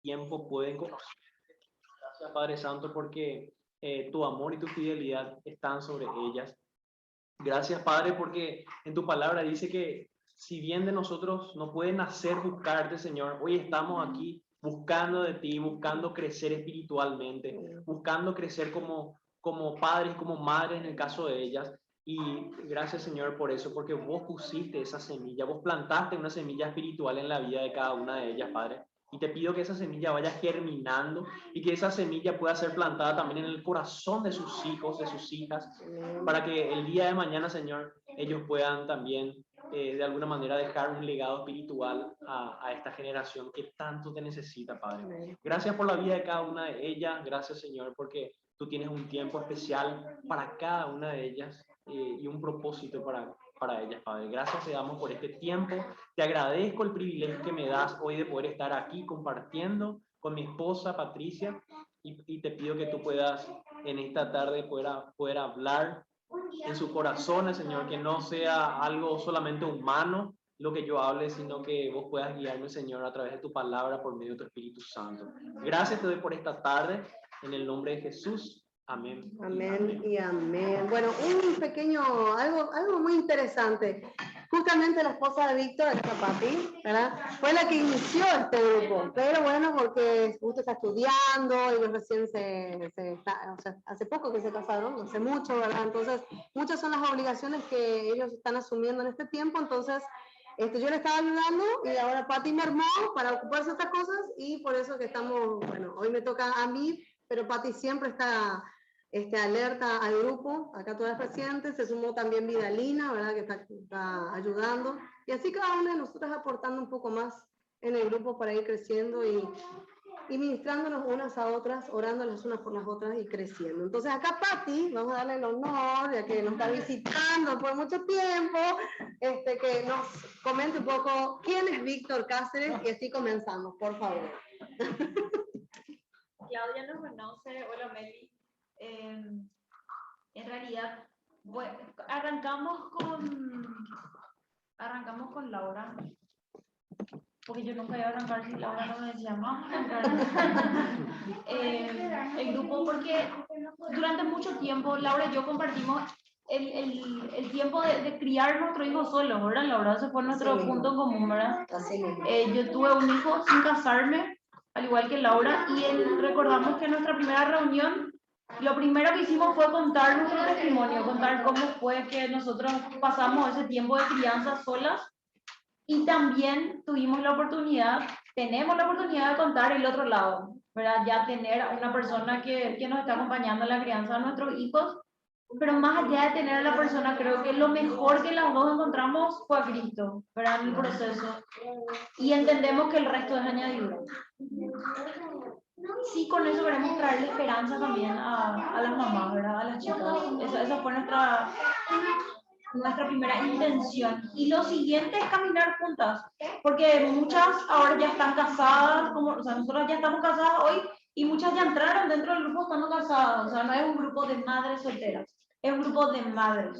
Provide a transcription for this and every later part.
tiempo pueden conocer. Gracias, Padre Santo, porque tu amor y tu fidelidad están sobre ellas. Gracias, Padre, porque en tu palabra dice que si bien de nosotros no puede nacer buscarte, Señor, hoy estamos aquí buscando de ti, buscando crecer espiritualmente, buscando crecer como padres, como madres en el caso de ellas. Y gracias, Señor, por eso, porque vos pusiste esa semilla, vos plantaste una semilla espiritual en la vida de cada una de ellas, Padre. Y te pido que esa semilla vaya germinando y que esa semilla pueda ser plantada también en el corazón de sus hijos, de sus hijas, para que el día de mañana, Señor, ellos puedan también de alguna manera dejar un legado espiritual a esta generación que tanto te necesita, Padre. Gracias por la vida de cada una de ellas, gracias, Señor, porque tú tienes un tiempo especial para cada una de ellas y un propósito para ellas, Padre. Gracias te damos por este tiempo. Te agradezco el privilegio que me das hoy de poder estar aquí compartiendo con mi esposa Patricia y te pido que tú puedas en esta tarde poder hablar en su corazón, Señor, que no sea algo solamente humano lo que yo hable, sino que vos puedas guiarme, Señor, a través de tu palabra por medio de tu Espíritu Santo. Gracias te doy por esta tarde, en el nombre de Jesús. Amén. Amén y amén. Bueno, algo muy interesante. Justamente la esposa de Víctor, esta Pati, ¿verdad? Fue la que inició este grupo. Pero bueno, porque justo está estudiando, ellos recién o sea, hace poco que se casaron, no hace mucho, ¿verdad? Entonces, muchas son las obligaciones que ellos están asumiendo en este tiempo. Entonces, yo le estaba ayudando y ahora Pati me armó para ocuparse de estas cosas y por eso que estamos, bueno, hoy me toca a mí, pero Pati siempre está alerta al grupo, acá todas las pacientes, se sumó también Vidalina, ¿verdad? Que está ayudando, y así cada una de nosotras aportando un poco más en el grupo para ir creciendo y ministrándonos unas a otras, orando las unas por las otras y creciendo. Entonces acá Pati, vamos a darle el honor, ya que nos está visitando por mucho tiempo, que nos comente un poco quién es Víctor Cáceres y así comenzamos, por favor. Claudia nos conoce, hola Meli. En realidad, bueno, arrancamos con Laura, porque yo nunca iba a arrancar si Laura no me decía más. El grupo, porque durante mucho tiempo Laura y yo compartimos el tiempo de criar nuestro hijo solo, ¿verdad, Laura? Ese fue nuestro punto en común, ¿verdad? Yo tuve un hijo sin casarme, al igual que Laura, y recordamos que en nuestra primera reunión lo primero que hicimos fue contar nuestro testimonio, contar cómo fue que nosotros pasamos ese tiempo de crianza solas y también tenemos la oportunidad de contar el otro lado, ¿verdad? Ya tener a una persona que nos está acompañando en la crianza de nuestros hijos, pero más allá de tener a la persona, creo que lo mejor que las dos encontramos fue a Cristo, ¿verdad? En el proceso. Y entendemos que el resto es añadidura. Sí, con eso queremos traerle esperanza también a las mamás, ¿verdad? A las chicas. Esa fue nuestra primera intención. Y lo siguiente es caminar juntas, porque muchas ahora ya están casadas, o sea, nosotros ya estamos casadas hoy, y muchas ya entraron dentro del grupo estando casadas. O sea, no es un grupo de madres solteras, es un grupo de madres.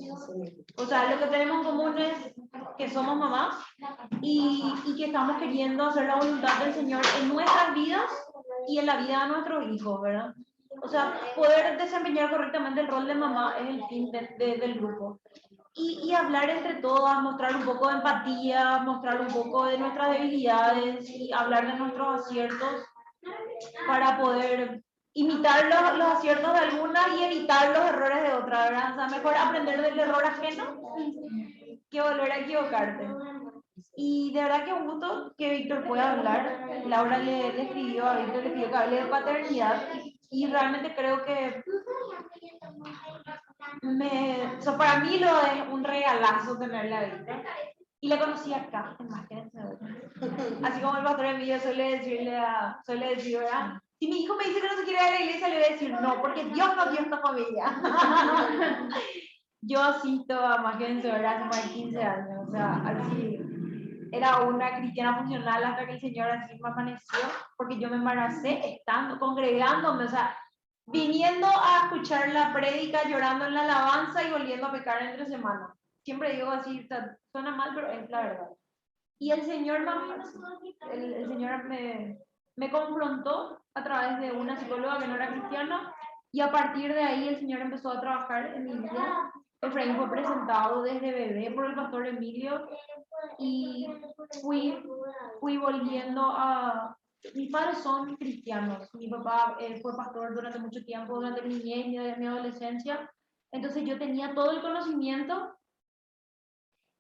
O sea, lo que tenemos en común es que somos mamás y que estamos queriendo hacer la voluntad del Señor en nuestras vidas y en la vida de nuestros hijos, ¿verdad? O sea, poder desempeñar correctamente el rol de mamá es el fin del grupo. Y hablar entre todas, mostrar un poco de empatía, mostrar un poco de nuestras debilidades y hablar de nuestros aciertos para poder imitar los aciertos de algunas y evitar los errores de otras, ¿verdad? O sea, mejor aprender del error ajeno que volver a equivocarte. Y de verdad que un gusto que Víctor pueda hablar. Laura le escribió a Víctor, le pidió que hable de paternidad y realmente creo que para mí lo es un regalazo tenerle a Víctor. Y le conocí acá, en Máquense. Así como el pastor Emilio suele decir, ¿verdad? Si mi hijo me dice que no se quiere ir a la iglesia, le voy a decir no, porque Dios no dio esta familia. Yo asisto a Máquense, ¿verdad? Hace más de 15 años, o sea, así. Era una cristiana funcional hasta que el Señor así me amaneció, porque yo me embaracé congregándome, o sea, viniendo a escuchar la prédica, llorando en la alabanza y volviendo a pecar entre semanas. Siempre digo así, o sea, suena mal, pero es la verdad. Y el Señor, el Señor me me confrontó a través de una psicóloga que no era cristiana y a partir de ahí el Señor empezó a trabajar en mi vida. Efraín fue presentado desde bebé por el pastor Emilio y fui volviendo a... Mis padres son cristianos. Mi papá fue pastor durante mucho tiempo, durante mi niñez y mi adolescencia. Entonces yo tenía todo el conocimiento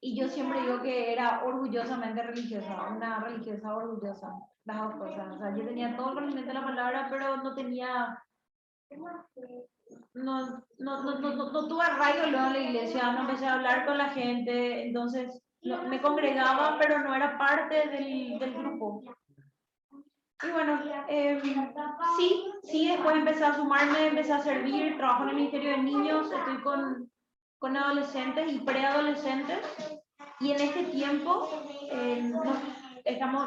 y yo siempre digo que era orgullosamente religiosa, una religiosa orgullosa, las dos cosas. O sea, yo tenía todo el conocimiento de la palabra, pero no tenía... No tuve arraigo luego en la iglesia, no empecé a hablar con la gente, entonces me congregaba, pero no era parte del grupo. Y bueno, sí, después empecé a sumarme, empecé a servir, trabajo en el Ministerio de Niños, estoy con adolescentes y preadolescentes, y en este tiempo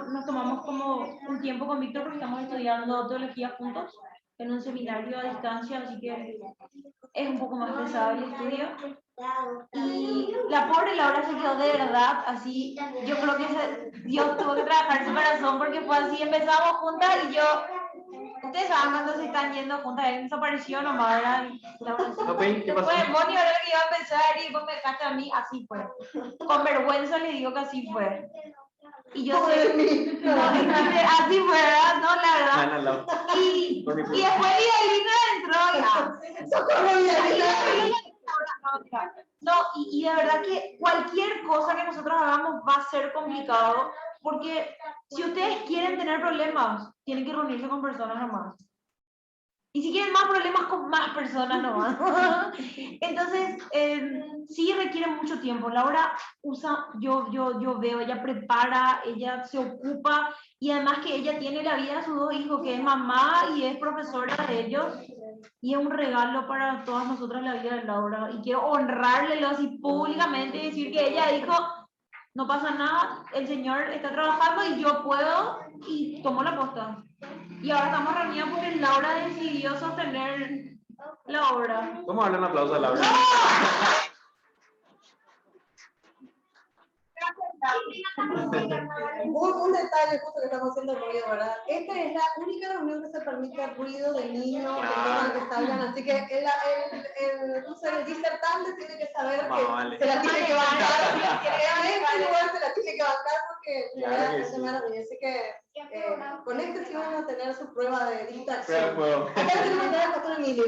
nos tomamos como un tiempo con Víctor porque estamos estudiando teología juntos en un seminario a distancia, así que es un poco más pesado el estudio. Y la pobre Laura se quedó de verdad así, yo creo que Dios tuvo que trabajar su corazón porque fue así, empezamos juntas y yo, ustedes saben cuando se están yendo juntas, él desapareció nomás, ¿verdad? Okay, ¿qué pasó? Fue demonio, era lo que iba a empezar y vos me dejaste a mí, así fue. Con vergüenza le digo que así fue. Y yo sé, no, así fue, ¿verdad? No, la verdad. Y después Vidalina entró ya. No, y de verdad que cualquier cosa que nosotros hagamos va a ser complicado, porque si ustedes quieren tener problemas, tienen que reunirse con personas nomás. Y si quieren más problemas, con más personas nomás. Entonces, sí requiere mucho tiempo. Laura usa, yo veo, ella prepara, ella se ocupa, y además que ella tiene la vida de sus dos hijos, que es mamá y es profesora de ellos. Y es un regalo para todas nosotras la vida de Laura. Y quiero honrarle así públicamente y decir que ella dijo, no pasa nada, el Señor está trabajando y yo puedo, y tomó la posta. Y ahora estamos reunidos porque Laura decidió sostener la obra. Vamos a darle un aplauso a Laura. Un detalle justo que estamos haciendo ruido, ¿verdad? Esta es la única reunión que se permite ruido de niños, que que salgan, así que el disertante tiene que saber que se la tiene que bancar, en este lugar se la tiene que bancar porque es maravilla, así que con este sí van a tener su prueba de distracción. Acá tenemos que dar pastor Emilio.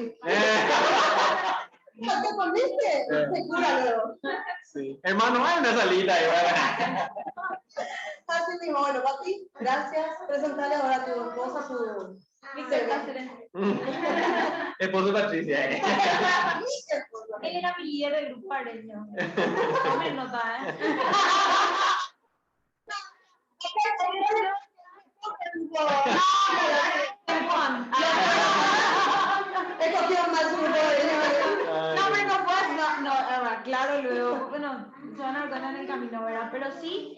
Acá con este se cura luego. Sí. Hermano, hay una salita ahí, ¿verdad? Así mismo, bueno, Pati, gracias. Presentale ahora a tu esposa su... Esposo de Patricia. Él era mi líder del grupo areño. No me nota, claro, luego, bueno, se van a dar cuenta en el camino, ¿verdad? Pero sí,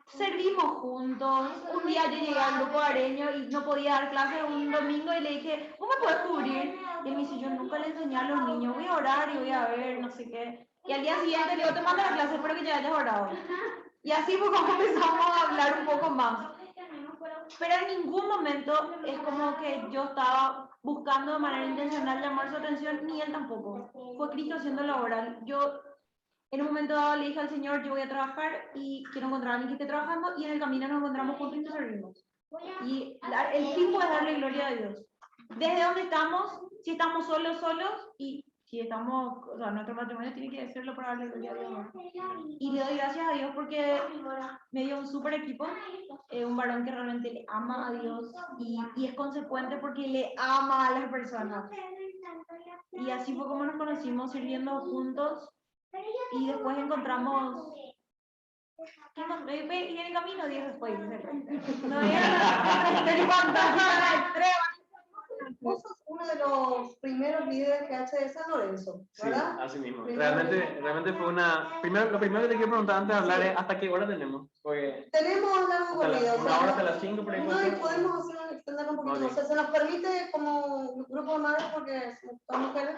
servimos juntos. Un día yo llegué al grupo areño y no podía dar clase un domingo y le dije, ¿cómo me puedes cubrir? Y él me dice, yo nunca le enseñé a los niños, voy a orar y voy a ver, no sé qué. Y al día siguiente le digo, te mando la clase, espero que ya hayas orado. Y así fue como empezamos a hablar un poco más. Pero en ningún momento es como que yo estaba buscando de manera intencional llamar su atención, ni él tampoco. Fue Cristo haciendo la obra. Yo en un momento dado le dije al Señor, yo voy a trabajar y quiero encontrar a alguien que esté trabajando, y en el camino nos encontramos juntos y nos servimos. Y el tiempo es darle gloria a Dios. Desde donde estamos, si estamos solos, y si estamos, o sea, nuestro matrimonio tiene que hacerlo para darle gloria a Dios. Y le doy gracias a Dios porque me dio un súper equipo, un varón que realmente le ama a Dios y es consecuente porque le ama a las personas. Y así fue como nos conocimos, sirviendo juntos, y después encontramos... Y en el camino 10 después. No Vos sos uno de los primeros líderes que hace de San Lorenzo, ¿verdad? Sí, así mismo. Realmente fue una... lo primero que te quiero preguntar antes de hablar es ¿hasta qué hora tenemos? Porque tenemos largo corrido. Una hora hasta las 5 por ahí. No, y podemos extender un poquito. O sea, se nos permite como grupo de madres porque son mujeres,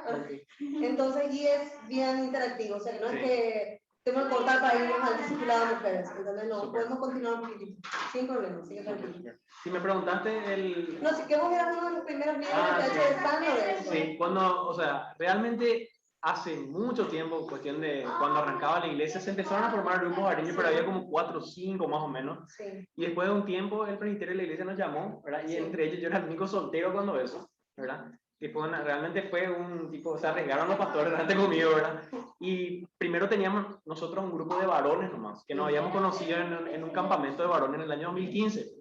entonces, y es bien interactivo. O sea, que no es que tengo que cortar para irnos al discipulado de mujeres. Entonces, no, podemos continuar un poquitito. Sin problema, sigue tranquilo. Si me preguntaste el... No, si que vos eras uno de los primeros miembros que ha hecho de San Lorenzo. Sí, cuando, o sea, realmente hace mucho tiempo, cuestión de cuando arrancaba la iglesia, se empezaron a formar grupos hogareños, pero había como 4 o 5 más o menos. Sí. Y después de un tiempo, el presbiterio de la iglesia nos llamó, ¿verdad? Y entre ellos yo era el único soltero cuando eso, ¿verdad? Y realmente fue un tipo, se arriesgaron los pastores delante conmigo, ¿verdad? Y primero teníamos nosotros un grupo de varones nomás, que nos habíamos conocido en un campamento de varones en el año 2015.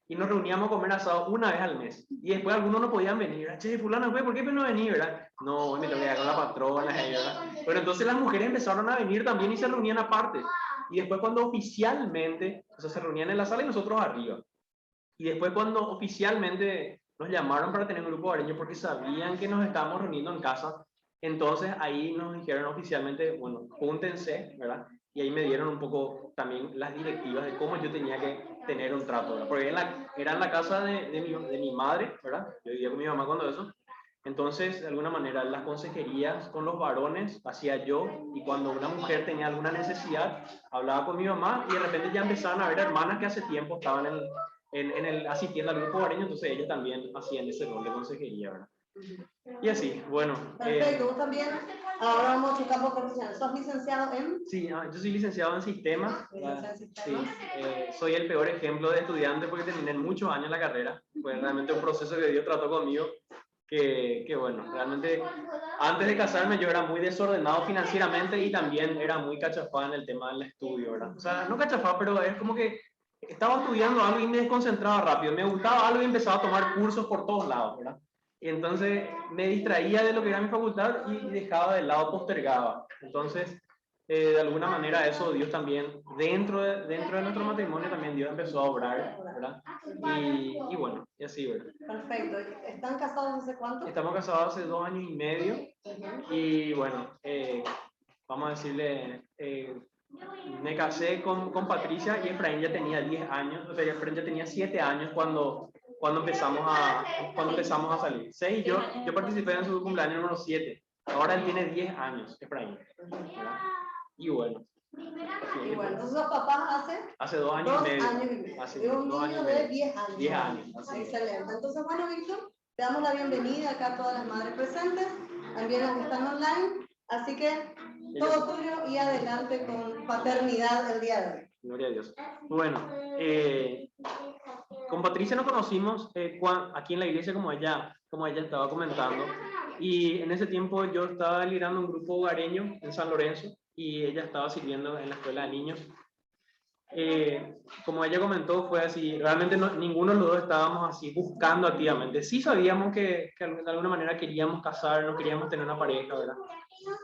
Y nos reuníamos a comer asado una vez al mes. Y después algunos no podían venir. Che, fulano, ¿por qué no venís, verdad? No, me tengo que ir con la patrona, ¿verdad? Pero entonces las mujeres empezaron a venir también y se reunían aparte. Y después cuando oficialmente, o sea, se reunían en la sala y nosotros arriba. Y después cuando oficialmente nos llamaron para tener un grupo hogareño porque sabían que nos estábamos reuniendo en casa, entonces ahí nos dijeron oficialmente, bueno, júntense, ¿verdad? Y ahí me dieron un poco también las directivas de cómo yo tenía que tener un trato, ¿verdad? Porque era en la casa de mi madre, ¿verdad? Yo vivía con mi mamá cuando eso. Entonces, de alguna manera, las consejerías con los varones hacía yo, y cuando una mujer tenía alguna necesidad, hablaba con mi mamá y de repente ya empezaban a ver hermanas que hace tiempo estaban asistiendo al grupo hogareño, entonces ellos también hacían ese rol de consejería, ¿verdad? Y así, bueno. Perfecto, vos también, ahora vamos a tu campo profesional. ¿Sos licenciado en? Sí, yo soy licenciado en sistemas. Sí, soy el peor ejemplo de estudiante porque terminé en muchos años la carrera. Fue realmente un proceso que Dios trató conmigo. Que bueno, realmente antes de casarme yo era muy desordenado financieramente y también era muy cachafá en el tema del estudio, ¿verdad? O sea, no cachafá, pero es como que estaba estudiando algo y me desconcentraba rápido. Me gustaba algo y empezaba a tomar cursos por todos lados, ¿verdad? Y entonces me distraía de lo que era mi facultad y dejaba de lado, postergaba. Entonces, de alguna manera eso Dios también, dentro de nuestro matrimonio también Dios empezó a obrar, ¿verdad? Y bueno, y así, ¿verdad? Perfecto. ¿Están casados hace cuánto? Estamos casados hace 2 años y medio y bueno, vamos a decirle, me casé con Patricia y Efraín ya tenía 10 años, o sea, Efraín ya tenía 7 años cuando empezamos a salir. 6 y yo participé en su cumpleaños número 7. Ahora él tiene 10 años, Efraín. ¿Verdad? Y bueno. Y bueno, entonces los papás hace 2 años y medio. Hace un niño de 10 años. 10 años. Excelente. Entonces, bueno, Víctor, te damos la bienvenida acá a todas las madres presentes, también las que están online. Así que todo tuyo y adelante con paternidad el día de hoy. Gloria a Dios. Bueno, con Patricia nos conocimos aquí en la iglesia, como ella estaba comentando, y en ese tiempo yo estaba liderando un grupo hogareño en San Lorenzo y ella estaba sirviendo en la escuela de niños. Como ella comentó, fue así, realmente ninguno de los dos estábamos así buscando activamente. Sí sabíamos que de alguna manera queríamos casarnos, queríamos tener una pareja, ¿verdad?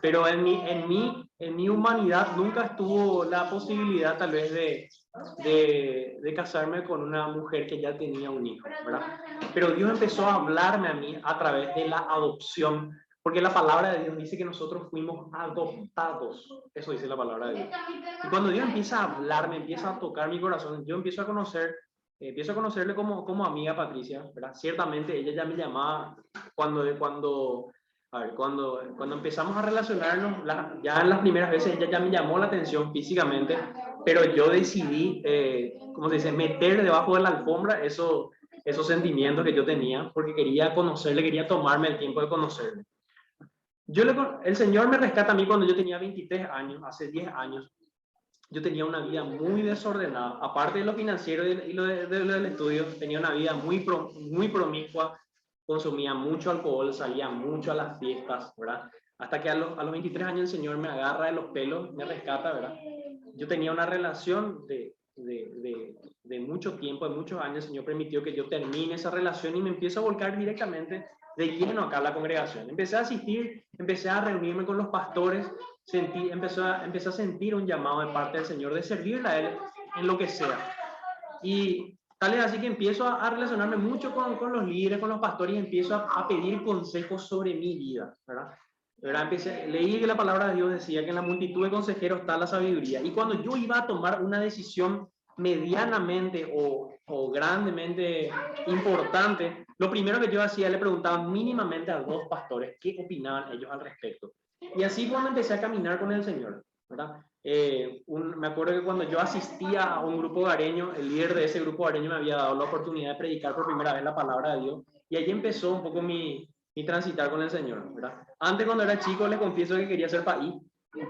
Pero en mi humanidad nunca estuvo la posibilidad tal vez de casarme con una mujer que ya tenía un hijo, ¿verdad? Pero Dios empezó a hablarme a mí a través de la adopción, porque la palabra de Dios dice que nosotros fuimos adoptados. Eso dice la palabra de Dios. Y cuando Dios empieza a hablarme, empieza a tocar mi corazón, yo empiezo a conocerle como amiga Patricia, ¿verdad? Ciertamente ella ya me llamaba cuando empezamos a relacionarnos, ya en las primeras veces ella ya me llamó la atención físicamente, pero yo decidí, ¿cómo se dice?, meter debajo de la alfombra esos sentimientos que yo tenía, porque quería conocerle, quería tomarme el tiempo de conocerle. El Señor me rescata a mí cuando yo tenía 23 años, hace 10 años. Yo tenía una vida muy desordenada, aparte de lo financiero y lo del estudio, tenía una vida muy promiscua, consumía mucho alcohol, salía mucho a las fiestas, ¿verdad? Hasta que a los 23 años el Señor me agarra de los pelos, me rescata, ¿verdad? Yo tenía una relación de mucho tiempo, de muchos años. El Señor permitió que yo termine esa relación y me empiezo a volcar directamente de lleno acá a la congregación. Empecé a asistir, empecé a reunirme con los pastores, empecé a sentir un llamado de parte del Señor de servirle a Él en lo que sea. Y tal es así que empiezo a relacionarme mucho con los líderes, con los pastores, y empiezo a pedir consejos sobre mi vida, ¿verdad? Leí que la palabra de Dios decía que en la multitud de consejeros está la sabiduría. Y cuando yo iba a tomar una decisión medianamente o grandemente importante, lo primero que yo hacía, le preguntaba mínimamente a 2 pastores qué opinaban ellos al respecto. Y así cuando empecé a caminar con el Señor, ¿verdad? Me acuerdo que cuando yo asistía a un grupo hogareño, el líder de ese grupo hogareño me había dado la oportunidad de predicar por primera vez la palabra de Dios, y allí empezó un poco mi transitar con el Señor, ¿verdad? Antes, cuando era chico, les confieso que quería ser país,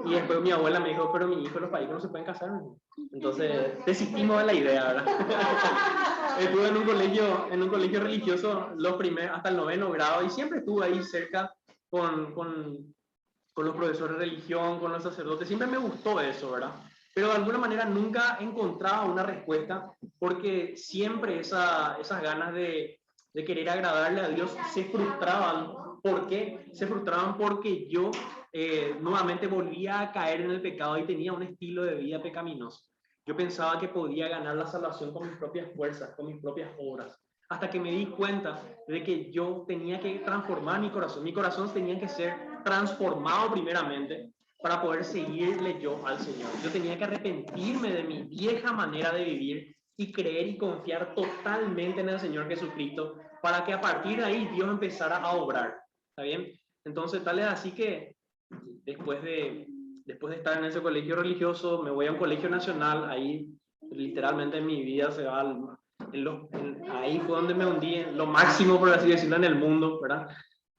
y después mi abuela me dijo, pero mi hijo, los países no se pueden casar, ¿no? Entonces desistimos de la idea, ¿verdad? Estuve en un colegio religioso hasta el 9º grado, y siempre estuve ahí cerca con los profesores de religión, con los sacerdotes. Siempre me gustó eso, ¿verdad? Pero de alguna manera nunca encontraba una respuesta, porque siempre esas ganas de querer agradarle a Dios se frustraban. ¿Por qué? Se frustraban porque yo nuevamente volvía a caer en el pecado y tenía un estilo de vida pecaminoso. Yo pensaba que podía ganar la salvación con mis propias fuerzas, con mis propias obras, hasta que me di cuenta de que yo tenía que transformar mi corazón. Mi corazón tenía que ser transformado primeramente para poder seguirle yo al Señor. Yo tenía que arrepentirme de mi vieja manera de vivir y creer y confiar totalmente en el Señor Jesucristo, para que a partir de ahí Dios empezara a obrar. ¿Está bien? Entonces, tal es así que después de estar en ese colegio religioso, me voy a un colegio nacional. Ahí literalmente mi vida se va ahí fue donde me hundí en lo máximo, por así decirlo, en el mundo, ¿verdad?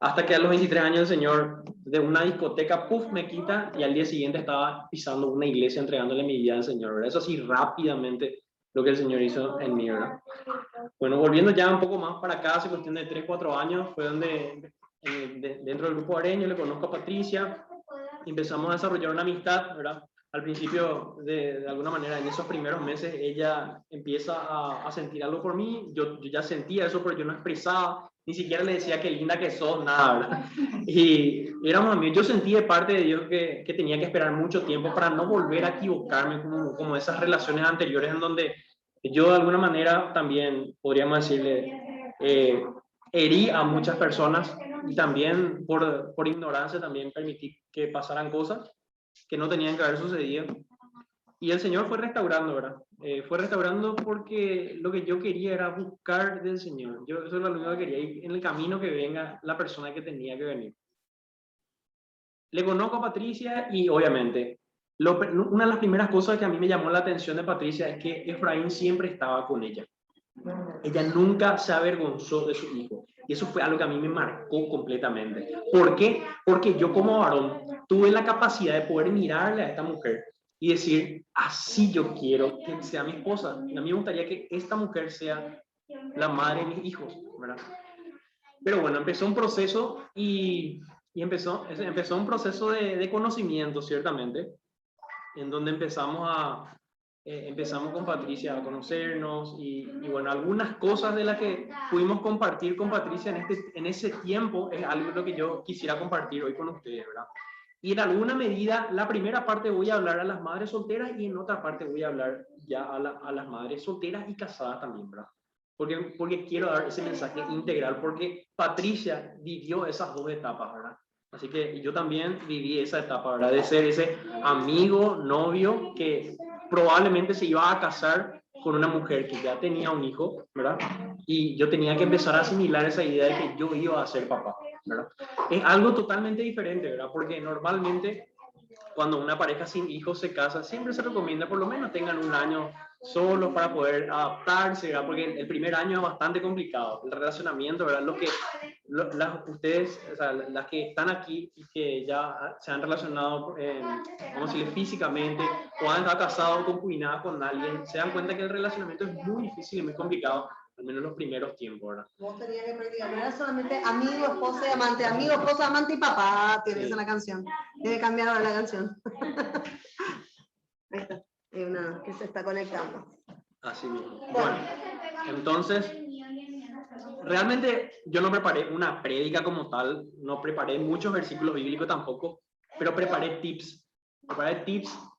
Hasta que a los 23 años el Señor, de una discoteca, puff, me quita, y al día siguiente estaba pisando una iglesia entregándole mi vida al Señor, ¿verdad? Eso así rápidamente lo que el Señor hizo en mí, ¿verdad? Bueno, volviendo ya un poco más para acá, hace cuestión de 3, 4 años, fue donde dentro del grupo areño le conozco a Patricia, empezamos a desarrollar una amistad, ¿verdad? Al principio, de alguna manera, en esos primeros meses, ella empieza a sentir algo por mí. Yo ya sentía eso, pero yo no expresaba, ni siquiera le decía qué linda que sos, nada, ¿verdad? Y éramos amigos. Yo sentí de parte de Dios que tenía que esperar mucho tiempo para no volver a equivocarme, como esas relaciones anteriores en donde yo de alguna manera también, podríamos decirle, herí a muchas personas, y también por ignorancia también permití que pasaran cosas que no tenían que haber sucedido. Y el Señor fue restaurando, ¿verdad? Fue restaurando porque lo que yo quería era buscar del Señor. Eso es lo único que quería, y en el camino que venga la persona que tenía que venir. Le conozco a Patricia y obviamente una de las primeras cosas que a mí me llamó la atención de Patricia es que Efraín siempre estaba con ella. Ella nunca se avergonzó de su hijo. Y eso fue algo que a mí me marcó completamente. ¿Por qué? Porque yo como varón tuve la capacidad de poder mirarle a esta mujer y decir, así yo quiero que sea mi esposa. A mí me gustaría que esta mujer sea la madre de mis hijos, ¿verdad? Pero bueno, empezó un proceso y empezó un proceso de conocimiento, ciertamente, en donde empezamos con Patricia a conocernos, y bueno, algunas cosas de las que pudimos compartir con Patricia en ese tiempo es algo lo que yo quisiera compartir hoy con ustedes, ¿verdad? Y en alguna medida, la primera parte voy a hablar a las madres solteras, y en otra parte voy a hablar ya a las madres solteras y casadas también, ¿verdad? Porque quiero dar ese mensaje integral, porque Patricia vivió esas dos etapas, ¿verdad? Así que yo también viví esa etapa, ¿verdad? De ser ese amigo, novio, que probablemente se iba a casar con una mujer que ya tenía un hijo, ¿verdad? Y yo tenía que empezar a asimilar esa idea de que yo iba a ser papá, ¿verdad? Es algo totalmente diferente, ¿verdad? Porque normalmente cuando una pareja sin hijos se casa, siempre se recomienda por lo menos tengan un año solos para poder adaptarse, ¿verdad? Porque el primer año es bastante complicado, el relacionamiento, ¿verdad? Ustedes, o sea, las que están aquí y que ya se han relacionado, vamos a decirle, físicamente, o han estado casados o concubinadas con alguien, se dan cuenta que el relacionamiento es muy difícil y muy complicado, al menos los primeros tiempos, ¿verdad? Vos tenías que practicar, no era solamente amigo, esposa y amante, amigo, esposa, amante y papá, tienes Sí. en la canción. Debe cambiar ahora la canción. Ahí está, hay una que se está conectando. Así mismo. Bueno, entonces, realmente yo no preparé una prédica como tal, no preparé muchos versículos bíblicos tampoco, pero preparé tips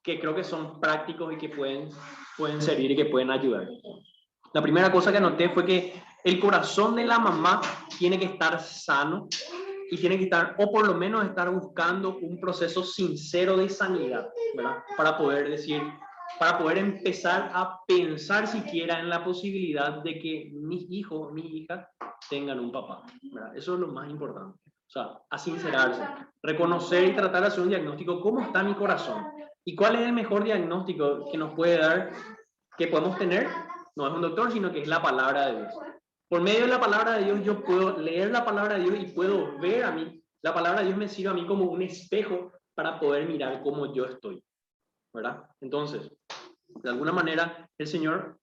que creo que son prácticos y que pueden servir y que pueden ayudar. La primera cosa que anoté fue que el corazón de la mamá tiene que estar sano, y tiene que estar, o por lo menos estar buscando un proceso sincero de sanidad, ¿verdad? Para poder empezar a pensar siquiera en la posibilidad de que mis hijos, mis hijas tengan un papá, ¿verdad? Eso es lo más importante. O sea, a sincerarse, reconocer y tratar de hacer un diagnóstico. ¿Cómo está mi corazón? ¿Y cuál es el mejor diagnóstico que nos puede dar, que podemos tener? No es un doctor, sino que es la palabra de Dios. Por medio de la palabra de Dios yo puedo leer la palabra de Dios y puedo ver a mí. La palabra de Dios me sirve a mí como un espejo para poder mirar cómo yo estoy, ¿verdad? Entonces, de alguna manera, el Señor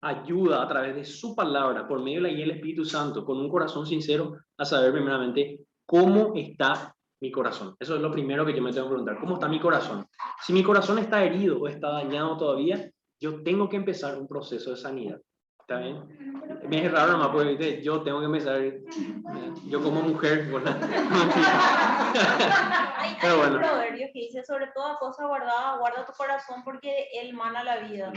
ayuda a través de su palabra, por medio de la guía del Espíritu Santo, con un corazón sincero, a saber primeramente cómo está mi corazón. Eso es lo primero que yo me tengo que preguntar. ¿Cómo está mi corazón? Si mi corazón está herido o está dañado todavía, yo tengo que empezar un proceso de sanidad. ¿Está bien? Me es raro nomás porque ¿viste? Yo tengo que empezar, yo como mujer, ¿verdad? Pero Hay bueno. un proverbio que dice, sobre toda cosa guardada, guarda tu corazón porque él mana la vida.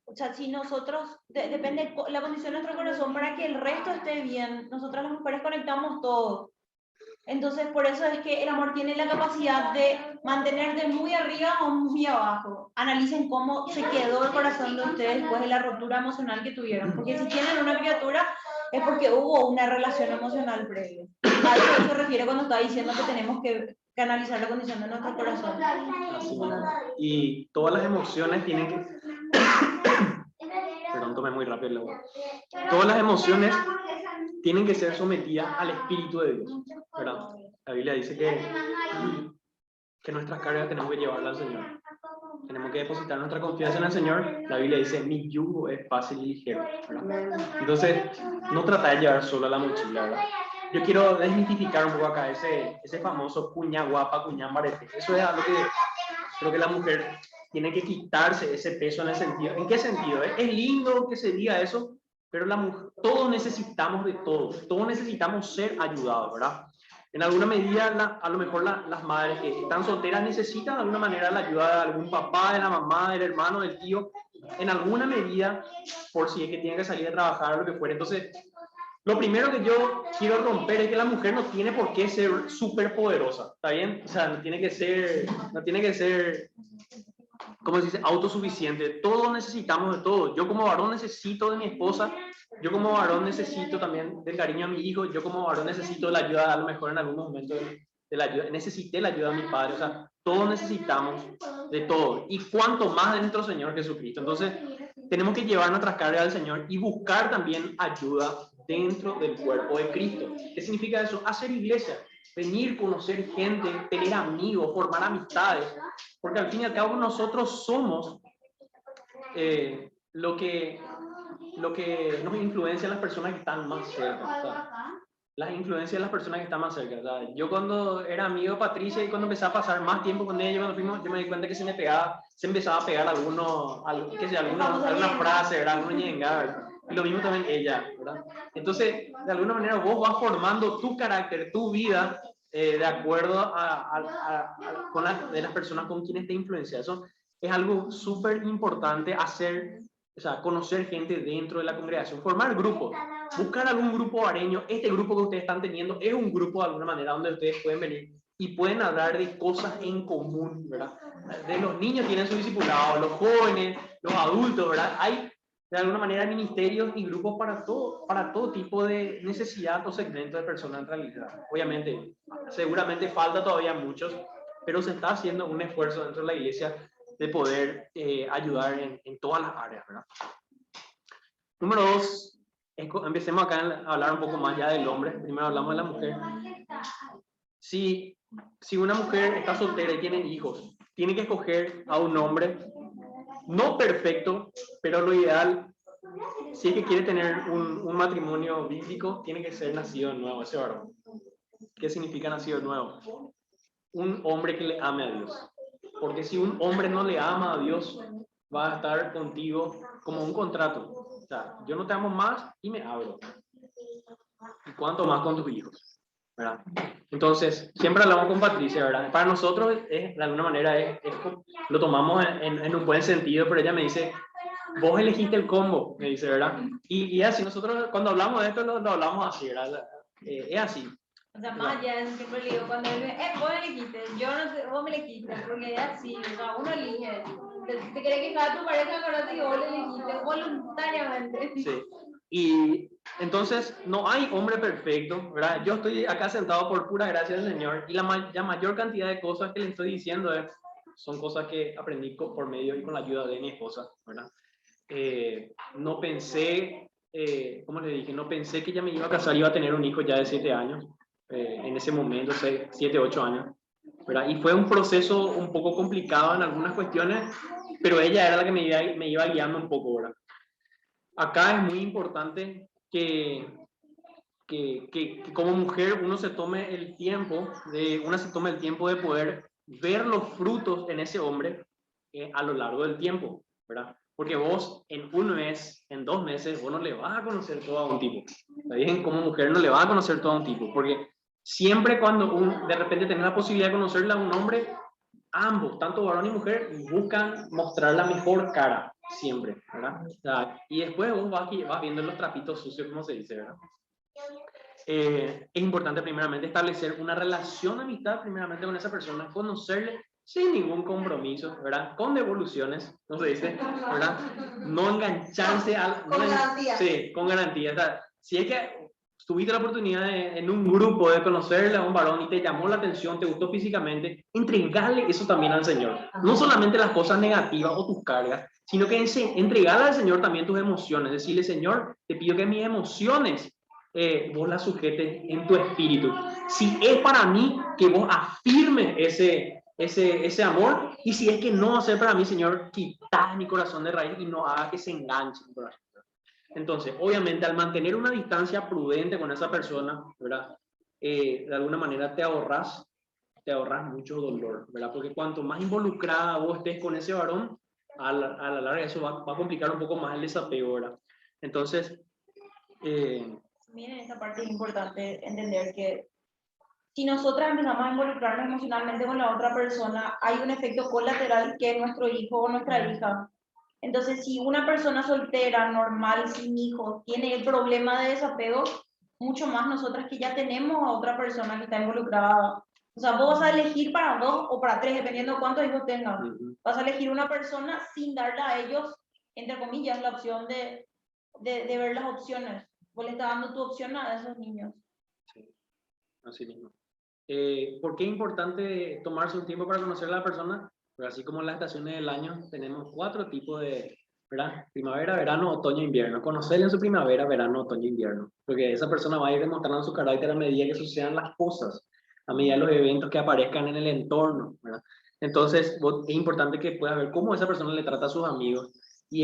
O sea, si nosotros, depende la condición de nuestro corazón para que el resto esté bien, nosotras las mujeres conectamos todo. Entonces, por eso es que el amor tiene la capacidad de mantener de muy arriba o muy abajo. Analicen cómo se quedó el corazón de ustedes después de la ruptura emocional que tuvieron. Porque si tienen una criatura, es porque hubo una relación emocional previa. A eso se refiere cuando está diciendo que tenemos que analizar la condición de nuestro corazón. Así mismo. Y todas las emociones tienen que... Perdón, tomé muy rápido el agua. Todas las emociones tienen que ser sometidas al Espíritu de Dios, ¿verdad? La Biblia dice que nuestras cargas tenemos que llevarlas al Señor. Tenemos que depositar nuestra confianza en el Señor. La Biblia dice, mi yugo es fácil y ligero, ¿verdad? Entonces, no trata de llevar solo la mochila, ¿verdad? Yo quiero desmitificar un poco acá ese famoso cuña guapa, cuña marete. Eso es algo que creo que la mujer tiene que quitarse ese peso en el sentido. ¿En qué sentido? Es lindo que se diga eso, pero la mujer, todos necesitamos de todos. Todos necesitamos ser ayudados, ¿verdad? En alguna medida, a lo mejor las madres que están solteras necesitan de alguna manera la ayuda de algún papá, de la mamá, del hermano, del tío, en alguna medida, por si es que tiene que salir a trabajar o lo que fuera. Entonces, lo primero que yo quiero romper es que la mujer no tiene por qué ser súper poderosa, ¿está bien? O sea, no tiene que ser, ¿cómo se dice? Autosuficiente. Todos necesitamos de todo. Yo como varón necesito de mi esposa, yo como varón necesito también del cariño a mi hijo, yo como varón necesito la ayuda, a lo mejor en algún momento de la ayuda, necesité la ayuda de mi padre, o sea, todos necesitamos de todo. Y cuanto más de nuestro Señor Jesucristo. Entonces, tenemos que llevar nuestras cargas al Señor y buscar también ayuda dentro del cuerpo de Cristo. ¿Qué significa eso? Hacer iglesia, venir, conocer gente, tener amigos, formar amistades, porque al fin y al cabo nosotros somos lo que nos influencia en las personas que están más cerca. O sea, las influencias de las personas que están más cerca. O sea, yo cuando era amigo de Patricia y cuando empecé a pasar más tiempo con ella, yo me di cuenta que se empezaba a pegar alguna frase, ¿verdad? Alguna ñenga, ¿verdad? Y lo mismo también ella, ¿verdad? Entonces, de alguna manera vos vas formando tu carácter, tu vida, de acuerdo con de las personas con quienes te influencia. Eso es algo súper importante hacer, o sea, conocer gente dentro de la congregación, formar grupos, buscar algún grupo hogareño. Este grupo que ustedes están teniendo es un grupo de alguna manera donde ustedes pueden venir y pueden hablar de cosas en común, ¿verdad? De los niños tienen su discipulado, los jóvenes, los adultos, ¿verdad? Hay de alguna manera ministerios y grupos para todo tipo de necesidad o segmento de personas en realidad. Obviamente, seguramente falta todavía muchos, pero se está haciendo un esfuerzo dentro de la iglesia de poder ayudar en todas las áreas, ¿verdad? Número 2, empecemos acá a hablar un poco más ya del hombre. Primero hablamos de la mujer. Si una mujer está soltera y tiene hijos, tiene que escoger a un hombre no perfecto, pero lo ideal, si es que quiere tener un matrimonio bíblico, tiene que ser nacido de nuevo, ese varón. ¿Qué significa nacido de nuevo? Un hombre que le ame a Dios. Porque si un hombre no le ama a Dios, va a estar contigo como un contrato. O sea, yo no te amo más y me abro. Y cuánto más con tus hijos, ¿verdad? Entonces, siempre hablamos con Patricia, ¿verdad? Para nosotros, de alguna manera, lo tomamos en un buen sentido, pero ella me dice, vos elegiste el combo, me dice, ¿verdad? Y así, nosotros cuando hablamos de esto, lo hablamos así, ¿verdad? Es así. O sea, más allá, siempre le digo, cuando él me vos me elegiste, yo no sé, vos me elegiste, porque es así, o sea, uno elige. Te querés que cada tu pareja conoce que vos le elegiste voluntariamente. Sí. Y entonces no hay hombre perfecto, ¿verdad? Yo estoy acá sentado por pura gracia del Señor y la mayor cantidad de cosas que le estoy diciendo son cosas que aprendí por medio y con la ayuda de mi esposa, ¿verdad? No pensé, como le dije, no pensé que ya me iba a casar, iba a tener un hijo ya de 7 años, en ese momento, 7, 8 años, ¿verdad? Y fue un proceso un poco complicado en algunas cuestiones, pero ella era la que me iba guiando un poco, ¿verdad? Acá es muy importante que como mujer uno se tome el tiempo de poder ver los frutos en ese hombre a lo largo del tiempo, ¿verdad? Porque vos en un mes, en 2 meses, vos no le vas a conocer todo a un tipo. ¿Está bien? Como mujer no le vas a conocer todo a un tipo, porque siempre cuando de repente tenés la posibilidad de conocerle a un hombre, ambos, tanto varón y mujer, buscan mostrar la mejor cara, siempre, ¿verdad? O sea, y después vos vas viendo los trapitos sucios, como se dice, ¿verdad? Es importante primeramente establecer una relación de amistad primeramente con esa persona, conocerle sin ningún compromiso, ¿verdad? Con devoluciones, no se dice, ¿verdad? No engancharse Con garantía. Sí, con garantía. O sea, si es que tuviste la oportunidad en un grupo de conocerle a un varón y te llamó la atención, te gustó físicamente, entregarle eso también al Señor. No solamente las cosas negativas o tus cargas, sino que entregarle al Señor también tus emociones. Decirle, Señor, te pido que mis emociones vos la sujetes en tu espíritu. Si es para mí, que vos afirmes ese amor, y si es que no va a ser para mí, Señor, quitá mi corazón de raíz y no haga que se enganche mi corazón. Entonces, obviamente, al mantener una distancia prudente con esa persona, ¿verdad? De alguna manera te ahorras mucho dolor, ¿verdad? Porque cuanto más involucrada vos estés con ese varón, a la larga eso va a complicar un poco más el desapego, ¿verdad? Entonces, Miren, esta parte es importante entender que si nosotras empezamos a involucrarnos emocionalmente con la otra persona, hay un efecto colateral que es nuestro hijo o nuestra hija. Entonces, si una persona soltera, normal, sin hijos, tiene el problema de desapego, mucho más nosotras que ya tenemos a otra persona que está involucrada. O sea, vos vas a elegir para 2 o para 3, dependiendo de cuántos hijos tengan. Vas a elegir una persona sin darle a ellos, entre comillas, la opción de ver las opciones. Vos le estás dando tu opción a esos niños. Sí, así mismo. ¿Por qué es importante tomarse un tiempo para conocer a la persona? Pues así como en las estaciones del año tenemos 4 tipos de, ¿verdad? Primavera, verano, otoño, invierno. Conocerle en su primavera, verano, otoño, invierno. Porque esa persona va a ir demostrando su carácter a medida que sucedan las cosas, a medida de los eventos que aparezcan en el entorno, ¿verdad? Entonces, es importante que puedas ver cómo esa persona le trata a sus amigos y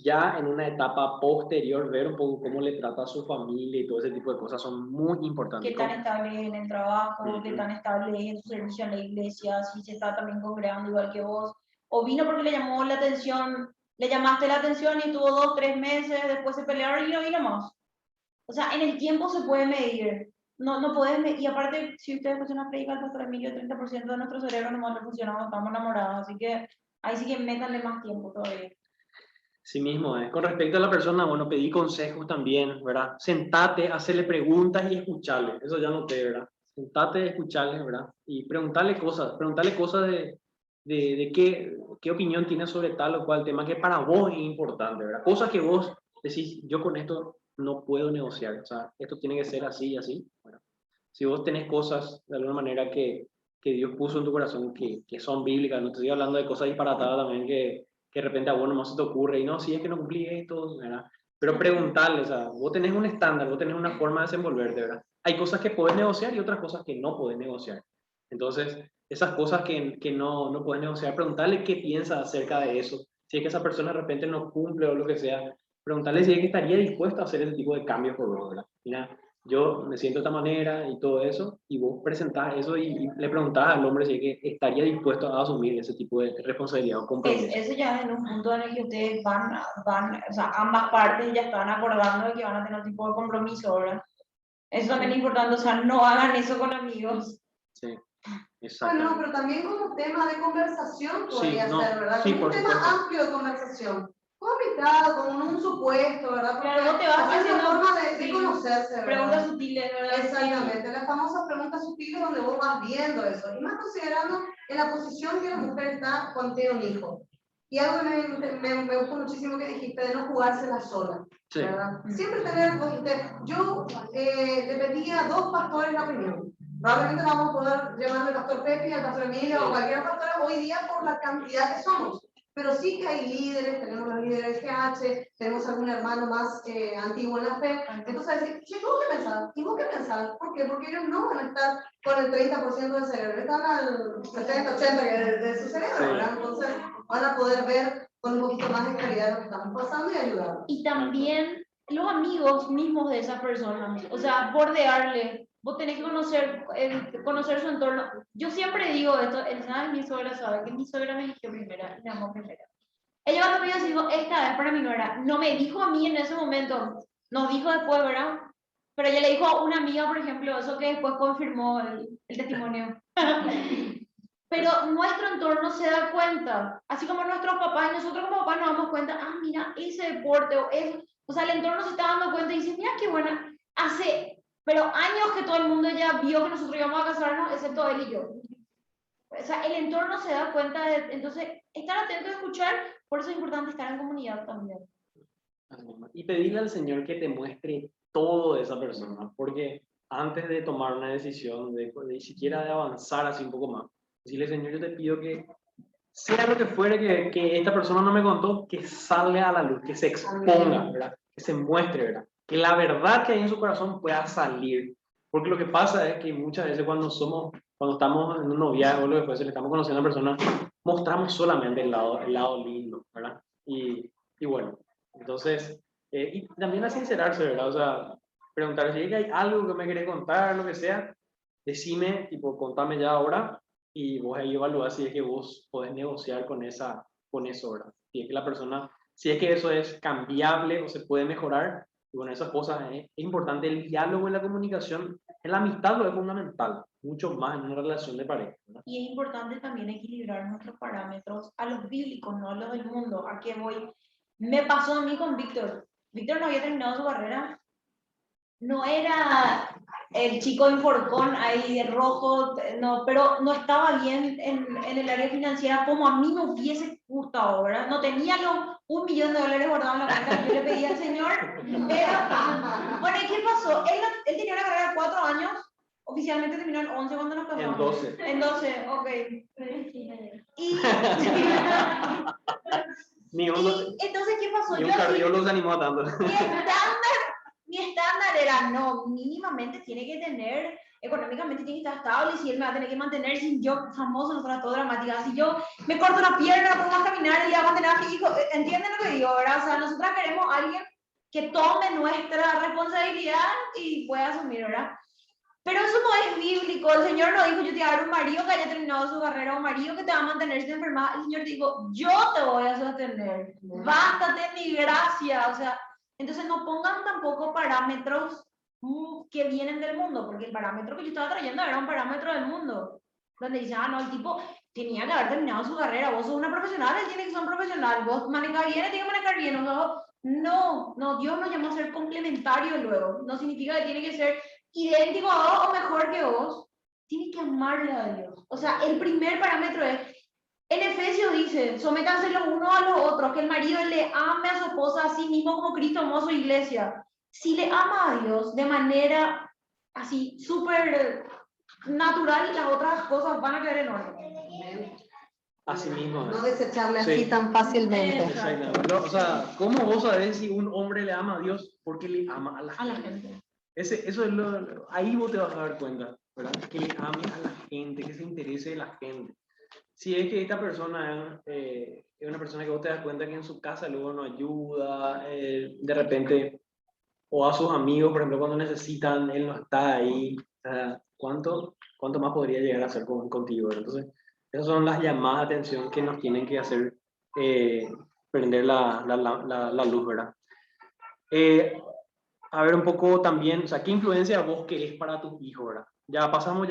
ya en una etapa posterior ver un poco cómo le trata a su familia y todo ese tipo de cosas son muy importantes. Qué tan estable es en el trabajo, qué tan estable es en su servicio en la iglesia, si se está también congregando igual que vos, o vino porque le llamó la atención, le llamaste la atención y tuvo 2, 3 meses, después se pelearon y no vino más. O sea, en el tiempo se puede medir. No puedes medir. Y aparte, si ustedes escuchan una predica del pastor Emilio, 30% de nuestro cerebro nomás no funciona cuando estamos enamorados, así que ahí sí que métanle más tiempo todavía. Sí mismo, con respecto a la persona, bueno, pedí consejos también, ¿verdad? Sentate, hacerle preguntas y escucharle, eso ya noté, ¿verdad? Sentate, escucharle, ¿verdad? Y preguntarle cosas de qué opinión tiene sobre tal o cual tema que para vos es importante, ¿verdad? Cosas que vos decís, yo con esto no puedo negociar, o sea, esto tiene que ser así y así, ¿verdad? Si vos tenés cosas de alguna manera que Dios puso en tu corazón que son bíblicas, no te estoy hablando de cosas disparatadas también que de repente a vos no se te ocurre y no, si es que no cumplí esto, ¿verdad? Pero preguntarle, o sea, vos tenés un estándar, vos tenés una forma de desenvolverte, ¿verdad? Hay cosas que podés negociar y otras cosas que no podés negociar. Entonces, esas cosas que no podés negociar, preguntarle qué piensa acerca de eso. Si es que esa persona de repente no cumple o lo que sea, preguntarle si es que estaría dispuesto a hacer ese tipo de cambios por vos, ¿verdad? Mira, yo me siento de esta manera y todo eso, y vos presentás eso y le preguntás al hombre si es que estaría dispuesto a asumir ese tipo de responsabilidad o compromiso. Eso ya es en un punto en el que ustedes o sea, ambas partes ya están acordando de que van a tener un tipo de compromiso, ¿verdad? Eso también es importante, o sea, no hagan eso con amigos. Sí, exacto. Bueno, pero también como tema de conversación podría Sí, no, ser, ¿verdad? sí, Como un por tema supuesto. amplio de conversación. Como amistad, como un supuesto, ¿verdad? Porque Claro, no te vas es una haciendo forma de conocerse, ¿verdad? preguntas sutiles, ¿verdad? Exactamente, las famosas preguntas sutiles donde vos vas viendo eso. Y más considerando en la posición que la mujer está cuando tiene un hijo. Y algo que me gustó muchísimo que dijiste de no jugársela sola, Sí. ¿verdad? Siempre tener, yo le pedí a 2 pastores la opinión. Probablemente vamos a poder llevar al pastor Pepe, al pastor Emilio o cualquier pastor hoy día por la cantidad que somos. Pero sí que hay líderes, tenemos los líderes GH, tenemos algún hermano más antiguo en la fe. Entonces, decir, che, ¿vos qué pensás? ¿Y vos qué pensás? ¿Por qué? Porque ellos no van a estar con el 30% del cerebro, están al 70, 80 de su cerebro, ¿verdad? Entonces, van a poder ver con un poquito más de claridad lo que estamos pasando y ayudar. Y también los amigos mismos de esa persona, o sea, bordearle, vos tenés que conocer su entorno. Yo siempre digo esto, mi suegra sabe que mi suegra me eligió primera, me amó primera. Ella cuando me dijo, esta vez para mi nuera, no me dijo a mí en ese momento, nos dijo después, ¿verdad? Pero ella le dijo a una amiga, por ejemplo, eso que después confirmó el testimonio. Pero nuestro entorno se da cuenta, así como nuestros papás y nosotros como papás nos damos cuenta, ah, mira, ese deporte o eso, o sea, el entorno se está dando cuenta y dice, mira qué buena, pero años que todo el mundo ya vio que nosotros íbamos a casarnos, excepto él y yo. O sea, el entorno se da cuenta de, entonces, estar atento a escuchar, por eso es importante estar en comunidad también. Y pedirle al Señor que te muestre todo de esa persona, porque antes de tomar una decisión, de siquiera de avanzar así un poco más, decirle, Señor, yo te pido que sea lo que fuere que esta persona no me contó, que salga a la luz, que se exponga, ¿verdad? Que se muestre, ¿verdad? Que la verdad que hay en su corazón pueda salir. Porque lo que pasa es que muchas veces cuando estamos en un noviazgo, lo después le estamos conociendo a una persona, mostramos solamente el lado lindo, ¿verdad? Y bueno, entonces, y también a sincerarse, ¿verdad? O sea, preguntar si hay algo que me querés contar, lo que sea, decime, tipo, contame ya ahora, y vos ahí evaluás si es que vos podés negociar con eso, ¿verdad? Si es que la persona, si es que eso es cambiable o se puede mejorar, y bueno, esas cosas es importante. El diálogo y la comunicación en la amistad lo es fundamental, mucho más en una relación de pareja, ¿verdad? Y es importante también equilibrar nuestros parámetros a los bíblicos, no a los del mundo. ¿A qué voy? Me pasó a mí con Víctor. Víctor no había terminado su carrera. No era el chico inforcón ahí de rojo, no, pero no estaba bien en el área financiera como a mí me hubiese gustado, ¿verdad? No tenía los $1 millón guardados en la cuenta que yo le pedía al señor. Pero, bueno, ¿y qué pasó? Él tenía una carrera de 4 años, oficialmente terminó en 11 cuando nos casamos. En 12. En 12, ok. Y, entonces, ¿qué pasó? Ni un cardiólogo se animó a tanto. Mi estándar era, no, mínimamente tiene que tener, económicamente tiene que estar estable, si él me va a tener que mantener, si yo, famoso, nosotros todo dramática, si yo me corto la pierna, no puedo caminar y le va a mantener a mi hijo, ¿entienden lo que digo, verdad? O sea, nosotras queremos a alguien que tome nuestra responsabilidad y pueda asumir, ¿verdad? Pero eso no es bíblico, el Señor no dijo, yo te voy a dar un marido que haya terminado su carrera, un marido que te va a mantener si te enfermas, el Señor dijo, yo te voy a sostener, bástate mi gracia, o sea, entonces no pongan tampoco parámetros que vienen del mundo, porque el parámetro que yo estaba trayendo era un parámetro del mundo, donde dice, no, el tipo tenía que haber terminado su carrera, vos sos una profesional, él tiene que ser un profesional, vos manejas bien, él tiene que manejar bien, no, Dios nos llamó a ser complementario luego, no significa que tiene que ser idéntico a vos o mejor que vos, tiene que amarle a Dios. O sea, el primer parámetro es, en Efesios dice, sométanse los unos a los otros, que el marido le ame a su esposa a sí mismo como Cristo amó a su iglesia. Si le ama a Dios de manera así súper natural, las otras cosas van a quedar en orden. Así mismo. No desecharle Sí. así tan fácilmente. Exactamente. O sea, ¿cómo vos sabés si un hombre le ama a Dios? Porque le ama a la gente. Eso es ahí vos te vas a dar cuenta, ¿verdad? Que le ame a la gente, que se interese de la gente. Si es que esta persona es una persona que vos te das cuenta que en su casa luego no ayuda, de repente, o a sus amigos, por ejemplo, cuando necesitan, él no está ahí. O sea, ¿cuánto más podría llegar a hacer contigo? Entonces, esas son las llamadas de atención que nos tienen que hacer prender la luz, ¿verdad? A ver un poco también, o sea, ¿qué influencia vos querés para tus hijos, verdad? Ya pasamos,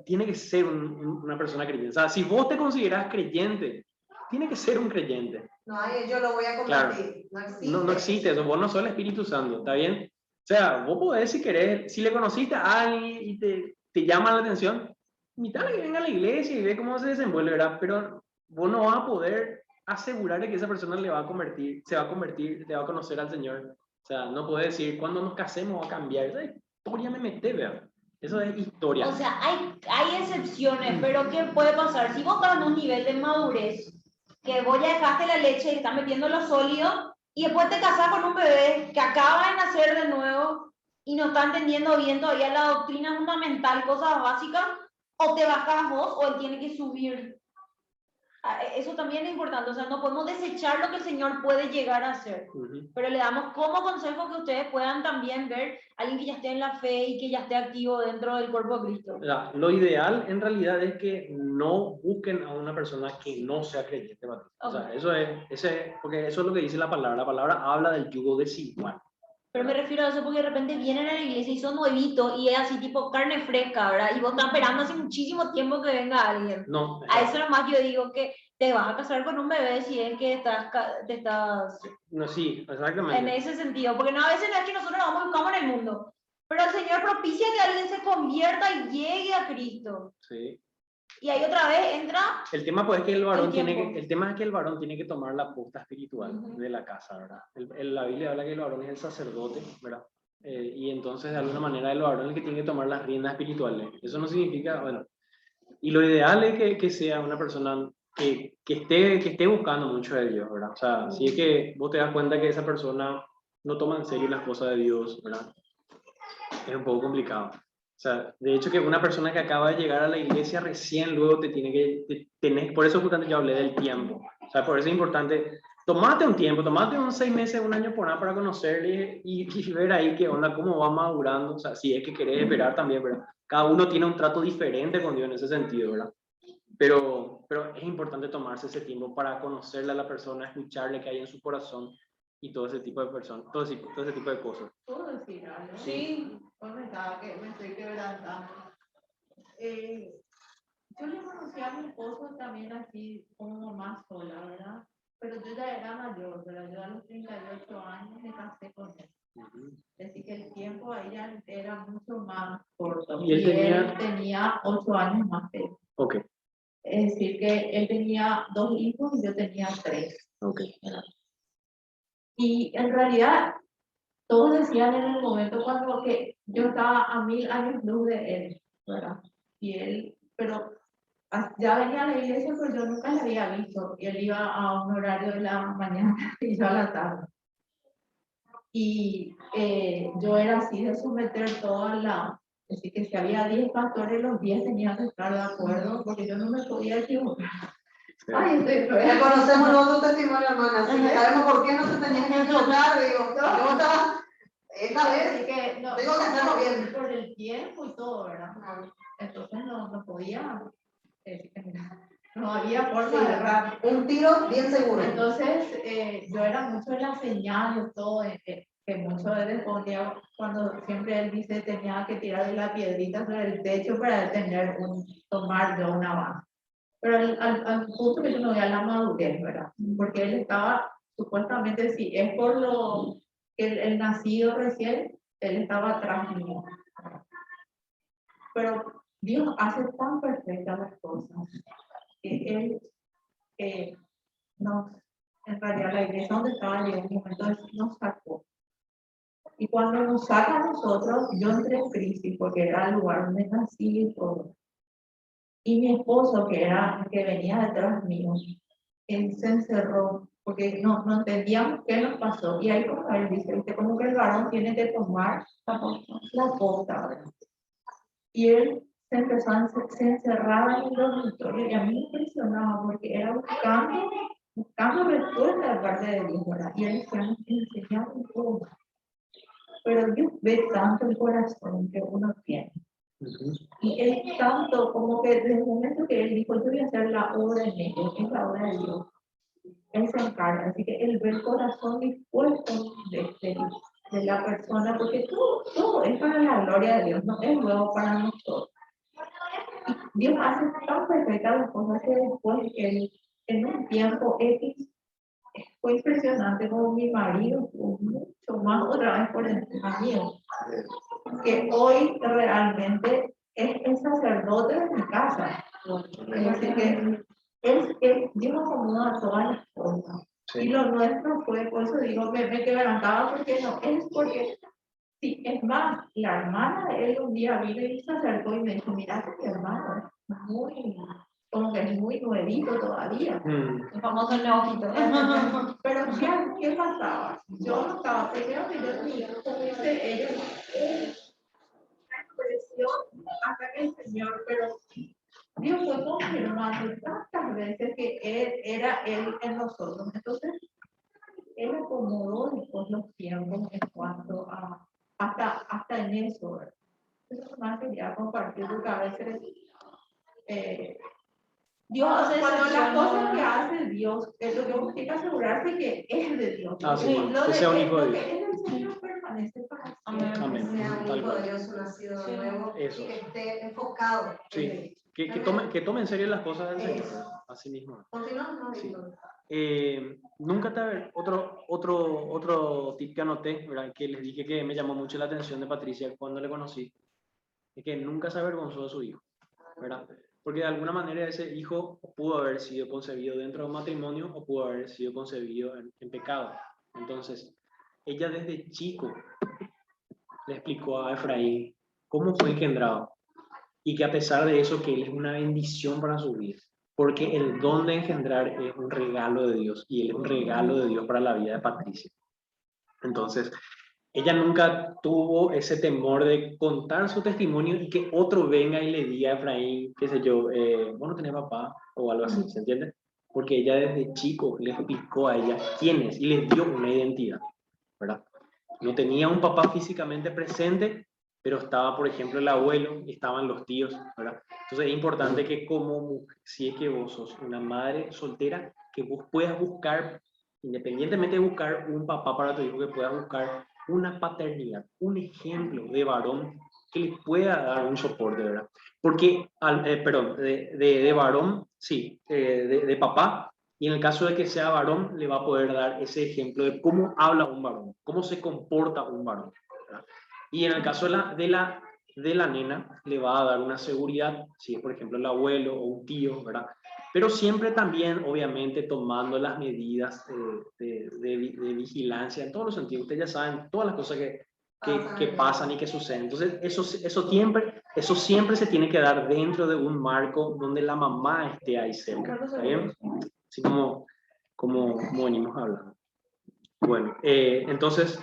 tiene que ser una persona creyente. O sea, si vos te considerás creyente, tiene que ser un creyente. No, yo lo voy a compartir. Claro. No existe eso, vos no sos el Espíritu Santo, ¿está bien? O sea, vos podés, si querés, si le conociste a alguien y te llama la atención, invítale a que venga a la iglesia y ve cómo se desenvuelve, ¿verdad? Pero vos no vas a poder asegurar de que esa persona le va a convertir, se va a convertir, le va a conocer al Señor. O sea, no puede decir, cuando nos casemos va a cambiar. Esa historia me mete, vea. Eso es historia. O sea, hay excepciones, pero ¿qué puede pasar? Si vos estás en un nivel de madurez, que vos ya dejaste la leche y estás metiendo lo sólido, y después te casas con un bebé que acaba de nacer de nuevo y no está entendiendo bien todavía la doctrina fundamental, cosas básicas, o te bajas vos o él tiene que subir. Eso también es importante, o sea, no podemos desechar lo que el Señor puede llegar a hacer, pero le damos como consejo que ustedes puedan también ver a alguien que ya esté en la fe y que ya esté activo dentro del cuerpo de Cristo. O sea, lo ideal en realidad es que no busquen a una persona que no sea creyente. O sea, porque eso es lo que dice la palabra habla del yugo desigual. Pero me refiero a eso porque de repente vienen a la iglesia y son nuevitos y es así tipo carne fresca, ¿verdad? Y vos estás esperando hace muchísimo tiempo que venga alguien. No, a eso nomás yo digo que te vas a casar con un bebé si es que te estás... No, sí, exactamente. En ese sentido, porque no, a veces no es que nosotros nos buscamos en el mundo, pero el Señor propicia que alguien se convierta y llegue a Cristo. Sí. Y ahí otra vez entra... El tema pues es que el tema es que el varón tiene que tomar la posta espiritual de la casa, ¿verdad? La Biblia habla que el varón es el sacerdote, ¿verdad? Y entonces de alguna manera el varón es el que tiene que tomar las riendas espirituales. Eso no significa, bueno, y lo ideal es que sea una persona que esté buscando mucho de Dios, ¿verdad? O sea, si es que vos te das cuenta que esa persona no toma en serio las cosas de Dios, ¿verdad? Es un poco complicado. O sea, de hecho que una persona que acaba de llegar a la iglesia recién luego te tiene que tener, por eso justamente yo hablé del tiempo. O sea, por eso es importante, tomate un tiempo, tomate unos 6 meses, un año por nada para conocerle y ver ahí qué onda, cómo va madurando. O sea, si es que querés esperar también, ¿verdad? Cada uno tiene un trato diferente con Dios en ese sentido, ¿verdad? Pero es importante tomarse ese tiempo para conocerle a la persona, escucharle qué hay en su corazón y todo ese tipo de personas, todo ese tipo de cosas. ¿Puedo decir algo? Sí. Comentaba que me estoy quebrantando. Yo le conocí a mi esposo también así como más sola, ¿verdad? Pero yo ya era mayor, ¿verdad? Yo a los 38 años me casé con él. Así que el tiempo ahí ya era mucho más corto. Y él tenía 8 años más que él. Ok. Es decir, que él tenía 2 hijos y yo tenía 3. Ok. Y en realidad, todos decían en el momento cuando que yo estaba a 1000 años luz de él, ¿verdad? Y él, pero ya venía a la iglesia, pero yo nunca le había visto. Y él iba a un horario de la mañana y yo a la tarde. Y yo era así de someter toda la... Así que si había 10 pastores, los 10 tenían que estar de acuerdo, porque yo no me podía equivocar. Sí. Ay, Ya conocemos los otros testimonios, hermana, así que sabemos por qué no se tenían que equivocar. Digo, yo estaba, esta vez, así que no, tengo que hacerlo bien. por el tiempo y todo, ¿verdad? Entonces no podía, no había forma de errar. Un tiro bien seguro. Entonces, yo era mucho de la señal y todo, que mucho él respondía cuando siempre él dice tenía que tirar la piedrita sobre el techo para tomar yo una base. Pero al punto que yo no veía la madurez, ¿verdad? Porque él estaba, supuestamente, si es por lo que el nacido recién, él estaba atrás mío. Pero Dios hace tan perfectas las cosas que él en realidad la iglesia donde estaba llegó un momento nos sacó. Y cuando nos saca a nosotros, yo entré en crisis porque era el lugar donde nací y todo. Y mi esposo, que venía detrás mío, él se encerró porque no entendíamos qué nos pasó. Y ahí como él dice, como que el varón tiene que tomar la posta, ¿verdad? Y él se encerraba en el dormitorio y a mí me impresionaba porque era buscando respuesta de parte de Dios, ¿verdad? Y él decía, nos enseñaba un poco. Pero Dios ve tanto el corazón que uno tiene. Y él tanto como que desde el momento que él dijo, yo voy a hacer la obra en ellos, es la obra de Dios. Él se encarga, así que él ve el corazón dispuesto de la persona, porque todo es para la gloria de Dios, no es luego para nosotros. Y Dios hace tan perfectas las cosas que después él, en un tiempo X, fue impresionante como mi marido fue mucho más otra vez por encima mío, que hoy realmente es el sacerdote de mi casa. Es decir, que Dios acomoda todas las cosas. cosa. Sí. Y lo nuestro fue, por eso digo, me quebrantaba porque no, es porque, sí, es más, la hermana de él un día vino y se acercó y me dijo, mira que mi hermano es muy, como que es muy nuevito todavía. El famoso neófito. Pero ¿qué pasaba? Yo no estaba, primero que yo tenía, como dice ella, una expresión hasta que el Señor, pero Dios fue confirmando tantas veces que Él era Él en nosotros. Entonces, Él acomodó después los tiempos en cuanto a, hasta en eso. ¿Verdad? Eso más quería compartir porque a veces Dios, hace cuando las excepción, cosas ¿no? que hace Dios, lo que uno tiene que asegurarse que es de Dios. Ah, sí, Porque lo que de sea un él, hijo de lo Dios. que es del Señor permanece para Amén. siempre. Amén. Sea un Tal hijo de cual. Dios, un nacido Sí. nuevo, Eso. y que esté enfocado. en Sí, él. que tome en serio las cosas del Señor, Eso. ¿verdad? Así mismo. Continuamos, ¿no, Sí. Víctor? Nunca te otro tip que anoté, ¿verdad? Que les dije que me llamó mucho la atención de Patricia cuando le conocí, es que nunca se avergonzó de su hijo, ¿verdad? Porque de alguna manera ese hijo pudo haber sido concebido dentro de un matrimonio o pudo haber sido concebido en pecado. Entonces, ella desde chico le explicó a Efraín cómo fue engendrado y que a pesar de eso, que él es una bendición para su vida, porque el don de engendrar es un regalo de Dios y él es un regalo de Dios para la vida de Patricia. Entonces, ella nunca tuvo ese temor de contar su testimonio y que otro venga y le diga a Efraín, qué sé yo, vos no tenés papá o algo así, ¿se entiende? Porque ella desde chico le explicó a ella quién es y le dio una identidad, ¿verdad? No tenía un papá físicamente presente, pero estaba, por ejemplo, el abuelo y estaban los tíos, ¿verdad? Entonces es importante que como mujer, si es que vos sos una madre soltera, que vos puedas buscar, independientemente de buscar un papá para tu hijo, que puedas buscar una paternidad, un ejemplo de varón que le pueda dar un soporte, ¿verdad? Porque, perdón, de varón, sí, de papá, y en el caso de que sea varón, le va a poder dar ese ejemplo de cómo habla un varón, cómo se comporta un varón, ¿verdad? Y en el caso de la nena, le va a dar una seguridad, si es por ejemplo el abuelo o un tío, ¿verdad? Pero siempre también, obviamente, tomando las medidas de vigilancia en todos los sentidos. Ustedes ya saben todas las cosas que pasan y que suceden. Entonces, eso siempre se tiene que dar dentro de un marco donde la mamá esté ahí cerca. ¿Está bien? Así como venimos hablando. Bueno, entonces,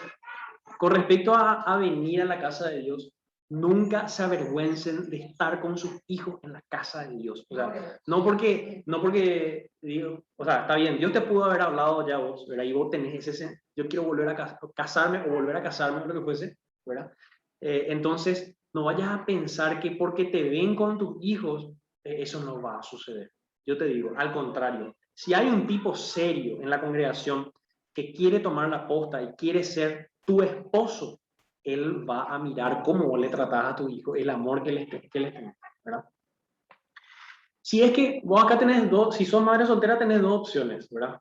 con respecto a venir a la casa de Dios, nunca se avergüencen de estar con sus hijos en la casa de Dios. O sea, no porque digo, o sea, está bien, Dios te pudo haber hablado ya vos, ¿verdad? Y vos tenés ese, yo quiero volver a casarme o volver a casarme, o lo que fuese, ¿verdad? Entonces, no vayas a pensar que porque te ven con tus hijos, eso no va a suceder. Yo te digo, al contrario, si hay un tipo serio en la congregación que quiere tomar la posta y quiere ser tu esposo, él va a mirar cómo vos le tratás a tu hijo, el amor que le tenés, ¿verdad? Si es que vos acá tenés dos, si sos madre soltera tenés dos opciones, ¿verdad?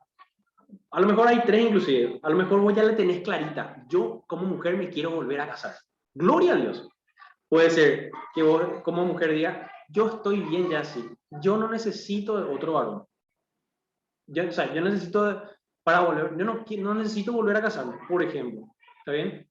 A lo mejor hay tres inclusive, a lo mejor vos ya le tenés clarita, yo como mujer me quiero volver a casar. Gloria a Dios. Puede ser que vos como mujer digas, yo estoy bien ya así, yo no necesito de otro varón. O sea, yo necesito, para volver, yo no necesito volver a casarme, por ejemplo, ¿está bien?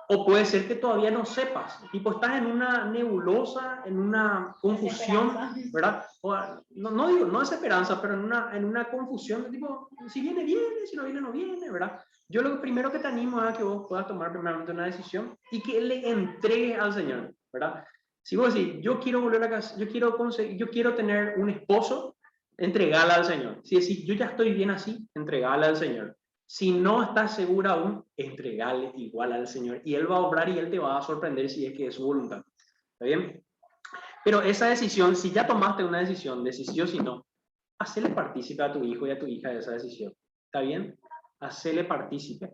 O puede ser que todavía no sepas, tipo estás en una nebulosa, en una confusión, ¿verdad? O, no digo, no desesperanza, pero en una confusión de tipo, si viene, viene, si no viene, no viene, ¿verdad? Yo lo primero que te animo es a que vos puedas tomar primeramente una decisión y que le entregues al Señor, ¿verdad? Si vos decís, yo quiero volver a casa, yo quiero tener un esposo, entregala al Señor. Si decís, yo ya estoy bien así, entregala al Señor. Si no estás segura aún, entregale igual al Señor y Él va a obrar y Él te va a sorprender si es que es su voluntad. ¿Está bien? Pero esa decisión, si ya tomaste una decisión de si sí o si no, hacele partícipe a tu hijo y a tu hija de esa decisión. ¿Está bien? Hacele partícipe.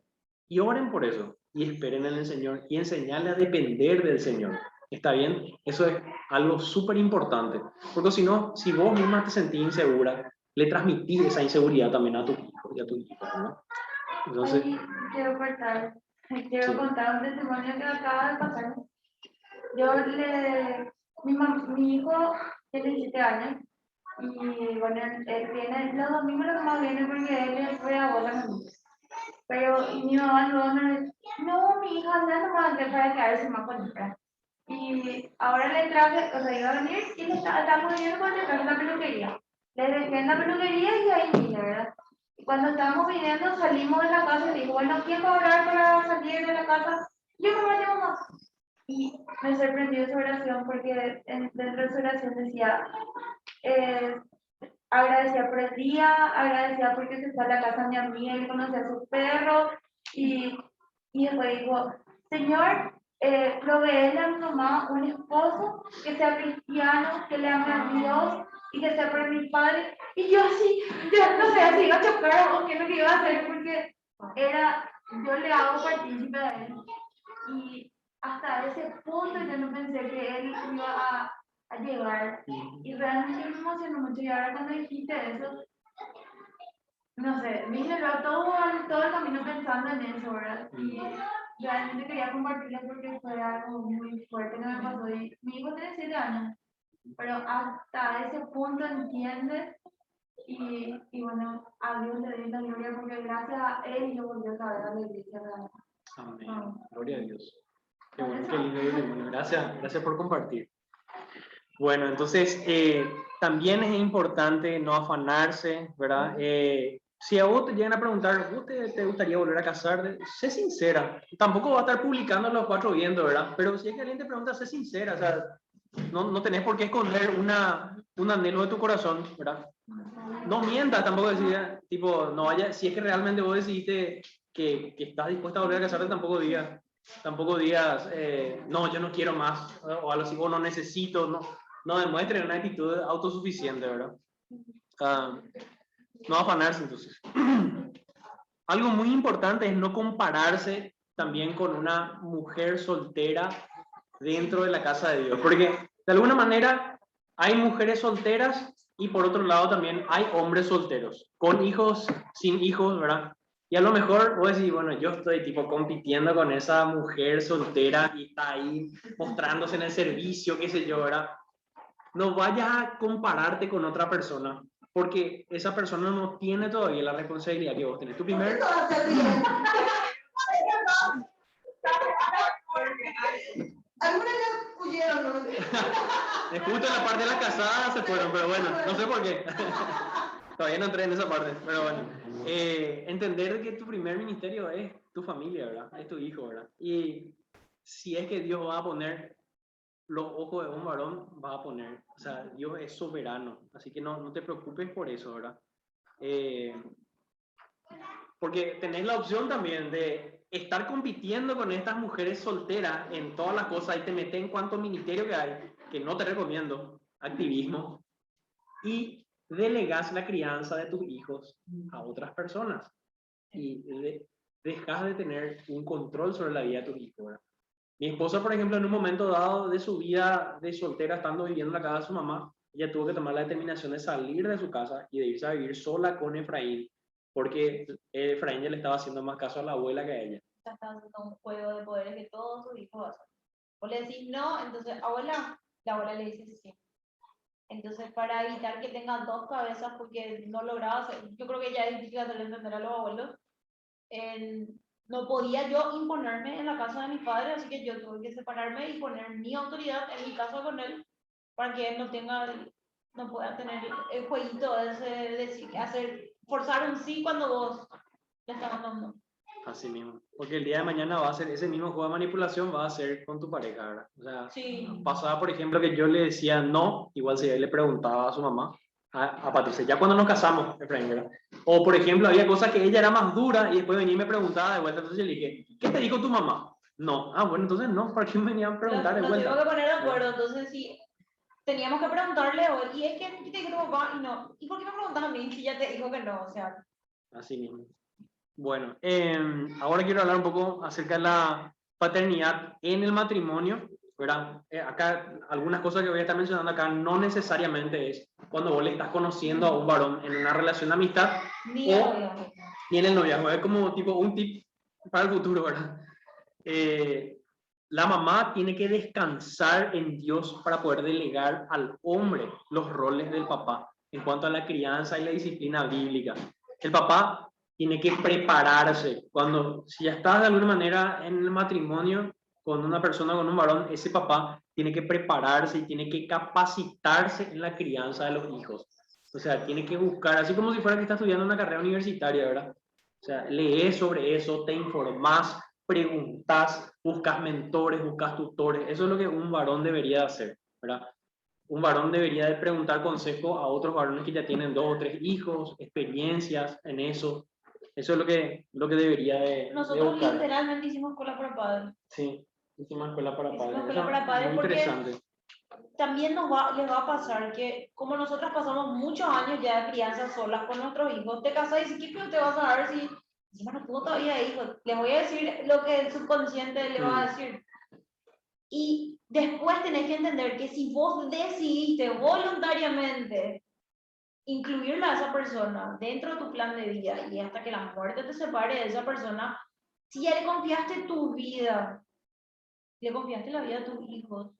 Y oren por eso y esperen en el Señor y enseñarle a depender del Señor. ¿Está bien? Eso es algo súper importante. Porque si no, si vos misma te sentís insegura, le transmitís esa inseguridad también a tu hijo y a tu hija, ¿no? Entonces, Ahí quiero contar un testimonio que acaba de pasar. Mi hijo tiene 7 años Y bueno, él viene los domingos lo que más viene porque él fue a bola. Pero y mi mamá luego me dice, no, mi hija anda nomás que para quedarse más con ella. Y ahora le traje, o sea, iba a venir y le estamos viendo cuando le traje la peluquería. Le dejé en la peluquería y ahí vine, ¿verdad? Y cuando estábamos viniendo, salimos de la casa y dijo, bueno, ¿quién va a orar para salir de la casa? Yo no me llevo más. Y me sorprendió su oración porque dentro de su oración decía, eh, agradecía por el día, agradecía porque se fue a la casa de mi amiga y conocía a su perro. Y, y después dijo, Señor, proveele a mi mamá un esposo que sea cristiano, que le ame a Dios y que sea para mi padre. Y yo así, yo no sé si iba a chocar o qué es lo que iba a hacer porque era, yo le hago partícipe a él. Y hasta ese punto yo no pensé que él iba a llegar. Y realmente me emocionó mucho. Y ahora cuando dijiste eso, no sé, vine todo el camino pensando en eso, ¿verdad? Y realmente quería compartirlo porque fue algo muy fuerte que me pasó. Y mi hijo tiene 7 años, pero hasta ese punto entiende. Y bueno, a Dios le doy la gloria porque gracias a él yo volví a saber a la iglesia realmente. Amén. Gloria a Dios. Qué bueno, qué lindo testimonio. Gracias, gracias por compartir. Bueno, entonces también es importante no afanarse, ¿verdad? Si a vos te llegan a preguntar, ¿vos te gustaría volver a casarte? Sé sincera. Tampoco va a estar publicando los 4 vientos, ¿verdad? Pero si es que alguien te pregunta, sé sincera. O sea, no tenés por qué esconder un anhelo de tu corazón, ¿verdad? No mientas tampoco, decía, tipo, no vaya, si es que realmente vos decidiste que estás dispuesta a volver a casarte, tampoco digas, no, yo no quiero más, o algo así, o no necesito, no demuestren una actitud autosuficiente, ¿verdad? No afanarse, entonces. Algo muy importante es no compararse también con una mujer soltera dentro de la casa de Dios, porque de alguna manera hay mujeres solteras y por otro lado también hay hombres solteros, con hijos, sin hijos, ¿verdad? Y a lo mejor vos decís, bueno, yo estoy tipo compitiendo con esa mujer soltera y está ahí mostrándose en el servicio, qué sé yo, ¿verdad? No vayas a compararte con otra persona, porque esa persona no tiene todavía la responsabilidad que vos tenés. Tu primer... Algunas ya huyeron, ¿no? Justo en la parte de la casada se fueron, pero bueno, no sé por qué. Todavía no entré en esa parte, pero bueno. Entender que tu primer ministerio es tu familia, ¿verdad? Es tu hijo, ¿verdad? Y si es que Dios va a poner los ojos de un varón, va a poner. O sea, Dios es soberano, así que no te preocupes por eso, ¿verdad? Porque tenés la opción también de estar compitiendo con estas mujeres solteras en todas las cosas y te metes en cuanto ministerio que hay, que no te recomiendo, activismo, y delegas la crianza de tus hijos a otras personas y dejas de tener un control sobre la vida de tus hijos, ¿verdad? Mi esposa, por ejemplo, en un momento dado de su vida de soltera, estando viviendo en la casa de su mamá, ella tuvo que tomar la determinación de salir de su casa y de irse a vivir sola con Efraín, porque Efraín ya le estaba haciendo más caso a la abuela que a ella. Ya está haciendo un juego de poderes que todos sus hijos hacen. O le decís no, entonces abuela, la abuela le dice sí. Entonces, para evitar que tengan 2 cabezas, porque no lograba hacer, yo creo que ya es difícil hacerle entender a los abuelos, no podía yo imponerme en la casa de mis padres, así que yo tuve que separarme y poner mi autoridad en mi casa con él, para que él no pueda tener el jueguito ese de hacer, forzar un sí cuando vos le estás dando. Así mismo. Porque el día de mañana va a ser ese mismo juego de manipulación, va a ser con tu pareja, ¿verdad? O sea, Sí. pasaba, por ejemplo, que yo le decía no, igual si él le preguntaba a su mamá, a Patricia, ya cuando nos casamos, Efraín, ¿verdad? O, por ejemplo, había cosas que ella era más dura y después venía y me preguntaba de vuelta, entonces yo le dije, ¿qué te dijo tu mamá? No. Ah, bueno, entonces no, ¿para qué me venían a preguntar de Nos vuelta? tuvimos que poner de acuerdo, entonces sí, teníamos que preguntarle, y es que te dijo tu papá, y no, ¿y por qué me preguntas a mí si ya te dijo que no? O sea. Así mismo. Bueno, ahora quiero hablar un poco acerca de la paternidad en el matrimonio, ¿verdad? Acá, algunas cosas que voy a estar mencionando acá no necesariamente es cuando vos le estás conociendo a un varón en una relación de amistad Ni en el noviazgo. Es como tipo un tip para el futuro, ¿verdad? La mamá tiene que descansar en Dios para poder delegar al hombre los roles del papá. en cuanto a la crianza y la disciplina bíblica. El papá tiene que prepararse. Si ya estás de alguna manera en el matrimonio con una persona, con un varón, ese papá tiene que prepararse y tiene que capacitarse en la crianza de los hijos. O sea, tiene que buscar, así como si fuera que está estudiando una carrera universitaria, ¿verdad? O sea, lees sobre eso, te informás, preguntas, buscas mentores, buscas tutores. Eso es lo que un varón debería hacer, ¿verdad? Un varón debería de preguntar consejo a otros varones que ya tienen 2 o 3 hijos, experiencias en eso. Eso es lo que debería de Nosotros buscar. literalmente hicimos escuela para padres. Sí, hicimos escuela para Hicimos padres. escuela Eso para padres es muy porque interesante. también les va a pasar que como nosotros pasamos muchos años ya de crianza solas con nuestros hijos, te casas y dices, ¿qué feo te vas a dar si encima no tuvo todavía hijos? Les voy a decir lo que el subconsciente le va a decir. Y después tenés que entender que si vos decidiste voluntariamente incluirla a esa persona dentro de tu plan de vida y hasta que la muerte te separe de esa persona, si ya le confiaste tu vida, le confiaste la vida a tus hijos,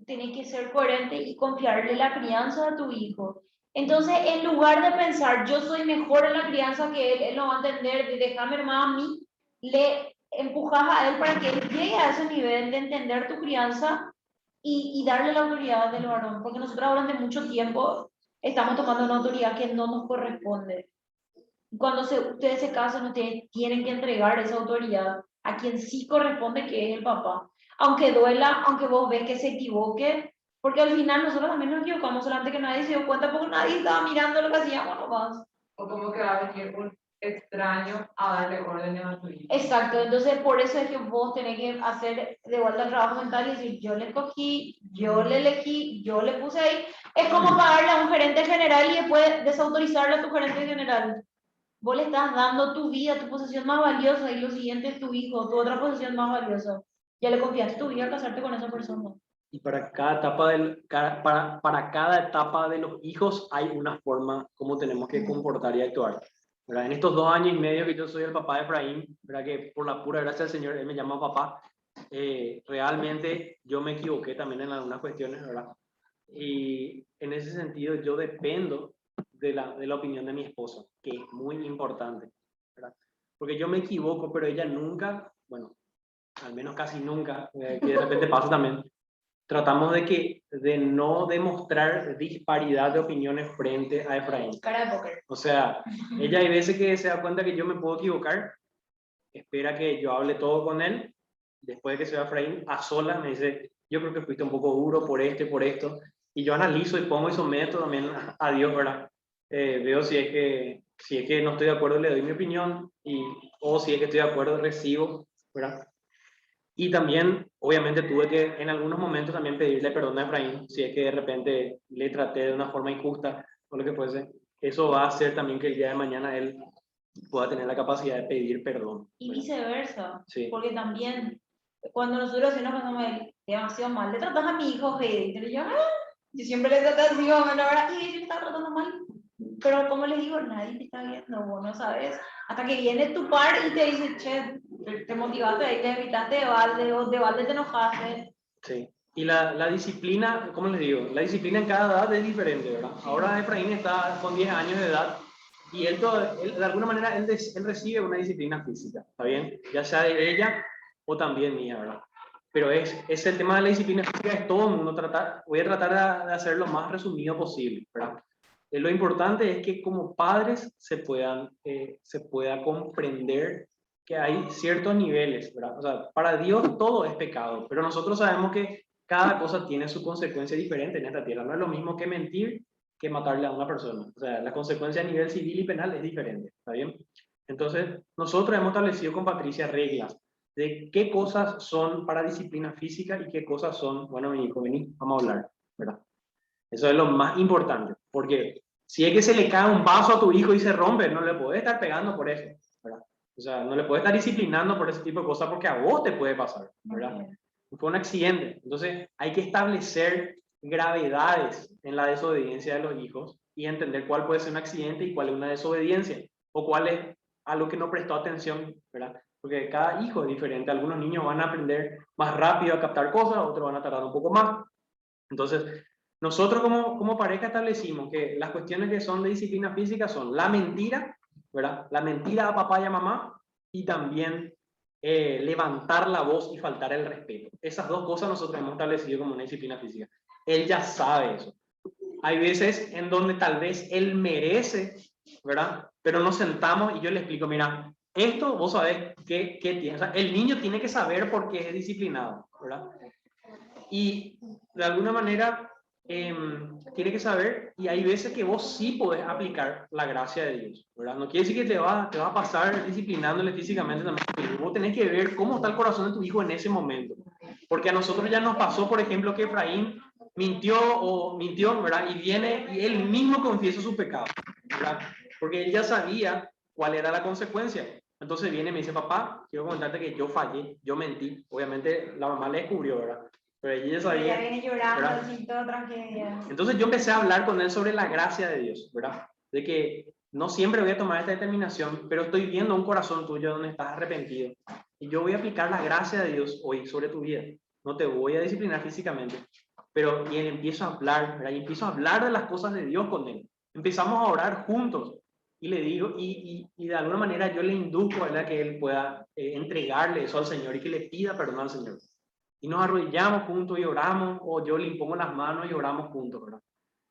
tenés que ser coherente y confiarle la crianza a tu hijo. Entonces, en lugar de pensar, yo soy mejor en la crianza que él no va a entender, de dejarme hermano a mí, le empujas a él para que él llegue a ese nivel de entender tu crianza y darle la autoridad del varón, porque nosotros durante mucho tiempo estamos tomando una autoridad que no nos corresponde. Cuando ustedes se casan, ustedes tienen que entregar esa autoridad a quien sí corresponde, que es el papá. Aunque duela, aunque vos ves que se equivoque, porque al final nosotros también nos equivocamos, solamente que nadie se dio cuenta porque nadie estaba mirando lo que hacíamos nomás. O como que va a venir un extraño a darle órdenes a tu hijo. Exacto, entonces por eso es que vos tenés que hacer de vuelta el trabajo mental y decir, yo le escogí, yo le elegí, yo le puse ahí. Es como pagarle a un gerente general y después desautorizarle a tu gerente general. Vos le estás dando tu vida, tu posesión más valiosa, y lo siguiente es tu hijo, tu otra posesión más valiosa. Ya le confiaste tu vida al casarte con esa persona. Y para cada etapa para cada etapa de los hijos hay una forma como tenemos que comportar y actuar, ¿verdad? En estos 2 años y medio que yo soy el papá de Efraín, ¿verdad? Que por la pura gracia del Señor él me llama papá, realmente yo me equivoqué también en algunas cuestiones, ¿verdad? Y en ese sentido yo dependo de la opinión de mi esposa, que es muy importante, ¿verdad? Porque yo me equivoco, pero ella nunca, bueno, al menos casi nunca, que de repente pasa también, tratamos de no demostrar disparidad de opiniones frente a Efraín. Cara de póker. O sea, ella hay veces que se da cuenta que yo me puedo equivocar, espera que yo hable todo con él, después de que se va Efraín, a solas me dice, yo creo que fuiste un poco duro por esto y por esto, y yo analizo y pongo y someto también a Dios, ¿verdad? Veo si es que no estoy de acuerdo, le doy mi opinión, o si es que estoy de acuerdo, recibo, ¿verdad? Y también, obviamente, tuve que en algunos momentos también pedirle perdón a Efraín, si es que de repente le traté de una forma injusta o lo que fuese. Eso va a hacer también que el día de mañana él pueda tener la capacidad de pedir perdón. Y viceversa. Sí. Porque también, cuando nosotros sí nos pasamos demasiado mal, le tratas a mi hijo, hey, y yo siempre le traté así, la verdad, y él está tratando mal. Pero como les digo, nadie te está viendo, vos no sabes. Hasta que viene tu par y te dice, che, te motivaste, te evitaste de balde, o de balde te enojaste. Sí. Y la disciplina, ¿cómo les digo? La disciplina en cada edad es diferente, ¿verdad? Ahora Efraín está con 10 años de edad y él de alguna manera, él recibe una disciplina física, ¿está bien? Ya sea de ella o también mía, ¿verdad? Pero es el tema de la disciplina física, es todo el mundo voy a tratar de hacer lo más resumido posible, ¿verdad? Lo importante es que como padres se pueda comprender que hay ciertos niveles, ¿verdad? O sea, para Dios todo es pecado, pero nosotros sabemos que cada cosa tiene su consecuencia diferente en esta tierra. No es lo mismo que mentir que matarle a una persona. O sea, la consecuencia a nivel civil y penal es diferente, ¿está bien? Entonces, nosotros hemos establecido con Patricia reglas de qué cosas son para disciplina física y qué cosas son, bueno, mi hijo, vení, vamos a hablar, ¿verdad? Eso es lo más importante, porque si es que se le cae un vaso a tu hijo y se rompe, no le puedes estar pegando por eso, ¿verdad? O sea, no le puedes estar disciplinando por ese tipo de cosas porque a vos te puede pasar, ¿verdad? Fue un accidente. Entonces, hay que establecer gravedades en la desobediencia de los hijos y entender cuál puede ser un accidente y cuál es una desobediencia, o cuál es algo que no prestó atención, ¿verdad? Porque cada hijo es diferente. Algunos niños van a aprender más rápido a captar cosas, otros van a tardar un poco más. Entonces, Nosotros como pareja establecimos que las cuestiones que son de disciplina física son la mentira, ¿verdad? La mentira a papá y a mamá, y también levantar la voz y faltar el respeto. Esas dos cosas nosotros hemos establecido como una disciplina física. Él ya sabe eso. Hay veces en donde tal vez él merece, ¿verdad? Pero nos sentamos y yo le explico, mira, esto vos sabés qué tiene. O sea, el niño tiene que saber por qué es disciplinado, ¿verdad? Y de alguna manera tiene que saber, y hay veces que vos sí podés aplicar la gracia de Dios, ¿verdad? No quiere decir que te va a pasar disciplinándole físicamente también. Vos tenés que ver cómo está el corazón de tu hijo en ese momento. Porque a nosotros ya nos pasó, por ejemplo, que Efraín mintió, ¿verdad? Y viene y él mismo confiesa su pecado, ¿verdad? Porque él ya sabía cuál era la consecuencia. Entonces viene y me dice, papá, quiero comentarte que yo fallé, yo mentí. Obviamente la mamá le descubrió, ¿verdad? Pero ella ya sabía. Ya viene llorando, ¿verdad? sin toda tragedia. Entonces yo empecé a hablar con él sobre la gracia de Dios, ¿verdad? De que no siempre voy a tomar esta determinación, pero estoy viendo un corazón tuyo donde estás arrepentido. Y yo voy a aplicar la gracia de Dios hoy sobre tu vida. No te voy a disciplinar físicamente, pero y él empiezo a hablar, ¿verdad? Y empiezo a hablar de las cosas de Dios con él. Empezamos a orar juntos. Y le digo, y de alguna manera yo le induzco, ¿verdad? Que él pueda entregarle eso al Señor y que le pida perdón al Señor. Y nos arrodillamos juntos y oramos, o yo le impongo las manos y oramos juntos, ¿verdad?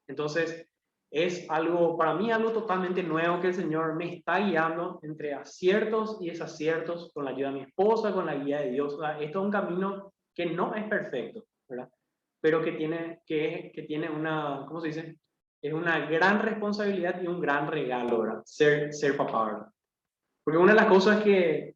Entonces, es algo, para mí, algo totalmente nuevo que el Señor me está guiando entre aciertos y desaciertos con la ayuda de mi esposa, con la guía de Dios. O sea, esto es un camino que no es perfecto, ¿verdad? Pero que tiene una, ¿cómo se dice? Es una gran responsabilidad y un gran regalo, ¿verdad? Ser papá, ¿verdad? Porque una de las cosas que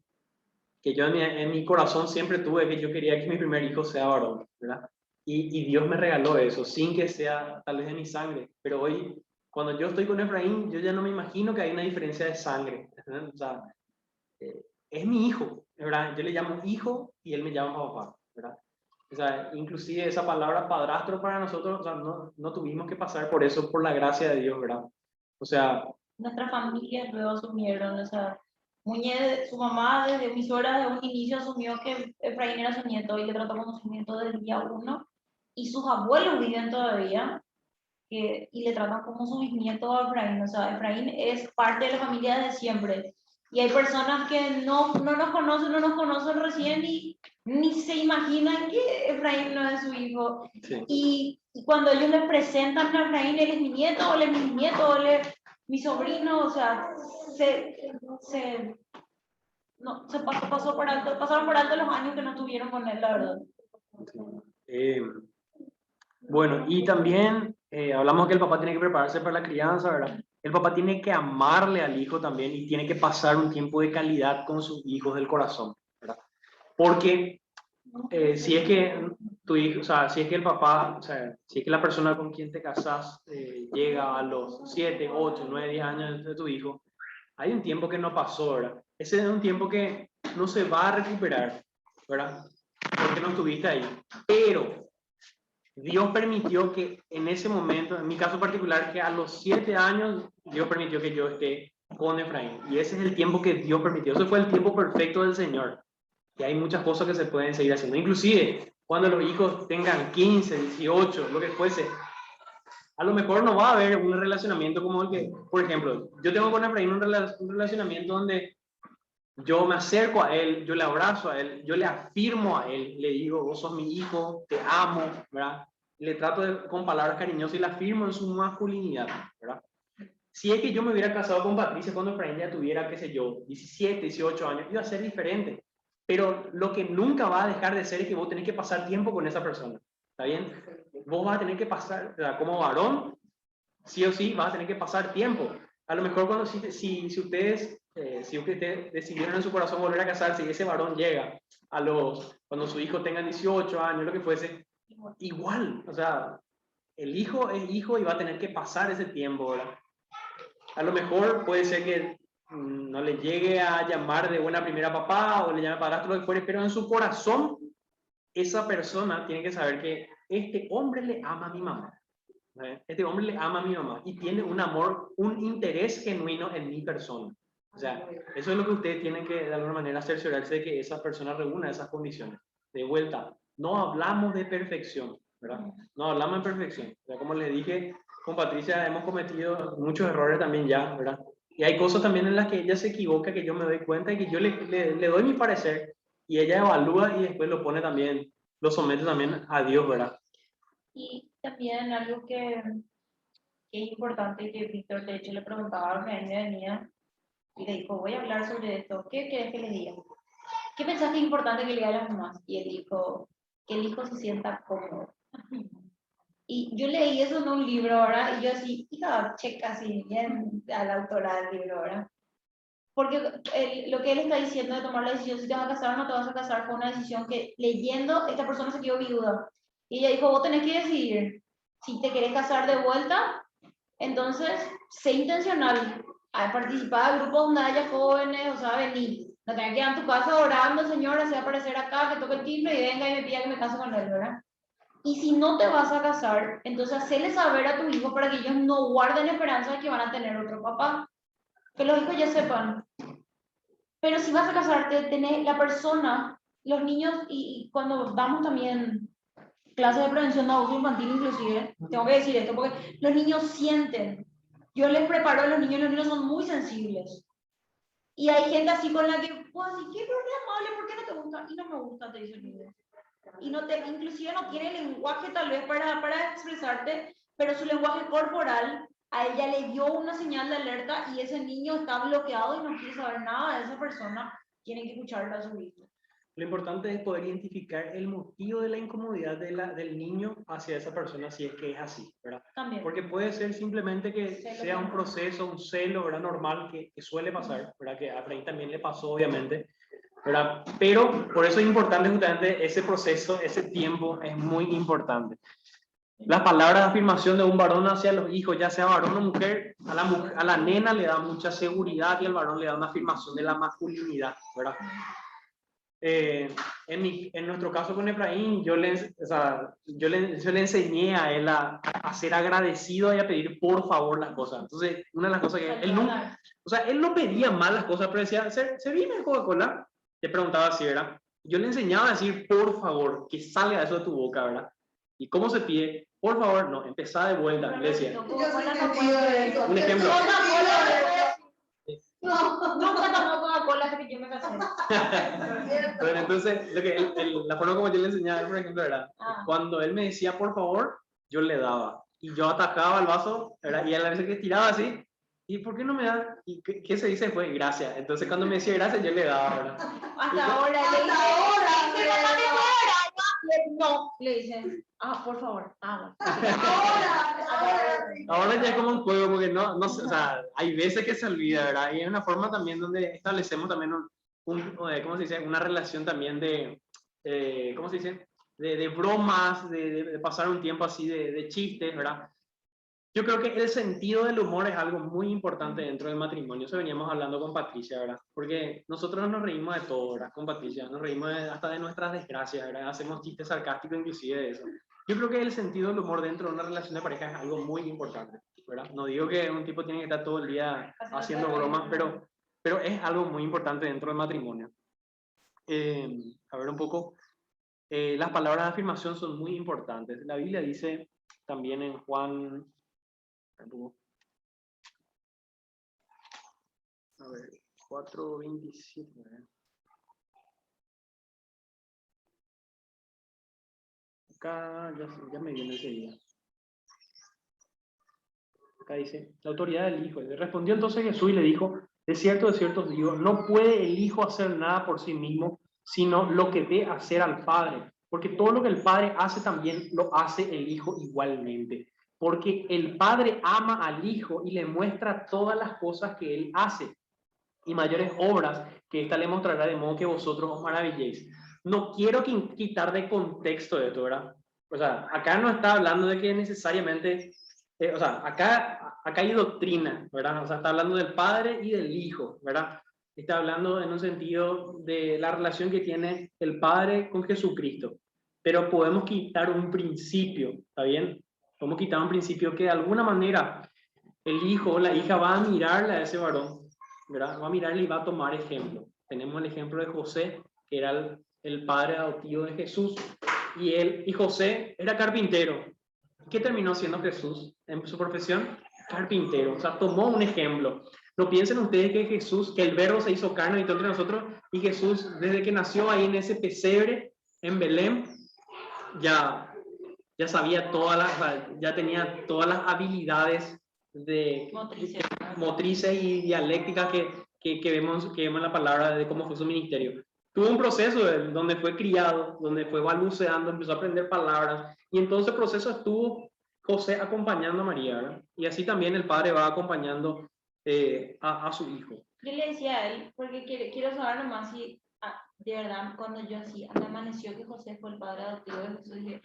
yo en mi corazón siempre tuve, que yo quería que mi primer hijo sea varón, ¿verdad? Y Dios me regaló eso, sin que sea tal vez de mi sangre. Pero hoy, cuando yo estoy con Efraín, yo ya no me imagino que hay una diferencia de sangre, ¿verdad? O sea, es mi hijo, ¿verdad? Yo le llamo hijo y él me llama papá, ¿verdad? O sea, inclusive esa palabra padrastro para nosotros, o sea, no tuvimos que pasar por eso, por la gracia de Dios, ¿verdad? O sea, Nuestras familias luego asumieron, o sea, su mamá desde mi suegra de un inicio asumió que Efraín era su nieto y le trató como su nieto desde el día uno, y sus abuelos viven todavía y le tratan como su bisnieto a Efraín, o sea, Efraín es parte de la familia desde siempre. Y hay personas que no nos conocen recién y ni se imaginan que Efraín no es su hijo. sí. Y cuando ellos le presentan a Efraín, él es mi nieto, él es mi bisnieto, él es mi sobrino, o sea, pasaron por alto los años que no tuvieron con él, la verdad. Eh, bueno, y también hablamos que el papá tiene que prepararse para la crianza, ¿verdad? El papá tiene que amarle al hijo también y tiene que pasar un tiempo de calidad con sus hijos del corazón, ¿verdad? Porque si es que tu hijo, o sea, si es que el papá, o sea, si es que la persona con quien te casas llega a los 7, 8, 9, 10 años de tu hijo, hay un tiempo que no pasó, ¿verdad? Ese es un tiempo que no se va a recuperar, ¿verdad? Porque no estuviste ahí. Pero Dios permitió que en ese momento, en mi caso particular, que a los 7 años, Dios permitió que yo esté con Efraín. Y ese es el tiempo que Dios permitió. Ese fue el tiempo perfecto del Señor. Y hay muchas cosas que se pueden seguir haciendo. Inclusive, cuando los hijos tengan 15, 18, lo que fuese, a lo mejor no va a haber un relacionamiento como el que, por ejemplo, yo tengo con Efraín un relacionamiento donde yo me acerco a él, yo le abrazo a él, yo le afirmo a él, le digo, vos sos mi hijo, te amo, ¿verdad? Le trato con palabras cariñosas y le afirmo en su masculinidad, ¿verdad? Si es que yo me hubiera casado con Patricia cuando Efraín ya tuviera, qué sé yo, 17, 18 años, iba a ser diferente. Pero lo que nunca va a dejar de ser es que vos tenés que pasar tiempo con esa persona, ¿está bien? Vos vas a tener que pasar, o sea, como varón, sí o sí, vas a tener que pasar tiempo. A lo mejor cuando si ustedes decidieron en su corazón volver a casarse y ese varón llega cuando su hijo tenga 18 años, lo que fuese, igual, o sea, el hijo es hijo y va a tener que pasar ese tiempo, ¿verdad? A lo mejor puede ser que no le llegue a llamar de buena primera papá o le llame padrastro, lo que fuere, pero en su corazón esa persona tiene que saber que este hombre le ama a mi mamá. Este hombre le ama a mi mamá y tiene un amor, un interés genuino en mi persona. O sea, eso es lo que ustedes tienen que de alguna manera cerciorarse de que esa persona reúna esas condiciones. De vuelta, no hablamos de perfección, ¿verdad? No hablamos de perfección. O sea, como les dije, con Patricia hemos cometido muchos errores también ya, ¿verdad? Y hay cosas también en las que ella se equivoca, que yo me doy cuenta y que yo le doy mi parecer y ella evalúa y después lo pone también, lo somete también a Dios, ¿verdad? Y también algo que es importante que Víctor, de hecho, le preguntaba a me venía y le dijo, voy a hablar sobre esto, ¿qué querés que le diga? ¿Qué pensás que es importante que le diga a las mamás? Y él dijo, que el hijo se sienta cómodo. Y yo leí eso en un libro, ¿verdad? Y yo así, hija, checa así bien a la autora del libro, ¿verdad? Porque lo que él está diciendo de tomar la decisión si te vas a casar o no te vas a casar fue una decisión que leyendo esta persona se quedó viuda. Y ella dijo, vos tenés que decidir si te querés casar de vuelta, entonces sé intencional. A participar de grupos donde haya jóvenes, o sea, vení. No tenés que ir a tu casa orando, señora, se va a aparecer acá, que toque el timbre y venga y me pida que me case con él, ¿verdad? Y si no te vas a casar, entonces hacele saber a tu hijo para que ellos no guarden esperanza de que van a tener otro papá. Que los hijos ya sepan. Pero si vas a casarte, tenés la persona, los niños, y cuando damos también clases de prevención de abuso infantil inclusive, tengo que decir esto, porque los niños sienten. Yo les preparo a los niños son muy sensibles. Y hay gente así con la que, pues, ¿qué problema, Ale? ¿Por qué no te gusta? Y no me gusta, te dice el niño. Y no te, inclusive no tiene lenguaje tal vez para expresarte, pero su lenguaje corporal a ella le dio una señal de alerta y ese niño está bloqueado y no quiere saber nada de esa persona, tiene que escucharla a su hijo. Lo importante es poder identificar el motivo de la incomodidad del niño hacia esa persona si es que es así, ¿verdad? También. Porque puede ser simplemente que sea un proceso, un celo, ¿verdad? Normal que suele pasar, ¿verdad? Que a Efraín también le pasó, obviamente, ¿verdad? Pero por eso es importante justamente ese proceso, ese tiempo es muy importante. Las palabras de afirmación de un varón hacia los hijos, ya sea varón o mujer, a la nena le da mucha seguridad y al varón le da una afirmación de la masculinidad, ¿verdad? En nuestro caso con Efraín, yo le enseñé a él a ser agradecido y a pedir por favor las cosas. Entonces, una de las cosas que él nunca, o sea, él no pedía mal las cosas, pero decía, ¿se viene el Coca-Cola? Le preguntaba si era. Yo le enseñaba a decir por favor, que salga eso de tu boca, ¿verdad? ¿Y cómo se pide? Por favor, no, empezá de vuelta, le decía. Un ejemplo. Nunca tomó Coca-Cola hasta que yo me casé. Bueno, entonces, la forma como yo le enseñaba, por ejemplo, era cuando él me decía por favor, yo le daba. Y yo atajaba el vaso, ¿verdad? Y a la vez que tiraba así, ¿y por qué no me da? ¿Y qué se dice? Pues gracias. Entonces, cuando me decía gracias, yo le daba, ¿verdad? Hasta ahora, no, le dicen, por favor, Ahora ya es como un juego, porque no, o sea, hay veces que se olvida, ¿verdad? Y es una forma también donde establecemos también ¿cómo se dice? Una relación también ¿cómo se dice? De bromas, de pasar un tiempo así de chistes, ¿verdad? Yo creo que el sentido del humor es algo muy importante dentro del matrimonio. Eso veníamos hablando con Patricia, ¿verdad? Porque nosotros nos reímos de todo, ¿verdad? Con Patricia, nos reímos hasta de nuestras desgracias, ¿verdad? Hacemos chistes sarcásticos inclusive de eso. Yo creo que el sentido del humor dentro de una relación de pareja es algo muy importante, ¿verdad? No digo que un tipo tiene que estar todo el día haciendo bromas, pero es algo muy importante dentro del matrimonio. A ver un poco, las palabras de afirmación son muy importantes. La Biblia dice también en Juan, a ver, 4:27. Acá ya me viene enseguida. Acá dice, la autoridad del Hijo. Respondió entonces Jesús y le dijo, de cierto os digo, no puede el Hijo hacer nada por sí mismo, sino lo que ve hacer al Padre. Porque todo lo que el Padre hace también lo hace el Hijo igualmente. Porque el Padre ama al Hijo y le muestra todas las cosas que Él hace. Y mayores obras que ésta le mostrará, de modo que vosotros os maravilléis. No quiero quitar de contexto de esto, ¿verdad? O sea, acá no está hablando de que necesariamente, o sea, acá hay doctrina, ¿verdad? O sea, está hablando del Padre y del Hijo, ¿verdad? Está hablando en un sentido de la relación que tiene el Padre con Jesucristo. Pero podemos quitar un principio, ¿está bien? Podemos quitar un principio que de alguna manera el hijo o la hija va a mirarle a ese varón, ¿verdad? Va a mirarle y va a tomar ejemplo. Tenemos el ejemplo de José, que era el padre adoptivo de Jesús, y José era carpintero. ¿Qué terminó siendo Jesús en su profesión? Carpintero. O sea, tomó un ejemplo. No piensen ustedes que Jesús, que el verbo se hizo carne y habitó entre nosotros, y Jesús, desde que nació ahí en ese pesebre, en Belén, ya sabía ya tenía todas las habilidades motrices y dialécticas que vemos en la palabra de cómo fue su ministerio. Tuvo un proceso donde fue criado, donde fue balbuceando, empezó a aprender palabras, y en todo ese proceso estuvo José acompañando a María, ¿verdad? Y así también el padre va acompañando a su hijo. Yo le decía a él, porque quiero saber nomás si, de verdad, cuando yo así, me amaneció que José fue el padre adoptivo de Jesús, dije,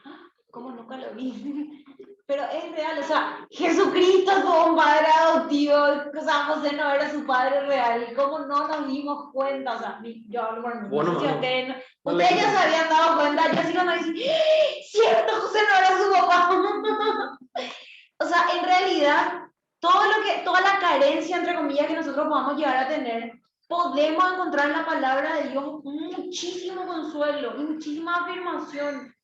¿cómo nunca lo vi? Pero es real, o sea, Jesucristo fue un padre adoptivo, o sea, José no era su padre real, y cómo no nos dimos cuenta, o sea, yo hablo por mí, Bueno, no sé si ustedes, no ustedes le- ya se habían dado cuenta, yo sí cuando dije, cierto, José no era su papá. O sea, en realidad, toda la carencia, entre comillas, que nosotros podamos llegar a tener, podemos encontrar en la palabra de Dios muchísimo consuelo y muchísima afirmación.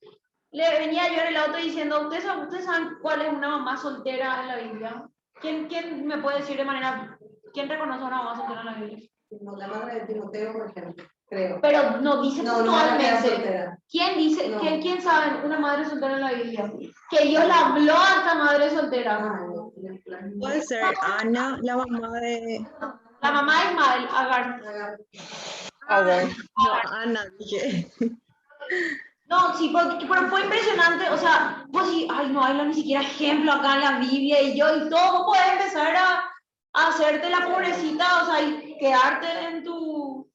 Le venía yo en el auto diciendo, ¿ustedes saben cuál es una mamá soltera en la Biblia? ¿Quién me puede decir de manera, quién reconoce a una mamá soltera en la Biblia? La madre de Timoteo, por ejemplo, creo. Pero no dice No, no era puntualmente. soltera. ¿Quién dice, No. quién sabe una madre soltera en la Biblia? Que Dios la habló a esta madre soltera. Ah, no, no. Puede ser Ana, la mamá de La mamá de Ismael, Agar. Agar. No, Ana, dije. No, sí, pero fue impresionante, o sea, pues sí, ay, no hay ni siquiera ejemplo acá en la Biblia y todo, puedes empezar a hacerte la pobrecita, o sea, y quedarte en tu...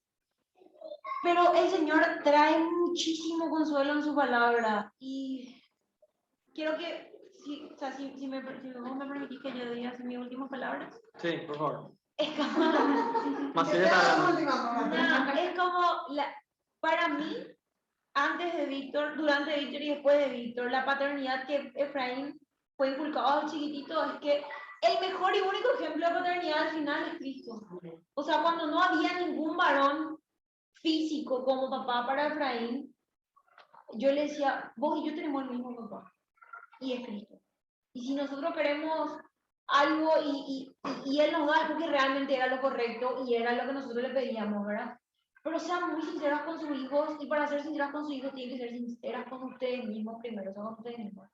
Pero el Señor trae muchísimo consuelo en su palabra y quiero que, o sea, si vos me permitís que yo diga mis últimas palabras. Sí, por favor. Es como... es como, para mí, antes de Víctor, durante Víctor y después de Víctor, la paternidad que Efraín fue inculcado desde chiquitito es que el mejor y único ejemplo de paternidad al final es Cristo. O sea, cuando no había ningún varón físico como papá para Efraín, yo le decía, vos y yo tenemos el mismo papá, y es Cristo. Y si nosotros queremos algo y Él nos da, es porque realmente era lo correcto y era lo que nosotros le pedíamos, ¿verdad? Pero sean muy sinceras con sus hijos, y para ser sinceras con sus hijos tienen que ser sinceras con ustedes mismos primero, o sea, con ustedes mismos.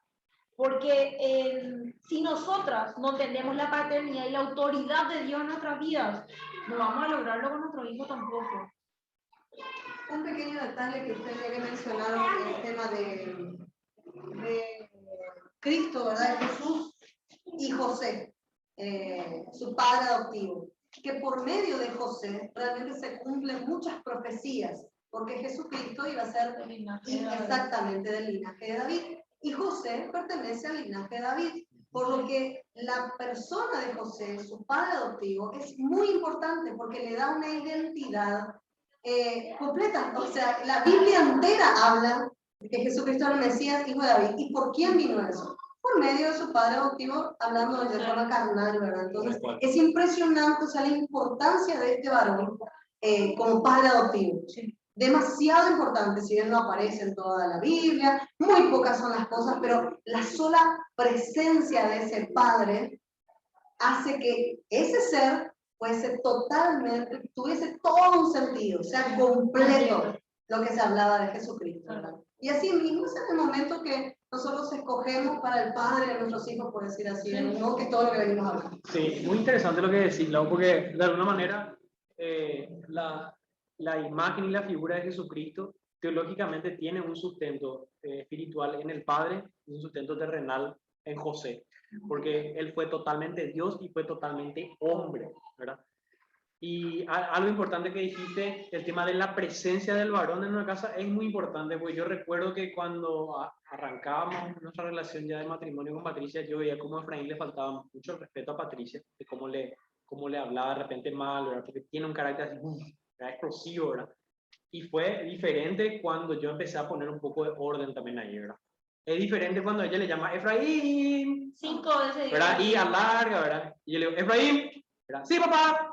Porque si nosotras no entendemos la paternidad y la autoridad de Dios en nuestras vidas, no vamos a lograrlo con nuestro hijo tampoco. Un pequeño detalle que ustedes ya mencionaron, el tema de Cristo, ¿verdad? De Jesús y José, su padre adoptivo, que por medio de José realmente se cumplen muchas profecías, porque Jesucristo iba a ser exactamente del linaje de David, y José pertenece al linaje de David, por lo que la persona de José, su padre adoptivo, es muy importante porque le da una identidad completa. O sea, la Biblia entera habla de que Jesucristo era el Mesías, hijo de David. ¿Y por quién vino eso? Por medio de su padre adoptivo, hablando de forma carnal, ¿verdad? Entonces, es impresionante, o sea, la importancia de este varón como padre adoptivo. Demasiado importante, si bien no aparece en toda la Biblia, muy pocas son las cosas, pero la sola presencia de ese padre hace que ese ser fuese totalmente, tuviese todo un sentido, o sea, completo lo que se hablaba de Jesucristo, ¿verdad? Y así mismo es en el momento que nosotros escogemos para el padre de nuestros hijos, por decir así, no que todo lo que venimos a hablar. Sí, muy interesante lo que decís, Lau, porque de alguna manera la imagen y la figura de Jesucristo teológicamente tiene un sustento espiritual en el Padre y un sustento terrenal en José, porque él fue totalmente Dios y fue totalmente hombre, ¿verdad? Y algo importante que dijiste, el tema de la presencia del varón en una casa es muy importante, porque yo recuerdo que cuando arrancábamos nuestra relación ya de matrimonio con Patricia, yo veía cómo a Efraín le faltaba mucho respeto a Patricia, de cómo le hablaba de repente mal, ¿verdad? Porque tiene un carácter así, era explosivo, ¿verdad? Y fue diferente cuando yo empecé a poner un poco de orden también ahí, ¿verdad? Es diferente cuando ella le llama Efraín, 5 veces. ¿verdad? Y alarga, ¿verdad? Y yo le digo, Efraín, ¿verdad? Sí, papá.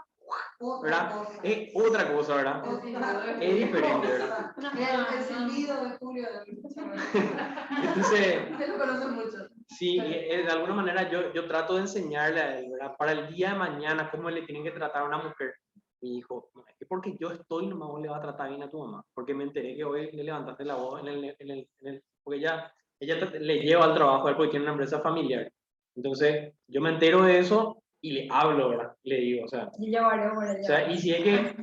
¿verdad? Es otra cosa, ¿verdad? Es diferente, ¿verdad? El silbido de Julio. Entonces, Usted lo conoce mucho. sí, de alguna manera yo trato de enseñarle a él, ¿verdad? Para el día de mañana, cómo le tienen que tratar a una mujer. Mi hijo, no, es que porque yo estoy, nomás vos le vas a tratar bien a tu mamá. Porque me enteré que hoy le levantaste la voz porque ella le lleva al trabajo a él porque tiene una empresa familiar. Entonces, yo me entero de eso y le hablo, ¿verdad? Le digo, o sea, Y llevaré por o allá. sea, y si es que,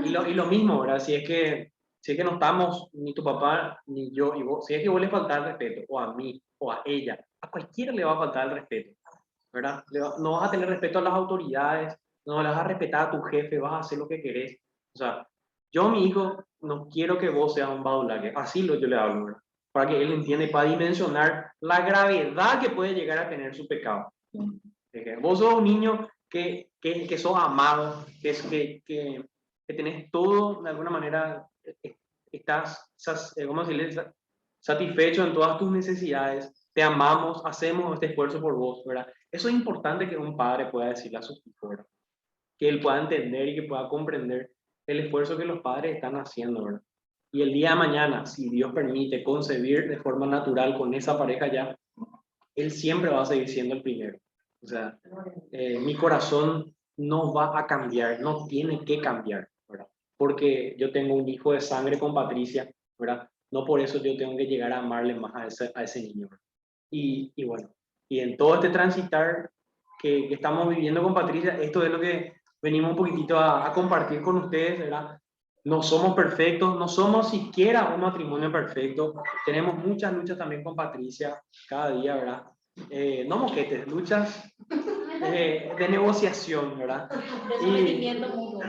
y lo mismo, ¿verdad? Si es que no estamos, ni tu papá, ni yo, y vos, si es que vos le faltas el respeto, o a mí, o a ella, a cualquiera le va a faltar el respeto, ¿verdad? No vas a tener respeto a las autoridades, no le vas a respetar a tu jefe, vas a hacer lo que querés. O sea, yo, mi hijo, no quiero que vos seas un badulaque, así yo le hablo, ¿verdad? Para que él entienda y para dimensionar la gravedad que puede llegar a tener su pecado. Vos sos un niño que sos amado, que tenés todo, de alguna manera, estás, ¿cómo decirle? Satisfecho en todas tus necesidades, te amamos, hacemos este esfuerzo por vos, ¿verdad? Eso es importante que un padre pueda decirle a sus hijos, ¿verdad? Que él pueda entender y que pueda comprender el esfuerzo que los padres están haciendo, ¿verdad? Y el día de mañana, si Dios permite concebir de forma natural con esa pareja ya, él siempre va a seguir siendo el primero. O sea, mi corazón no va a cambiar, no tiene que cambiar, ¿verdad? Porque yo tengo un hijo de sangre con Patricia, ¿verdad? No por eso yo tengo que llegar a amarle más a ese niño, ¿verdad? Y bueno, y en todo este transitar que estamos viviendo con Patricia, esto es lo que venimos un poquitito a compartir con ustedes, ¿verdad? No somos perfectos, no somos siquiera un matrimonio perfecto, tenemos muchas luchas también con Patricia cada día, ¿verdad? No moquetes, luchas de negociación, ¿verdad? De sometimiento mutuo.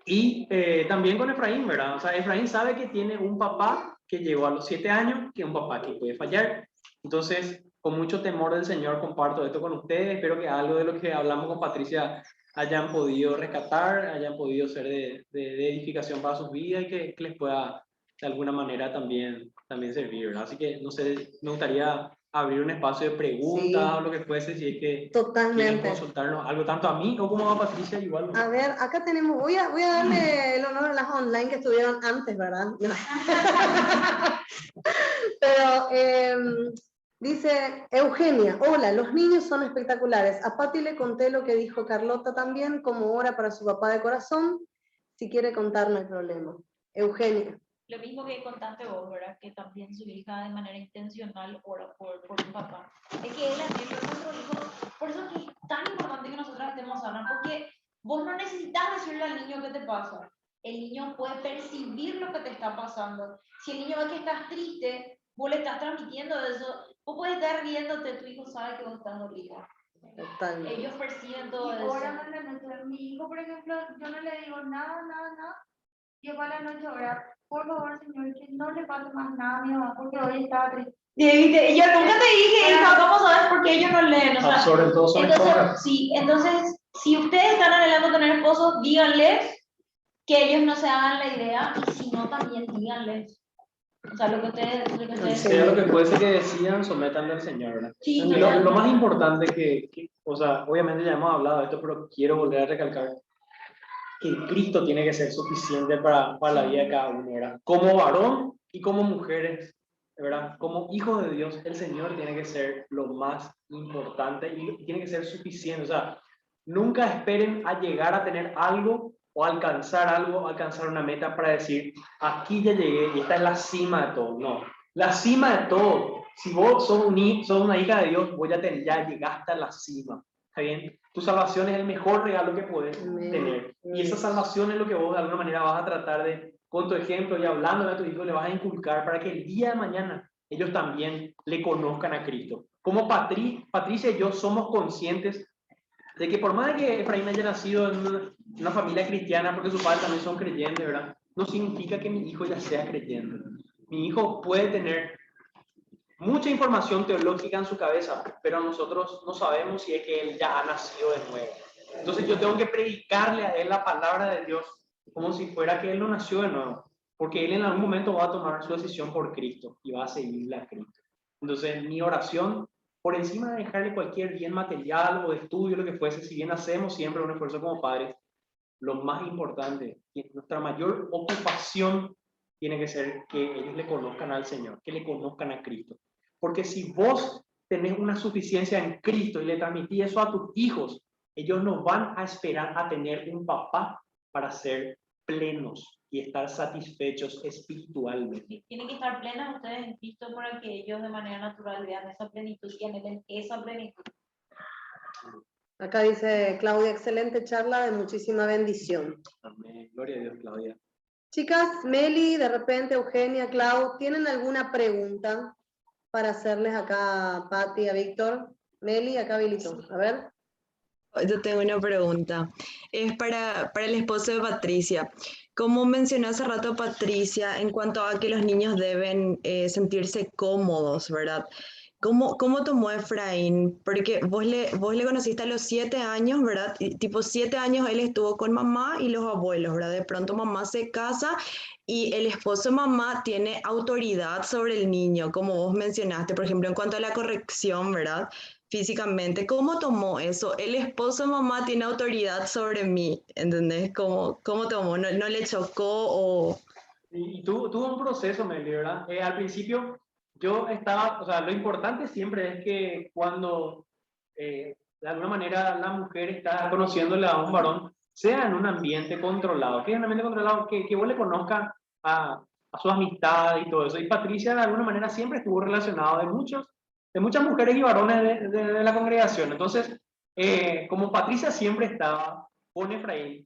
Y también con Efraín, ¿verdad? O sea, Efraín sabe que tiene un papá que llegó a los 7 años, que es un papá que puede fallar. Entonces, con mucho temor del Señor comparto esto con ustedes. Espero que algo de lo que hablamos con Patricia hayan podido rescatar, hayan podido ser de edificación para sus vidas y que les pueda de alguna manera también servir, ¿verdad? Así que, no sé, me gustaría abrir un espacio de preguntas o lo que fuese, si es que quieren Totalmente. consultarnos algo tanto a mí o como a Patricia, igual. A ver, acá tenemos, voy a darle el honor a las online que estuvieron antes, ¿verdad? Pero dice Eugenia, hola, los niños son espectaculares. A Pati le conté lo que dijo Carlota también, como ora para su papá de corazón. Si quiere contar, no hay problema. Eugenia. Lo mismo que contaste vos, ¿verdad? Que también su hija de manera intencional ora por su papá. Es que él es nuestro hijo. Por eso es que es tan importante que nosotros estemos hablando, porque vos no necesitas decirle al niño qué te pasa. El niño puede percibir lo que te está pasando. Si el niño ve que estás triste, vos le estás transmitiendo eso. Vos puedes estar riéndote, tu hijo sabe que vos estás dolido. Totalmente. Ellos perciben todo Y eso. ahora en la noche, mi hijo, por ejemplo, yo no le digo nada. Yo para la noche ahora, por favor, señor, que no le pase más nada a mi mamá, porque hoy estaba triste. Yo nunca te dije, hija, ¿cómo sabes por qué ellos no leen? O sea, Sobre todo son entonces, sí, entonces, si ustedes están anhelando tener esposos, díganles que ellos no se hagan la idea, y si no, también díganles. O sea, lo que ustedes Sea lo que fuese que decidan, sometanle al Señor, ¿verdad? Sí, Y lo más importante o sea, obviamente ya hemos hablado de esto, pero quiero volver a recalcar que Cristo tiene que ser suficiente para la vida de cada uno, ¿verdad? Como varón y como mujeres, ¿verdad? Como hijos de Dios, el Señor tiene que ser lo más importante y tiene que ser suficiente. O sea, nunca esperen a llegar a tener algo o alcanzar una meta para decir, aquí ya llegué y esta es la cima de todo. No, la cima de todo. Si vos sos una hija de Dios, ya llegaste a la cima. ¿Está bien? Tu salvación es el mejor regalo que puedes tener. Y esa salvación es lo que vos de alguna manera vas a tratar de, con tu ejemplo y hablando a tu hijo, le vas a inculcar para que el día de mañana ellos también le conozcan a Cristo. Como Patricia y yo somos conscientes de que por más que Efraín haya nacido en una familia cristiana, porque sus padres también son creyentes, ¿verdad? No significa que mi hijo ya sea creyente. Mi hijo puede tener mucha información teológica en su cabeza, pero nosotros no sabemos si es que él ya ha nacido de nuevo. Entonces yo tengo que predicarle a él la palabra de Dios como si fuera que él no nació de nuevo, porque él en algún momento va a tomar su decisión por Cristo y va a seguirle a Cristo. Entonces mi oración, por encima de dejarle cualquier bien material o de estudio, lo que fuese, si bien hacemos siempre un esfuerzo como padres, lo más importante, que nuestra mayor ocupación tiene que ser que ellos le conozcan al Señor, que le conozcan a Cristo. Porque si vos tenés una suficiencia en Cristo y le transmitís eso a tus hijos, ellos no van a esperar a tener un papá para ser plenos y estar satisfechos espiritualmente. Tienen que estar plenos ustedes en Cristo para que ellos de manera natural vean esa plenitud y anhelen esa plenitud. Acá dice Claudia, excelente charla de muchísima bendición. Amén. Gloria a Dios, Claudia. Chicas, Meli, de repente Eugenia, Clau, ¿tienen alguna pregunta para hacerles acá a Patti, a Víctor? Meli, acá habilito. A ver. Yo tengo una pregunta. Es para el esposo de Patricia. Como mencionó hace rato Patricia, en cuanto a que los niños deben sentirse cómodos, ¿verdad? ¿Cómo tomó Efraín? Porque vos le conociste a los 7 años, ¿verdad? Y, tipo 7 años él estuvo con mamá y los abuelos, ¿verdad? De pronto mamá se casa y el esposo de mamá tiene autoridad sobre el niño, como vos mencionaste, por ejemplo, en cuanto a la corrección, ¿verdad? Físicamente, ¿cómo tomó eso? El esposo de mamá tiene autoridad sobre mí, ¿entendés? ¿Cómo tomó? ¿No le chocó o...? Y tuvo un proceso, Meli, ¿verdad? Al principio yo estaba, o sea, lo importante siempre es que cuando de alguna manera la mujer está conociéndole a un varón, sea en un ambiente controlado. ¿Qué es un ambiente controlado? Que vos le conozcas a su amistad y todo eso. Y Patricia de alguna manera siempre estuvo relacionado de muchas mujeres y varones de la congregación. Entonces, como Patricia siempre estaba con Efraín,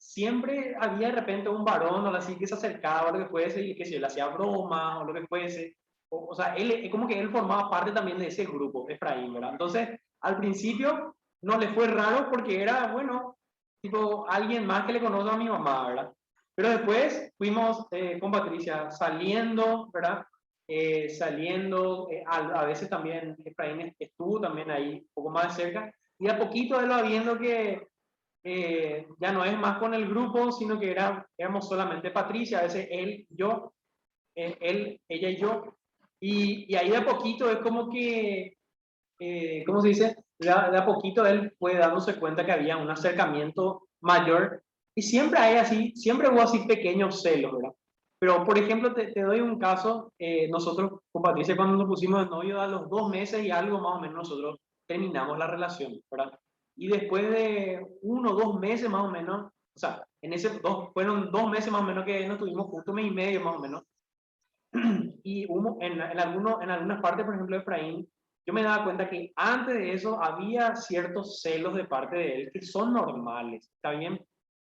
siempre había de repente un varón o algo así que se acercaba o lo que fuese y que se le hacía broma o lo que fuese. O sea, él, como que él formaba parte también de ese grupo, Efraín, ¿verdad? Entonces, al principio no le fue raro porque era, bueno, tipo alguien más que le conoce a mi mamá, ¿verdad? Pero después fuimos con Patricia saliendo, ¿verdad? Saliendo, a veces también Efraín estuvo también ahí un poco más de cerca y a poquito él va viendo que ya no es más con el grupo, sino que éramos solamente Patricia, a veces él, yo, él, ella y yo, y ahí de a poquito es como que, ¿cómo se dice? De a poquito él fue dándose cuenta que había un acercamiento mayor, y siempre hay así, siempre hubo así pequeños celos, ¿verdad? Pero, por ejemplo, te doy un caso, nosotros con Patricia cuando nos pusimos de novio a los 2 meses y algo más o menos nosotros terminamos la relación, ¿verdad? Y después de 1 o 2 meses más o menos, o sea, fueron 2 meses más o menos que nos tuvimos juntos, 1 mes y medio más o menos, y en algunas partes, por ejemplo, de Efraín, yo me daba cuenta que antes de eso había ciertos celos de parte de él que son normales, ¿está bien?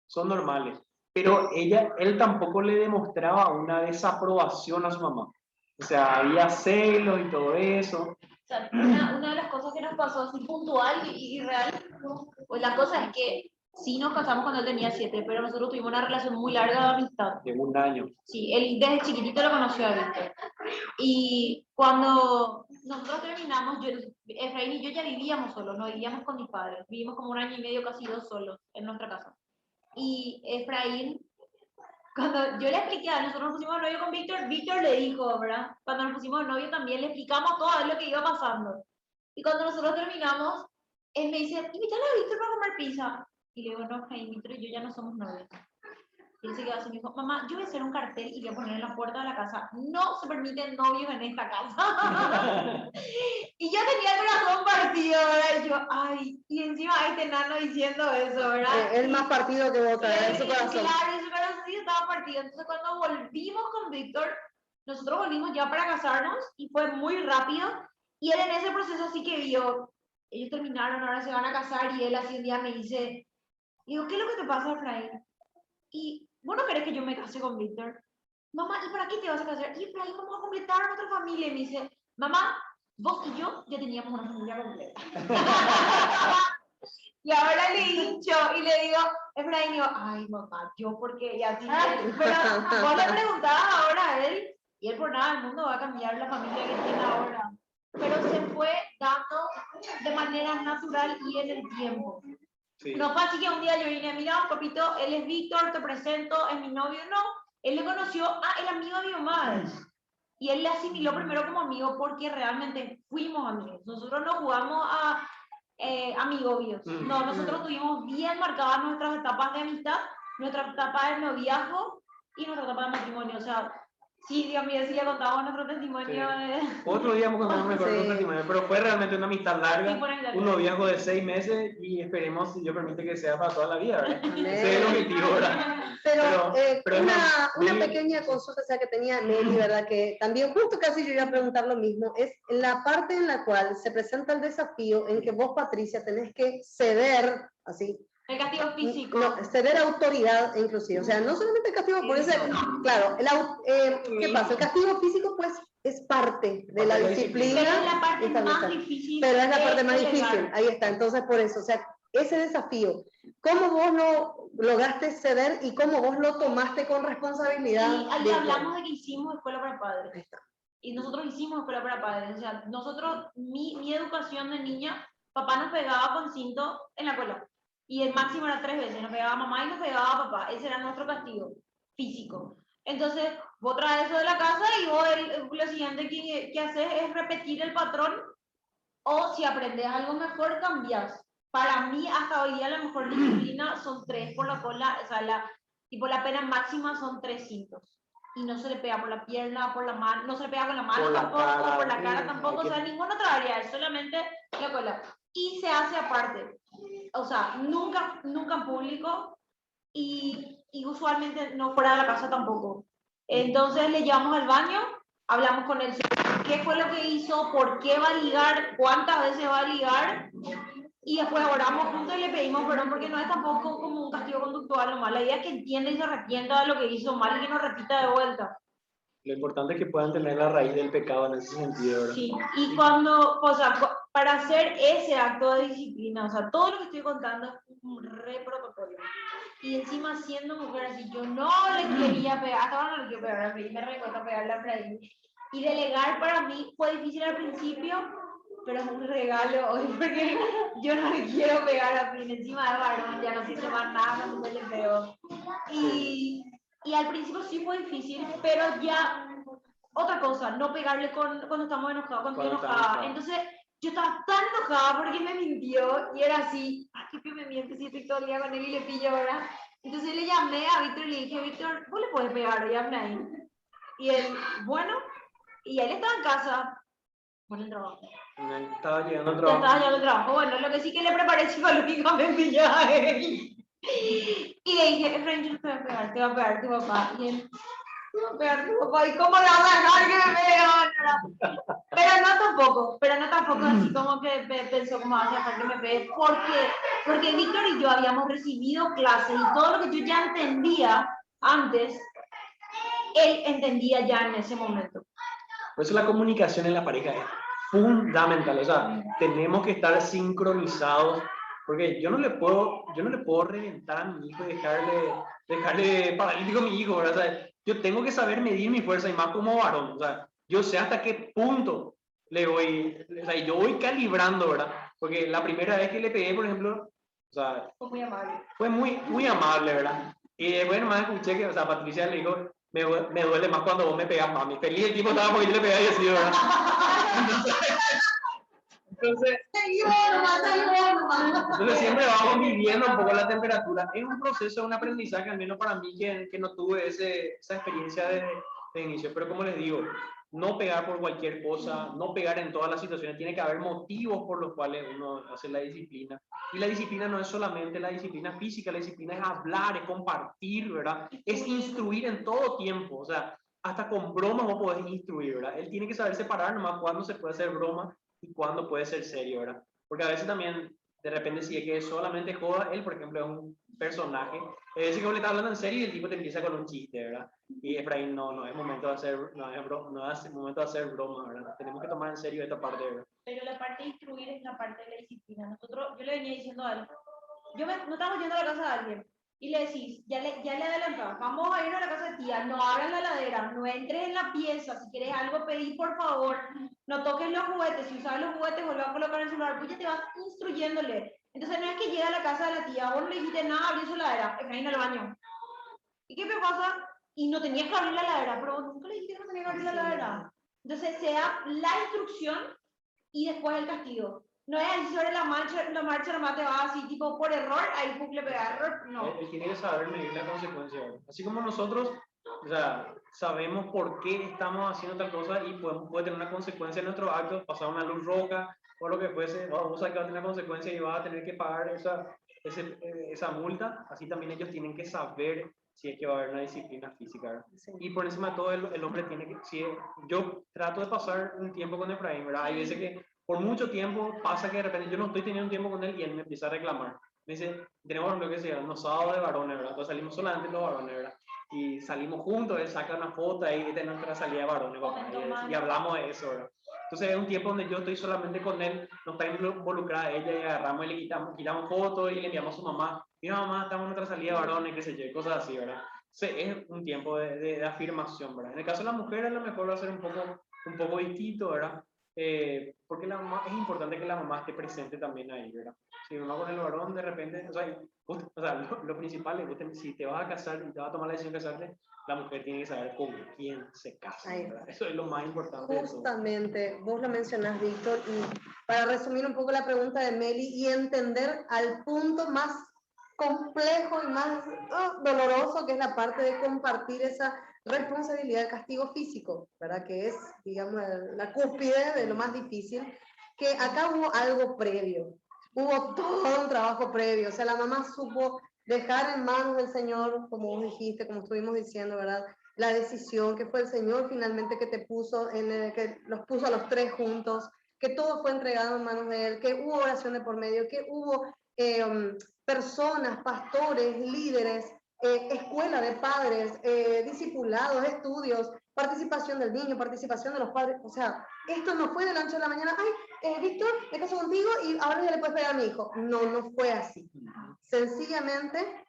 Son normales. Pero él tampoco le demostraba una desaprobación a su mamá. O sea, había celos y todo eso. O sea, una de las cosas que nos pasó así puntual y real, pues la cosa es que sí nos casamos cuando él tenía 7, pero nosotros tuvimos una relación muy larga de amistad. De un año. Sí, él desde chiquitito lo conoció a Víctor. Y cuando nosotros terminamos, Efraín y yo ya vivíamos solos, no vivíamos con mis padres, vivimos como 1 año y medio, casi 2 solos en nuestra casa. Y Efraín, cuando yo le expliqué, nosotros nos pusimos de novio con Víctor, Víctor le dijo, ¿verdad? Cuando nos pusimos de novio también le explicamos todo lo que iba pasando. Y cuando nosotros terminamos, él me dice, invítale a Víctor para comer pizza. Y le digo, no, Efraín, Víctor y yo ya no somos novios. Y él se quedó así y me dijo, mamá, yo voy a hacer un cartel y voy a poner en la puerta de la casa, no se permiten novios en esta casa. Y yo tenía el corazón partido, ¿verdad? Y yo, ay, y encima hay este nano diciendo eso, ¿verdad? El más partido que vos traes en su corazón. Claro, en su corazón sí estaba partido. Entonces cuando volvimos con Víctor, nosotros volvimos ya para casarnos y fue muy rápido. Y él en ese proceso sí que vio, ellos terminaron, ahora se van a casar y él así un día me dice, digo, ¿qué es lo que te pasa, Efraín? Y vos no querés que yo me case con Víctor. Mamá, ¿y para qué te vas a casar? Y Efraín, vamos a completar a nuestra familia. Y me dice, mamá, vos y yo ya teníamos una familia completa. Y ahora le hincho y le digo, Efraín, yo, ay mamá, yo porque, y así, pero vos le preguntabas ahora a él, y él por nada del mundo va a cambiar la familia que tiene ahora. Pero se fue dando de manera natural y en el tiempo. Sí. No fue así que un día yo vine, mira, papito, él es Víctor, te presento, es mi novio, no. Él le conoció a el amigo de mi mamá. Y él le asimiló primero como amigo porque realmente fuimos amigos. Nosotros no jugamos amigobios. No, nosotros tuvimos bien marcadas nuestras etapas de amistad, nuestra etapa de noviazgo y nuestra etapa de matrimonio. O sea, sí, Dios mío, sí le contamos nuestro testimonio. Otro día vamos a contar mejor Sí. un testimonio, pero fue realmente una amistad larga, Sí, fue una amistad un noviazgo de 6 meses y esperemos, si Dios permite, que sea para toda la vida, ¿verdad? Amén. Ese es el objetivo, ¿verdad? Pero, pero una muy- pequeña consulta, o sea, que tenía Meli, ¿verdad? Que también justo casi yo iba a preguntar lo mismo, es la parte en la cual se presenta el desafío en que vos, Patricia, tenés que ceder, así, El castigo físico. no, ceder autoridad inclusive, o sea, no solamente el castigo, por eso, claro, ¿qué pasa? El castigo físico, pues, es parte de la disciplina. Pero es la parte Está bien, más está. difícil. Pero es la parte más delegar. difícil, ahí está, entonces por eso, o sea, ese desafío, ¿cómo vos lo lograste ceder y cómo vos lo tomaste con responsabilidad? Y ahí Víctor? hablamos de que hicimos escuela para Ahí padres. está. Y nosotros hicimos escuela para padres. O sea, nosotros, mi educación de niña, papá nos pegaba con cinto en la escuela. Y el máximo era 3 veces. Nos pegaba mamá y nos pegaba papá. Ese era nuestro castigo físico. Entonces, vos traes eso de la casa y vos lo siguiente que haces es repetir el patrón. O si aprendes algo mejor, cambias. Para mí, hasta hoy día, la mejor disciplina son 3 por la cola. O sea, la pena máxima son 3 cintos. Y no se le pega por la pierna, por la mano, no se le pega con la mano Por la tampoco, cara, por la cara hay tampoco, que- o sea, ninguna otra área, es solamente la cola. Y se hace aparte, o sea, nunca en público y usualmente no fuera de la casa tampoco. Entonces le llevamos al baño, hablamos con él sobre qué fue lo que hizo, por qué va a ligar, cuántas veces va a ligar, y después oramos juntos y le pedimos perdón, porque no es tampoco como un castigo conductual nomás. La idea es que entienda y se arrepienta de lo que hizo mal y que no repita de vuelta. Lo importante es que puedan tener la raíz del pecado en ese sentido, ¿verdad? Sí, y cuando, o sea, para hacer ese acto de disciplina, o sea, todo lo que estoy contando es un re protocolo. Y encima siendo mujer así, yo no le quería pegar, hasta ahora no le quiero pegar a mí, me recuerda pegarle a Freddy. Y delegar para mí fue difícil al principio, pero es un regalo hoy, porque yo no le quiero pegar a mí, encima de varón, ya no siento más nada cuando le pego. Y al principio sí fue difícil, pero ya, otra cosa, no pegarle cuando estamos enojados, cuando estoy enojada. Entonces, yo estaba tan enojada porque me mintió y era así, ay, qué me miente si estoy todo el día con él y le pillo, ¿verdad? Entonces le llamé a Víctor y le dije, Víctor, ¿vos le podés pegar hoy a Efraín? Y él, bueno, y él estaba en casa, por el trabajo. Estaba llegando al Ya trabajo. estaba ya al trabajo, bueno, lo que sí que le preparé psicológicamente ya a él. Y le dije, Efraín, yo no te voy a pegar, te va a pegar tu papá. Y él, te va a pegar tu papá, ¿y cómo le vas a dejar que me pegue? Pero no tampoco así como que pensó cómo vas a dejar que me pegue. Porque Víctor y yo habíamos recibido clases y todo lo que yo ya entendía antes, él entendía ya en ese momento. Por eso la comunicación en la pareja es fundamental, o sea, tenemos que estar sincronizados, porque yo no le puedo reventar a mi hijo y dejarle paralítico a mi hijo, ¿verdad? O sea, yo tengo que saber medir mi fuerza y más como varón, o sea, yo sé hasta qué punto le voy, o sea, yo voy calibrando, ¿verdad? Porque la primera vez que le pegué, por ejemplo, o sea, Fue muy amable. fue muy amable, ¿verdad? Y bueno, más escuché que, o sea, Patricia le dijo, me duele más cuando vos me pegas, mami. Feliz el tipo estaba porque yo le pegaba y así, ¿verdad? Entonces siempre vamos midiendo un poco la temperatura. Es un proceso, un aprendizaje, al menos para mí, que no tuve esa experiencia de inicio. Pero como les digo, no pegar por cualquier cosa, no pegar en todas las situaciones. Tiene que haber motivos por los cuales uno hace la disciplina. Y la disciplina no es solamente la disciplina física, la disciplina es hablar, es compartir, ¿verdad? Es instruir en todo tiempo. O sea, hasta con bromas vos podés instruir, ¿verdad? Él tiene que saber separar nomás cuándo se puede hacer broma y cuándo puede ser serio, ¿verdad? Porque a veces también, de repente, si es que solamente joda, él, por ejemplo, es un personaje, es decir, que vos le estás hablando en serio y el tipo te empieza con un chiste, ¿verdad? Y Efraín, no es momento de hacer, no es momento de hacer broma, ¿verdad? Tenemos que tomar en serio esta parte, ¿verdad? Pero la parte de instruir es la parte de la disciplina. Yo le venía diciendo a él, no estamos yendo a la casa de alguien, y le decís, ya le adelantás, vamos a ir a la casa de tía, no abras la heladera, no entres en la pieza, si quieres algo pedí por favor, no toques los juguetes, si usas los juguetes vuelve a colocar el celular, pues ya te vas instruyéndole. Entonces no es que llega a la casa de la tía, vos no le dijiste nada, abrió su heladera, Efraín al baño. ¿Y qué me pasa? Y no tenías que abrir la heladera, pero nunca le dijiste que no tenías que abrir la heladera. Entonces se da la instrucción y después el castigo. No es ahí sobre la marcha nomás te va así, tipo por error, ahí le pega error, no. Él tiene que saber medir la consecuencia, ¿verdad? Así como nosotros, o sea, sabemos por qué estamos haciendo tal cosa y puede tener una consecuencia en nuestro acto, pasar una luz roja o lo que fuese, vamos a que va a tener una consecuencia y va a tener que pagar esa multa, así también ellos tienen que saber si es que va a haber una disciplina física, ¿verdad? Sí. Y por encima de todo el hombre tiene que, si yo trato de pasar un tiempo con Efraín, ¿verdad? Hay veces que por mucho tiempo pasa que de repente yo no estoy teniendo tiempo con él y él me empieza a reclamar. Me dice, tenemos lo que sea, unos sábados de varones, ¿verdad? Entonces salimos solamente los varones, ¿verdad? Y salimos juntos, él saca una foto ahí de nuestra salida de varones, papá, y hablamos de eso, ¿verdad? Entonces es un tiempo donde yo estoy solamente con él, no está involucrada ella y agarramos y le quitamos fotos y le enviamos a su mamá. Mira mamá, estamos en nuestra salida de varones, qué sé yo, cosas así, ¿verdad? Entonces es un tiempo de afirmación, ¿verdad? En el caso de las mujeres a lo mejor va a ser un poco distinto, ¿verdad? Porque la mamá, es importante que la mamá esté presente también ahí, ¿verdad? Si mamá con el varón de repente, lo principal es, si te vas a casar y te vas a tomar la decisión de casarte, la mujer tiene que saber con quién se casa, ¿verdad? Eso es lo más importante de todo. Justamente, vos lo mencionás, Víctor, y para resumir un poco la pregunta de Meli y entender al punto más complejo y más doloroso, que es la parte de compartir esa responsabilidad de castigo físico, ¿verdad? Que es, digamos, la cúspide de lo más difícil, que acá hubo algo previo, hubo todo un trabajo previo, o sea, la mamá supo dejar en manos del Señor, como vos dijiste, como estuvimos diciendo, ¿verdad? La decisión, que fue el Señor finalmente que te puso, que los puso a los tres juntos, que todo fue entregado en manos de Él, que hubo oración de por medio, que hubo personas, pastores, líderes, escuela de padres, discipulados, estudios, participación del niño, participación de los padres. O sea, esto no fue de la noche a la mañana, ay, Víctor, me caso contigo y ahora ya le puedes pegar a mi hijo. No, no fue así. Sencillamente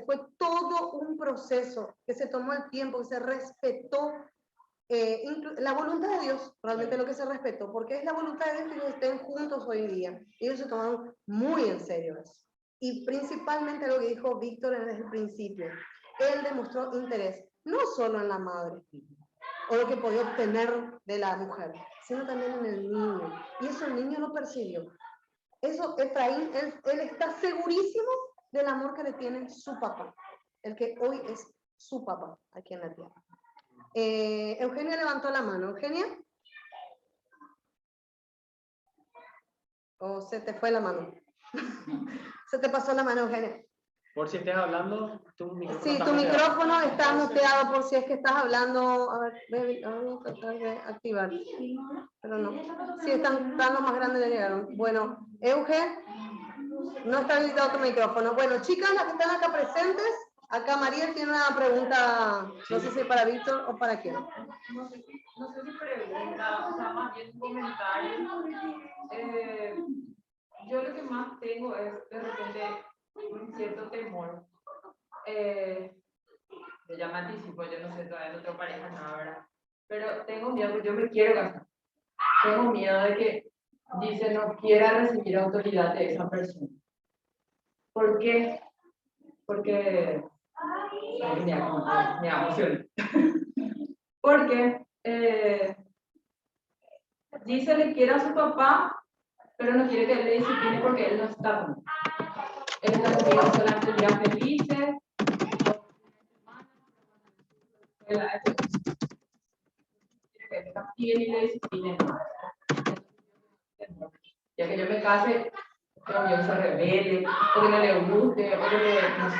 fue todo un proceso que se tomó el tiempo, que se respetó la voluntad de Dios, realmente lo que se respetó, porque es la voluntad de Dios que ellos estén juntos hoy en día. Ellos se tomaron muy en serio eso. Y principalmente lo que dijo Víctor desde el principio, él demostró interés, no solo en la madre, o lo que podía obtener de la mujer, sino también en el niño. Y eso el niño lo percibió. Eso, Efraín, él está segurísimo del amor que le tiene su papá, el que hoy es su papá aquí en la tierra. Eugenia levantó la mano. ¿Eugenia? ¿O se te fue la mano? Se te pasó la mano, Eugenia. Por si estés hablando, tu micrófono Sí, está tu muteado. micrófono está muteado por si es que estás hablando. A ver, vamos a tratar de activar. Pero no. Sí, están los más grandes ya llegaron. Bueno, Euge, no está habilitado tu micrófono. Bueno, chicas, las que están acá presentes, acá María tiene una pregunta, no sé si para Víctor o para quién. No sé si pregunta, o sea, más bien un comentario. Yo lo que más tengo es de repente un cierto temor. Ya me anticipo, yo no sé, todavía no tengo pareja, nada, ¿verdad? Pero tengo miedo, porque yo me quiero casar. Tengo miedo de que dice no quiera recibir autoridad de esa persona. ¿Por qué? Porque me emociona. Porque dice le quiere a su papá, pero no quiere que él le discipline porque él no está con él. Él está conmigo solamente días felices. Y él le discipline más. Ya que yo me case, pero yo se rebelde, o que no le guste, o que no sé.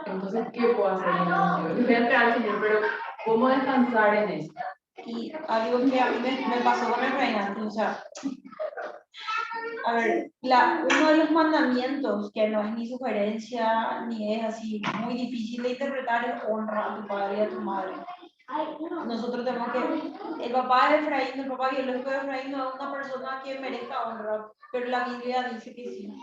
Entonces, ¿qué puedo hacer en ese sentido? Yo voy a entregar al Señor, pero ¿cómo descansar en eso? Y algo que a mí me pasó con el reinante, o sea, a ver, uno de los mandamientos, que no es ni sugerencia, ni es así muy difícil de interpretar, es honra a tu padre y a tu madre. Nosotros tenemos que, el papá de Efraín, el papá biológico de Efraín no es una persona que merezca honra, pero la Biblia dice que sí.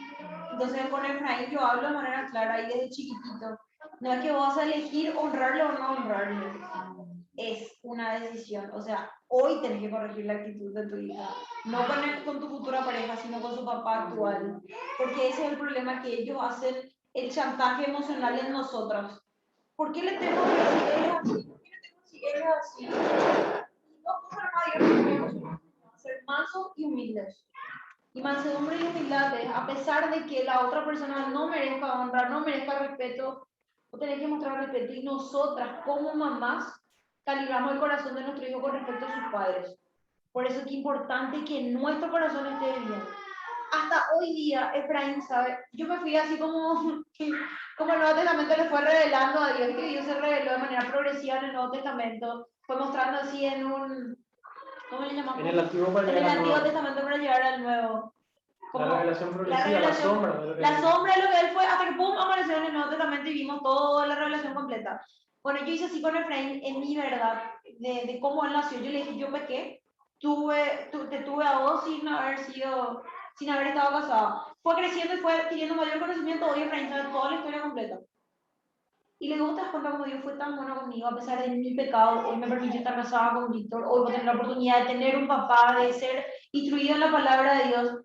Entonces con Efraín yo hablo de manera clara y desde chiquitito. No es que vas a elegir honrarlo o no honrarlo. Es una decisión. O sea, hoy tenés que corregir la actitud de tu hija. No con tu futura pareja, sino con su papá actual. Porque ese es el problema, que ellos hacen el chantaje emocional en nosotros. ¿Por qué le tengo que decir él es así? ¿Por qué le tengo que decir él es así? No, por más ser más mansos y humildes. Y mansedumbre y humildad es, a pesar de que la otra persona no merezca honra, no merezca respeto, vos tenés que mostrar respeto. Y nosotras, como mamás, calibramos el corazón de nuestro hijo con respecto a sus padres. Por eso es que es importante que nuestro corazón esté bien. Hasta hoy día, Efraín sabe, yo me fui así como el Nuevo Testamento le fue revelando a Dios, que Dios se reveló de manera progresiva en el Nuevo Testamento, fue mostrando así en un, ¿cómo le llamamos? En el Antiguo para En el llegar al Antiguo Nuevo. Testamento para llegar al Nuevo. La revelación progresiva, la sombra de lo que La sombra de lo que él fue, hasta que pum, apareció en el Nuevo Testamento y vimos toda la revelación completa. Bueno, yo hice así con Efraín, en mi verdad, de cómo él nació. Yo le dije, yo pequé, te tuve a vos sin haber estado casado. Fue creciendo y fue adquiriendo mayor conocimiento. Hoy Efraín sabe toda la historia completa. Y le digo, ¿te das cuenta cómo Dios fue tan bueno conmigo a pesar de mi pecado? Hoy me permitió estar casada con Víctor. Hoy voy a tener la oportunidad de tener un papá, de ser instruido en la palabra de Dios.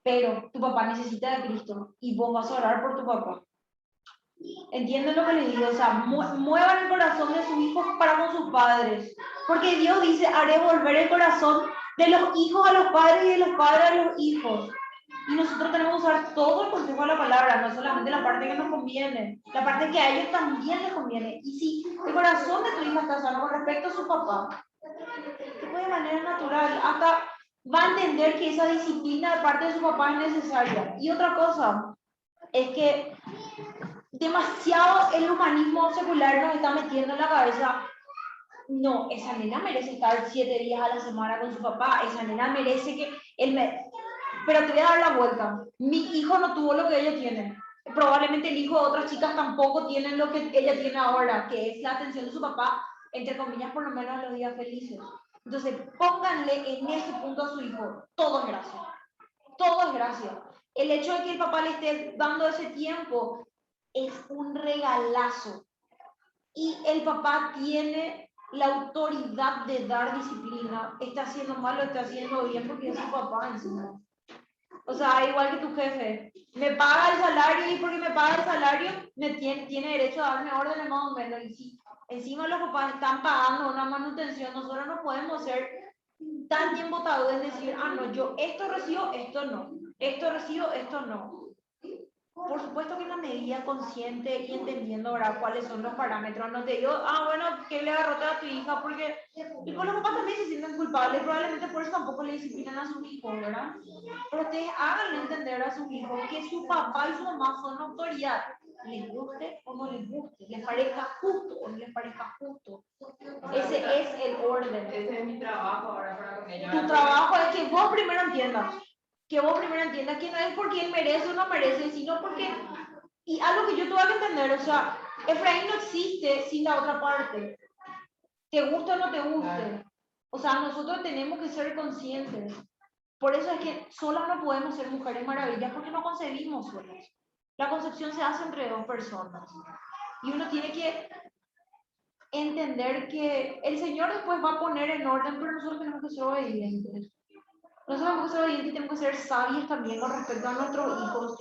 Pero tu papá necesita de Cristo y vos vas a orar por tu papá. ¿Entienden lo que les digo? O sea, muevan el corazón de sus hijos para con sus padres. Porque Dios dice, haré volver el corazón de los hijos a los padres y de los padres a los hijos. Y nosotros tenemos que usar todo el consejo de la palabra, no solamente la parte que nos conviene, la parte que a ellos también les conviene. Y si el corazón de tu hijo está sano con respecto a su papá, de manera natural, hasta va a entender que esa disciplina de parte de su papá es necesaria. Y otra cosa es que demasiado el humanismo secular nos está metiendo en la cabeza, no, esa nena merece estar 7 días a la semana con su papá, esa nena merece que pero te voy a dar la vuelta, mi hijo no tuvo lo que ella tiene, probablemente el hijo de otras chicas tampoco tienen lo que ella tiene ahora, que es la atención de su papá, entre comillas, por lo menos los días felices. Entonces, pónganle en este punto a su hijo, todo es gracia. Todo es gracia. El hecho de que el papá le esté dando ese tiempo es un regalazo. Y el papá tiene la autoridad de dar disciplina. Está haciendo mal o está haciendo bien porque es su papá encima. O sea, igual que tu jefe. Me paga el salario y porque me paga el salario tiene derecho a darme órdenes más o menos. Y si encima los papás están pagando una manutención, nosotros no podemos ser tan bien votados, es decir, no, yo esto recibo, esto no. Esto recibo, esto no. Por supuesto que en la medida consciente y entendiendo ahora cuáles son los parámetros, no te digo, bueno, que le agarrote a tu hija, porque y con los papás también se sienten culpables, probablemente por eso tampoco le disciplinan a sus hijos, ¿verdad? Pero ustedes háganle entender a sus hijos que su papá y su mamá son autoridad, les guste o no les guste, les parezca justo o no les parezca justo. Ese es el orden. Ese es mi trabajo ahora para con ella. Tu trabajo es que vos primero entiendas. Que vos primero entiendas que no es porque él merece o no merece, sino porque, y algo que yo tuve que entender, o sea, Efraín no existe sin la otra parte, te guste o no te guste, o sea, nosotros tenemos que ser conscientes, por eso es que solas no podemos ser mujeres maravillas, porque no concebimos solas, la concepción se hace entre dos personas, y uno tiene que entender que el Señor después va a poner en orden, pero nosotros tenemos que ser obedientes. Nosotros tenemos que ser obedientes y tenemos que ser sabios también con respecto a nuestros hijos.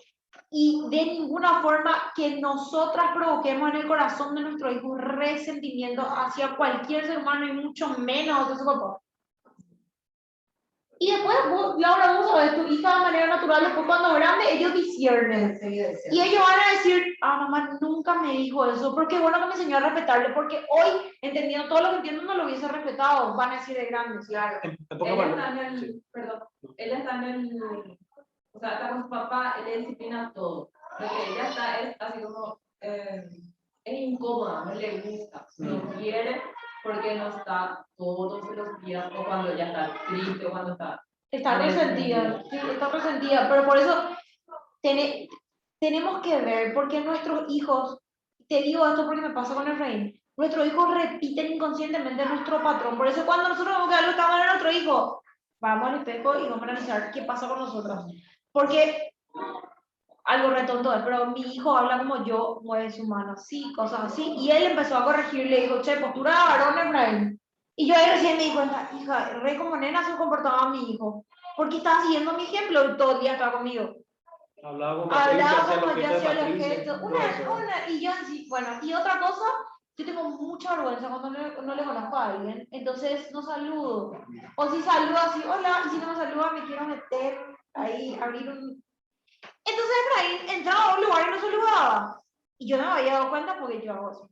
Y de ninguna forma que nosotras provoquemos en el corazón de nuestro hijo resentimiento hacia cualquier ser humano y mucho menos hacia su papá. Y después, Laura, vos sabés, tu hija de manera natural, después cuando grande, ellos disciernen. Y ellos van a decir, mamá nunca me dijo eso, porque bueno que me enseñó a respetarle, porque hoy, entendiendo todo lo que entiendo, no lo hubiese respetado, van a decir de grandes. Claro. Él está en el, perdón, él está en el, o sea, está con su papá, él le disciplina todo. Lo que ella está es así como, es incómoda, no le gusta, no quiere, porque no está todos los días, o cuando ya está triste, o cuando está... Está resentida, sí, está resentida, pero por eso tenemos que ver, porque nuestros hijos, te digo esto porque me pasa con Efraín, nuestros hijos repiten inconscientemente nuestro patrón, por eso cuando nosotros vamos a darle esta mano a nuestro hijo, vamos al espejo y vamos a analizar qué pasa con nosotros, porque algo retonto es, pero mi hijo habla como yo, mueve su mano así, cosas así, y él empezó a corregir, le dijo, che, postura de varón, Efraín. Y yo ahí recién me di cuenta, hija, re como nena se comportaba mi hijo, porque estaba siguiendo mi ejemplo y todo el día estaba conmigo. Hablaba como yo hacía los Una, gestos, y yo así, bueno, y otra cosa yo tengo mucha vergüenza cuando no le conozco a alguien, entonces no saludo. O si saludo así, hola, y si no me saluda me quiero meter ahí, abrir un... Entonces Efraín entraba a un lugar y no saludaba. Y yo no me había dado cuenta porque yo hago eso.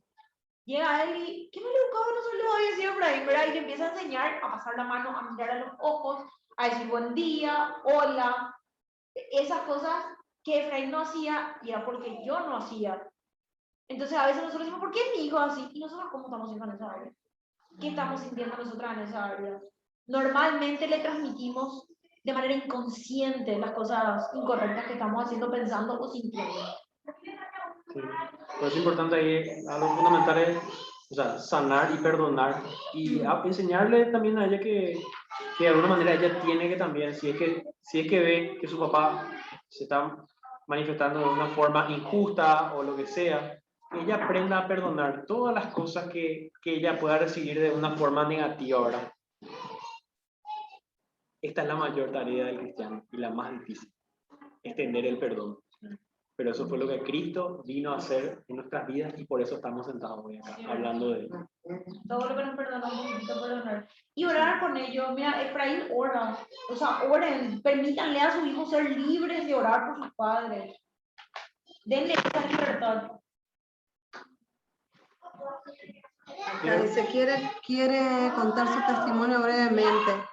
Llega él y, ¿qué me le buscaba? No saludaba y así Efraín, ¿verdad? Y le empieza a enseñar a pasar la mano, a mirar a los ojos, a decir buen día, hola. Esas cosas que Efraín no hacía y era porque yo no hacía. Entonces a veces nosotros decimos, ¿por qué mi hijo así? ¿Y nosotros cómo estamos siendo en esa área? ¿Qué estamos sintiendo nosotras en esa área? Normalmente le transmitimos de manera inconsciente las cosas incorrectas que estamos haciendo, pensando o sintiendo. Sí. Pero es importante ahí, algo fundamental es, o sea, sanar y perdonar y enseñarle también a ella que de alguna manera ella tiene que también, si es que ve que su papá se está manifestando de una forma injusta o lo que sea, que ella aprenda a perdonar todas las cosas que ella pueda recibir de una forma negativa ahora. Esta es la mayor tarea del cristiano y la más difícil, extender el perdón. Pero eso fue lo que Cristo vino a hacer en nuestras vidas y por eso estamos sentados hoy acá, hablando de él. Todo lo que nos perdonamos, necesito perdonar. Y orar con ellos. Mira, Efraín ora. O sea, oren. Permítanle a sus hijos ser libres de orar por sus padres. Denle esa libertad. Acá dice, quiere contar su testimonio brevemente.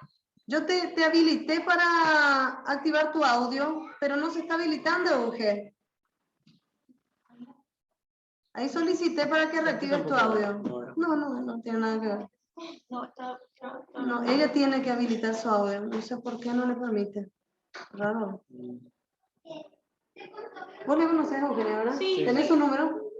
Yo te habilité para activar tu audio, pero no se está habilitando, Euge. Ahí solicité para que reactives tu audio. No tiene nada que ver. No, ella tiene que habilitar su audio. No sé por qué no le permite. Raro. ¿Vos le conocés a Eugenio, verdad? Sí. ¿Tenés su número?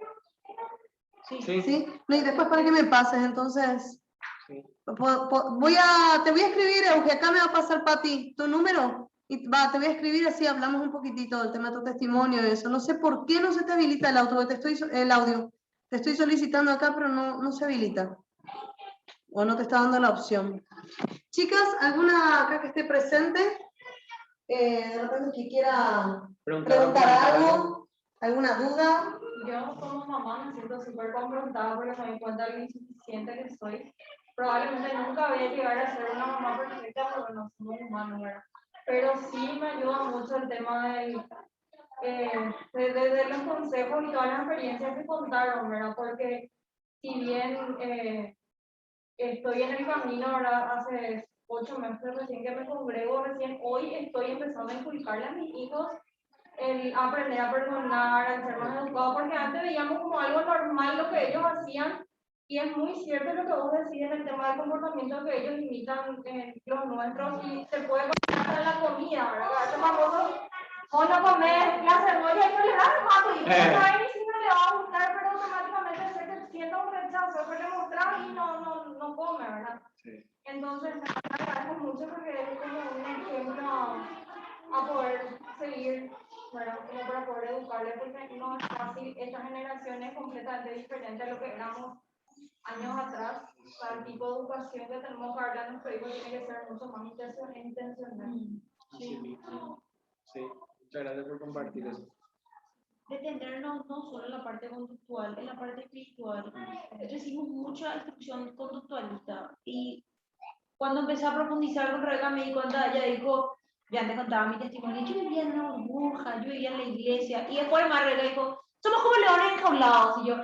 Sí. ¿Sí? No, y después para que me pases, entonces. Sí. Te voy a escribir, Euge, acá me va a pasar para ti tu número. Y te voy a escribir así, hablamos un poquitito del tema de tu testimonio y eso. No sé por qué no se te habilita el audio. El audio. Te estoy solicitando acá, pero no se habilita. O no te está dando la opción. Chicas, ¿alguna acá que esté presente? De repente que quiera preguntar algo, alguna duda. Yo como mamá me siento súper confrontada porque me doy cuenta de lo insuficiente que soy. Probablemente nunca voy a llegar a ser una mamá perfecta porque no somos humanos, ¿verdad? Pero sí me ayuda mucho el tema de los consejos y todas las experiencias que contaron, ¿verdad? Porque si bien estoy en el camino, ahora hace 8 meses recién que me congrego, recién hoy estoy empezando a inculcarle a mis hijos el aprender a perdonar, a ser más educado, porque antes veíamos como algo normal lo que ellos hacían, y es muy cierto lo que vos decís en el tema del comportamiento que ellos imitan los nuestros, y se puede pasar hasta en la comida, ¿verdad? Ese famoso, o no comer la cebolla y no le das mato, y no sabe ni si no le va a gustar, pero automáticamente se siente un rechazo, que le mostras y no come, ¿verdad? Sí. Entonces, me agradezco mucho porque es como un ejemplo a poder seguir, ¿verdad? Como para poder educarle, porque no es fácil. Esta generación es completamente diferente a lo que éramos años atrás. O sea, el tipo de educación que tenemos que darle a nuestro hijo tiene que ser mucho más intencional. Sí. Muchas gracias por compartir eso. Detenernos no solo en la parte conductual, en la parte espiritual. Recibimos mucha instrucción conductualista y cuando empecé a profundizar con Rebeca me di cuenta, ella dijo, ya antes contaba mi testimonio, yo vivía en una burbuja, yo vivía en la iglesia, y después más Rebeca dijo, somos como leones enjaulados, y yo,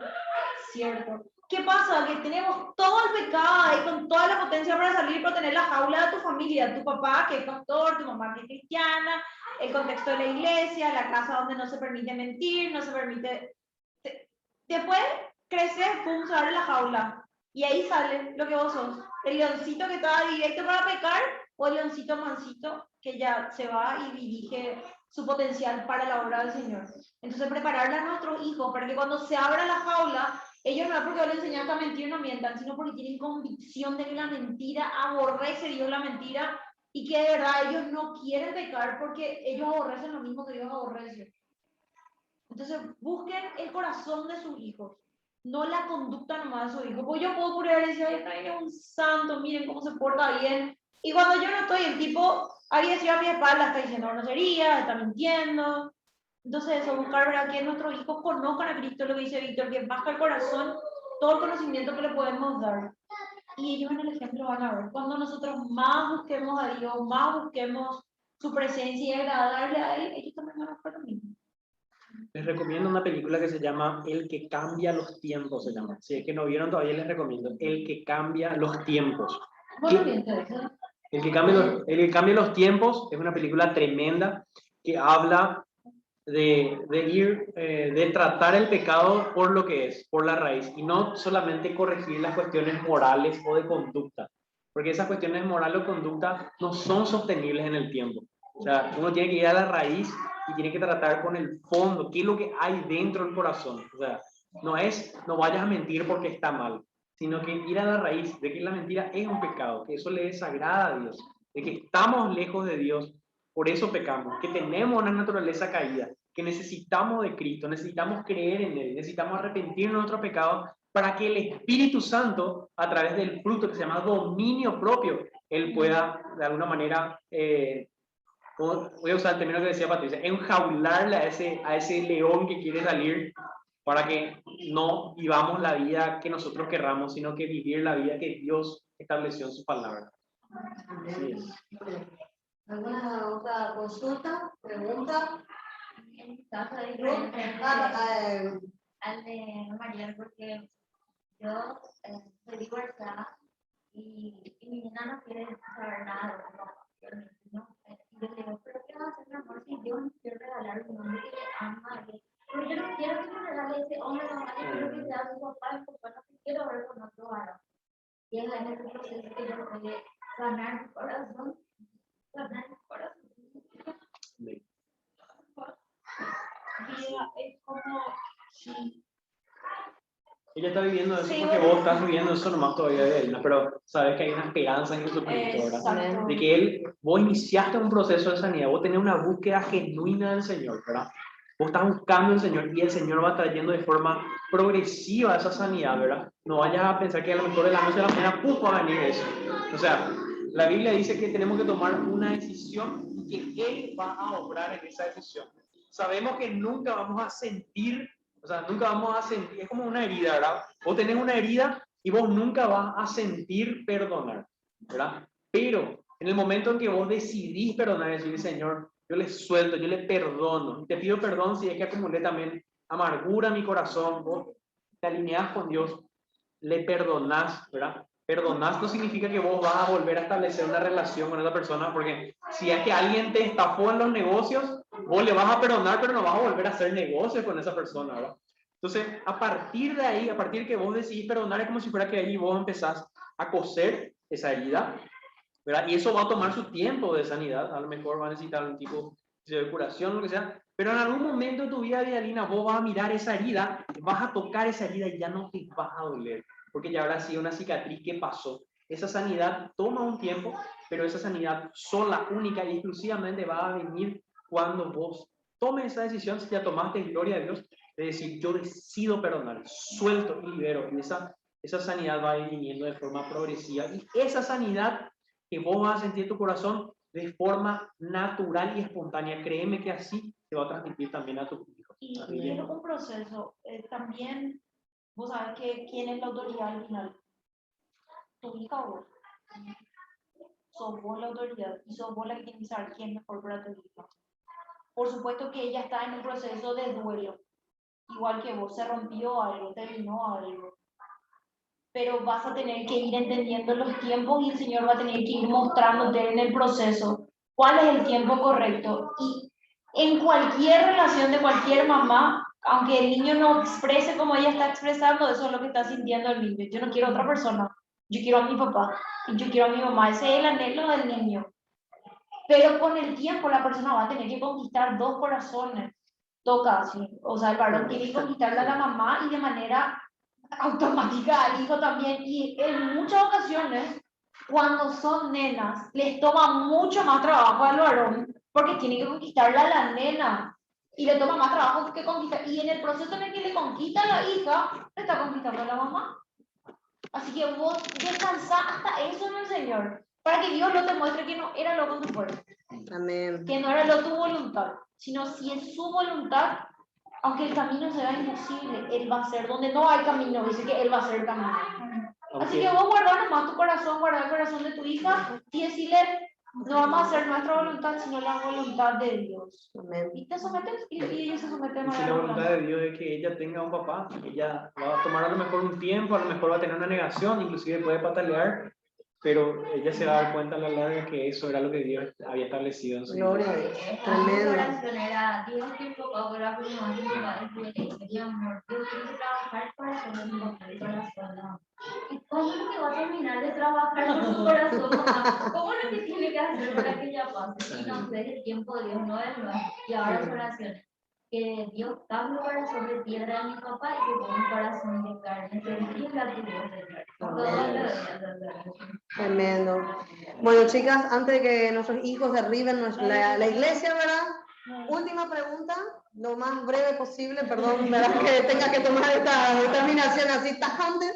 cierto. ¿Qué pasa? Que tenemos todo el pecado ahí con toda la potencia para salir y proteger la jaula de tu familia, tu papá que es pastor, tu mamá que es cristiana, el contexto de la iglesia, la casa donde no se permite mentir, no se permite... Después creces, pum, se abre la jaula, y ahí sale lo que vos sos. El leoncito que estaba directo para pecar o el leoncito mansito que ya se va y dirige su potencial para la obra del Señor. Entonces prepararle a nuestros hijos para que cuando se abra la jaula, ellos no es porque les enseñan a mentir no mientan, sino porque tienen convicción de que la mentira aborrece Dios la mentira y que de verdad ellos no quieren pecar porque ellos aborrecen lo mismo que Dios aborrece. Entonces busquen el corazón de sus hijos, no la conducta nomás de su hijo. Pues yo puedo curar y decir, ay, es un santo, miren cómo se porta bien. Y cuando yo no estoy, el tipo, agresivo a mi espalda, está diciendo groserías, está mintiendo. Entonces eso, buscar, ¿verdad? Que nuestros hijos conozcan a Cristo, lo que dice Víctor, que baja el corazón todo el conocimiento que le podemos dar. Y ellos en el ejemplo van a ver, cuando nosotros más busquemos a Dios, más busquemos su presencia y agradarle a Él, ellos también van a hacer lo mismo. Les recomiendo una película que se llama El que cambia los tiempos, se llama. Si es que no vieron todavía, les recomiendo El que cambia los tiempos. Bueno, bien, Teresa. El que cambia los tiempos es una película tremenda que habla de tratar el pecado por lo que es, por la raíz, y no solamente corregir las cuestiones morales o de conducta, porque esas cuestiones morales o conducta no son sostenibles en el tiempo. O sea, uno tiene que ir a la raíz y tiene que tratar con el fondo, qué es lo que hay dentro del corazón. O sea, no vayas a mentir porque está mal, sino que ir a la raíz de que la mentira es un pecado, que eso le desagrada a Dios, de que estamos lejos de Dios, por eso pecamos, que tenemos una naturaleza caída, que necesitamos de Cristo, necesitamos creer en Él, necesitamos arrepentirnos de nuestros pecados para que el Espíritu Santo, a través del fruto que se llama dominio propio, Él pueda, de alguna manera, voy a usar el término que decía Patricia, enjaularle a ese león que quiere salir para que no vivamos la vida que nosotros querramos, sino que vivir la vida que Dios estableció en su palabra. Así es. ¿Alguna otra consulta, pregunta? En mi caso es Ruth, diferente al de María, porque yo soy divorciada y mi nena no quiere saber nada de eso, ¿no? Y yo le digo, ¿pero qué va a hacer mi amor si yo no quiero regalar un hombre que le ama? Pero yo no quiero que me regale ese hombre, mamá, yo quiero que sea su papá, y papá no te quiero ver con otro varón. Y es en ese proceso que yo tengo que sanar mi corazón, sanar mi corazón. Vida es como si Ella está viviendo eso sí, porque bueno. vos estás viviendo eso nomás todavía de Elena, pero sabes que hay una esperanza en Jesucristo, ¿verdad? Exacto. De que vos iniciaste un proceso de sanidad, vos tenés una búsqueda genuina del Señor, ¿verdad? Vos estás buscando al Señor y el Señor va trayendo de forma progresiva esa sanidad, ¿verdad? No vayas a pensar que a lo mejor de la noche a la mañana, ¡puf!, va a venir eso. O sea, la Biblia dice que tenemos que tomar una decisión y que Él va a obrar en esa decisión. Sabemos que nunca vamos a sentir, o sea, nunca vamos a sentir, es como una herida, ¿verdad? Vos tenés una herida y vos nunca vas a sentir perdonar, ¿verdad? Pero en el momento en que vos decidís perdonar, decir, Señor, yo le suelto, yo le perdono, te pido perdón si es que acumulé también amargura en mi corazón, vos te alineás con Dios, le perdonás, ¿verdad? Perdonás no significa que vos vas a volver a establecer una relación con esa persona, porque si es que alguien te estafó en los negocios, vos le vas a perdonar, pero no vas a volver a hacer negocios con esa persona, ¿verdad? Entonces, a partir de ahí, a partir de que vos decidís perdonar, es como si fuera que ahí vos empezás a coser esa herida, ¿verdad? Y eso va a tomar su tiempo de sanidad, a lo mejor va a necesitar un tipo de curación, lo que sea, pero en algún momento de tu vida, Vidalina, vos vas a mirar esa herida, vas a tocar esa herida y ya no te vas a doler, porque ya habrá sido una cicatriz que pasó. Esa sanidad toma un tiempo, pero esa sanidad sola, única y exclusivamente va a venir cuando vos tomes esa decisión, si ya tomaste, gloria a Dios, de decir, yo decido perdonar, suelto y libero, y esa sanidad va a ir viniendo de forma progresiva, y esa sanidad que vos vas a sentir en tu corazón de forma natural y espontánea, créeme que así te va a transmitir también a tus hijos. y es un proceso. También, vos sabes que quién es la autoridad al final. Tu hija o vos. Sos vos la autoridad y sos vos la que tienes que saber quién es mejor para tu hija. Por supuesto que ella está en un proceso de duelo, igual que vos, se rompió algo, terminó algo. Pero vas a tener que ir entendiendo los tiempos y el Señor va a tener que ir mostrándote en el proceso cuál es el tiempo correcto. Y en cualquier relación de cualquier mamá, aunque el niño no exprese como ella está expresando, eso es lo que está sintiendo el niño. Yo no quiero a otra persona, yo quiero a mi papá y yo quiero a mi mamá. Ese es el anhelo del niño. Pero con el tiempo la persona va a tener que conquistar dos corazones, toca así. O sea, el varón tiene que conquistarle a la mamá y de manera automática al hijo también. Y en muchas ocasiones, cuando son nenas, les toma mucho más trabajo al varón porque tiene que conquistarle a la nena y le toma más trabajo que conquistar. Y en el proceso en el que le conquista a la hija, le está conquistando a la mamá. Así que vos descansá hasta eso en el Señor, para que Dios no te muestre que no era lo con tu fuerza. Amén. Que no era lo tu voluntad, sino si es su voluntad, Aunque el camino sea imposible, Él va a ser donde no hay camino, dice que Él va a ser el camino. Así que vos guardar nomás tu corazón, guardar el corazón de tu hija y decirle, no vamos a hacer nuestra voluntad, sino la voluntad de Dios. Amén. Y te sometes y ellos se someten Y si a la la voluntad de Dios es que ella tenga un papá, ella va a tomar a lo mejor un tiempo, a lo mejor va a tener una negación, inclusive puede patalear, pero ella se va a dar cuenta a la larga que eso era lo que Dios había establecido en su vida. Gloria a Dios. Mi Tremendo. oración era, Dios, que mi papá fuera por mi mamá, mi papá es mi amor, Dios tiene que trabajar para hacer mi papá el corazón, ¿no? ¿Y cómo es que va a terminar de trabajar por su corazón, mamá? ¿Cómo es lo que tiene que hacer para que ella pase? Y no sé, el tiempo de Dios no es nuevo. Y ahora oración, que Dios cambie el corazón de piedra de mi papá y que ponga un corazón de carne, que Dios la tuvo, Señor. Todo le doy a Tremendo. Bueno, chicas, antes de que nuestros hijos derriben la iglesia, ¿verdad? Última pregunta, lo más breve posible, perdón, ¿verdad? Que tenga que tomar esta determinación así tajante,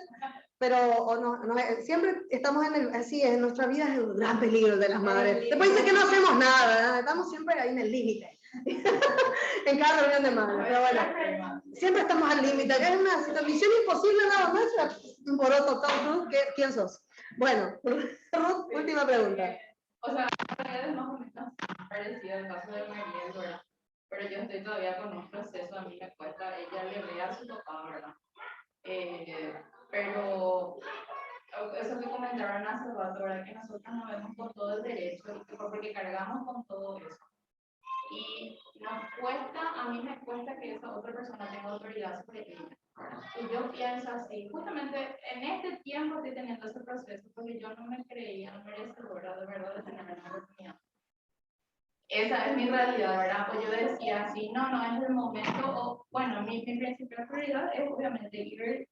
pero siempre estamos así, en nuestra vida es el gran peligro de las madres. Después dice que no hacemos nada, ¿verdad? Estamos siempre ahí en el límite. En cada reunión de madres, pero bueno, siempre estamos al límite. Es una misión imposible nada más. Por otro, Tom, ¿quién sos? Bueno, Ruth, última pregunta. O sea, en realidad es más o menos parecido al caso de Mariel, ¿verdad? Pero yo estoy todavía con un proceso, a mí me cuesta, ella le ve a su papá, ¿verdad? Pero eso que comentaron hace rato, ¿verdad? Que nosotros nos vemos con todo el derecho, porque cargamos con todo eso. Y nos cuesta, a mí me cuesta que esa otra persona tenga autoridad sobre ella. Y yo pienso así, justamente en este tiempo estoy teniendo ese proceso porque yo no me creía merecedora de verdad de tener una oportunidad. Esa es mi realidad, ¿verdad? Pues yo decía así, no es el momento, o bueno, mi principal prioridad es obviamente ir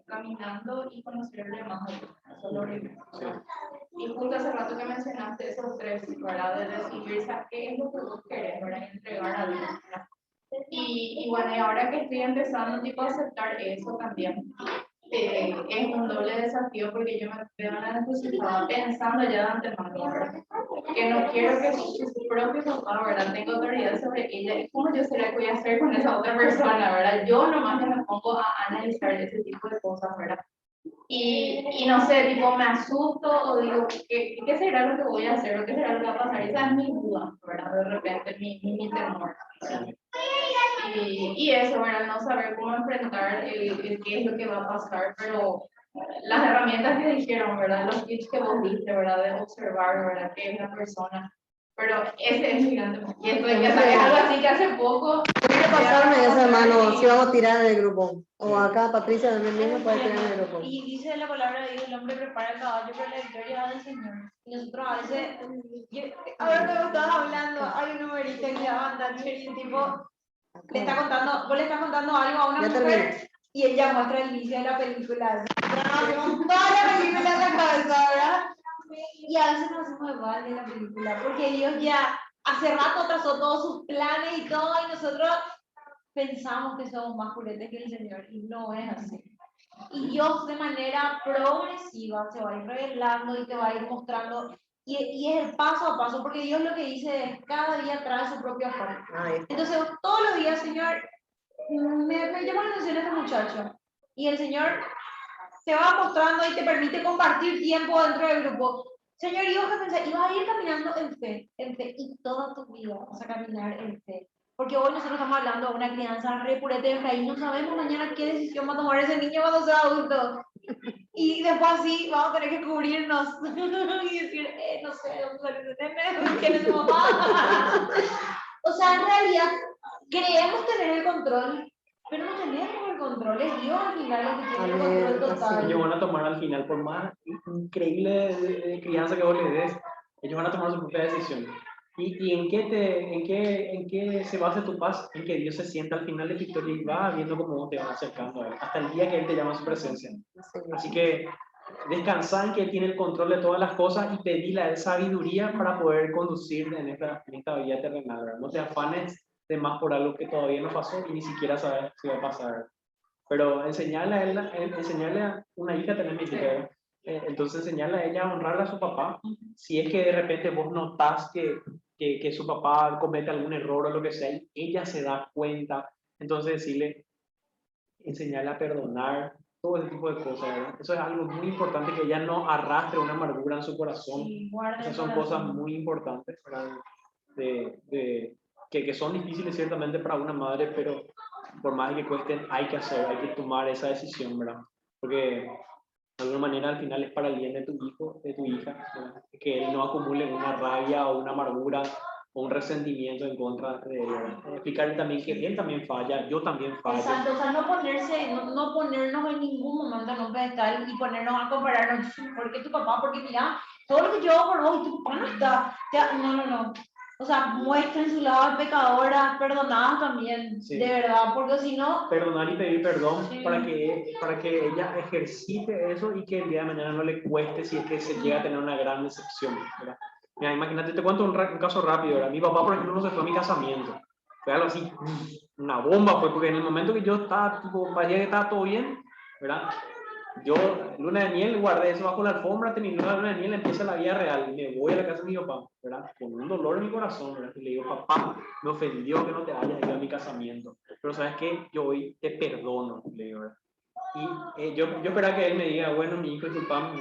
caminando y conocerle más a Dios, eso es lo primero. Y justo hace rato que mencionaste esos tres, ¿verdad? De decidir, qué es lo que vos querés, ¿verdad? Y entregar a Dios, ¿verdad? Y bueno, y ahora que estoy empezando tipo, a aceptar eso también, es un doble desafío porque yo me veo en la necesidad pensando ya de antemano, ¿verdad? Que no quiero que su propio papá, ¿verdad? Tenga autoridad sobre ella. ¿Y cómo yo será que voy a hacer con esa otra persona, ¿verdad? Yo nomás me pongo a analizar ese tipo de cosas, ¿verdad? Y no sé, tipo, me asusto o digo, ¿qué será lo que voy a hacer o qué será lo que va a pasar? Esa es mi duda, ¿verdad? De repente, mi temor, ¿verdad? Y eso, ¿verdad? No saber cómo enfrentar qué es lo que va a pasar, pero las herramientas que dijeron, ¿verdad? Los tips que vos diste, ¿verdad? De observar, ¿verdad? ¿Qué es la persona? Pero ese es gigante. Y esto ya sabes, algo así que hace poco. Quiero pasarme eso, hermano, si vamos a tirar del grupo. O acá Patricia también mismo puede tirar del grupo. Y dice la palabra de Dios, el hombre prepara el caballo para la victoria del Señor. Y nosotros a veces, ahora que vos estabas hablando, hay un numerito que se llama Thatcher y el tipo le está contando, vos le estás contando algo a una mujer y ella muestra el inicio de la película. Tenemos toda la película en la cabeza, ¿verdad? Y a veces nos hacemos igual de la película, porque Dios ya hace rato trazó todos sus planes y todo, y nosotros pensamos que somos más juguetes que el Señor, y no es así. Y Dios de manera progresiva se va a ir revelando y te va a ir mostrando, y es el paso a paso, porque Dios lo que dice es, cada día trae su propio afán. Entonces, todos los días, Señor, me llama la atención este muchacho, y el Señor te va mostrando y te permite compartir tiempo dentro del grupo. Señor, y vos que pensás, y vas a ir caminando en fe, y toda tu vida vas a caminar en fe. Porque hoy nosotros estamos hablando de una crianza re pureta de Efraín, no sabemos mañana qué decisión va a tomar ese niño cuando sea adulto. Y después así vamos a tener que cubrirnos y decir, no sé, vamos a salir de nene, ¿quién es tu mamá? O sea, en realidad, creemos tener el control, pero no tenemos el control, es Dios al final el que tiene el control total. Ellos van a tomar al final, por más increíble de crianza que vos les des, ellos van a tomar su propia decisión. ¿Y en qué se basa tu paz? En que Dios se sienta al final de tu historia y va viendo cómo vos te vas acercando a Él, hasta el día que Él te llama a su presencia. Así que descansar en que Él tiene el control de todas las cosas y pedirle a Él sabiduría para poder conducir en esta vida terrenal, ¿verdad? No te afanes de más por algo que todavía no pasó y ni siquiera sabes si va a pasar. Pero enseñarle a una hija tener mi hija, entonces enseñarle a ella a honrar a su papá. Si es que de repente vos notás que su papá comete algún error o lo que sea, y ella se da cuenta Entonces decirle, enseñarle a perdonar, todo ese tipo de cosas, ¿verdad? Eso es algo muy importante, que ella no arrastre una amargura en su corazón. Sí, guarda Esas el son corazón. cosas muy importantes, ¿verdad? Que son difíciles ciertamente para una madre, pero por más que cuesten, hay que hacer, hay que tomar esa decisión, ¿verdad? Porque de alguna manera al final es para el bien de tu hijo, de tu hija, ¿verdad? Que él no acumule una rabia o una amargura o un resentimiento en contra de él, ¿verdad? Explicarle también que él también falla, yo también fallo. Exacto, o sea, no ponernos en ningún momento en un pedestal y ponernos a compararnos, porque tu papá, porque mira, todo lo que yo hago por vos y tu papá no está. No. O sea, muestren su lado de pecadoras, perdonadas también, Sí. de verdad, porque si no, Perdonar y pedir perdón, Sí. para que ella ejercite eso y que el día de mañana no le cueste si es que se llega a tener una gran decepción, ¿verdad? Mira, imagínate, te cuento un caso rápido, ¿verdad? Mi papá, por ejemplo, no se fue a mi casamiento. Fue algo así, una bomba, pues, porque en el momento que yo estaba, tipo, parecía que estaba todo bien, ¿verdad? Yo, luna de miel, guardé eso bajo la alfombra, terminó la luna de miel, empieza la vida real, y me voy a la casa de mi papá, ¿verdad? Con un dolor en mi corazón, ¿verdad? Y le digo, papá, me ofendió que no te hayas ido a mi casamiento, pero ¿sabes qué? Yo hoy te perdono, le digo, ¿verdad? Y yo esperaba que él me diga, bueno, mi hijo, disculpame,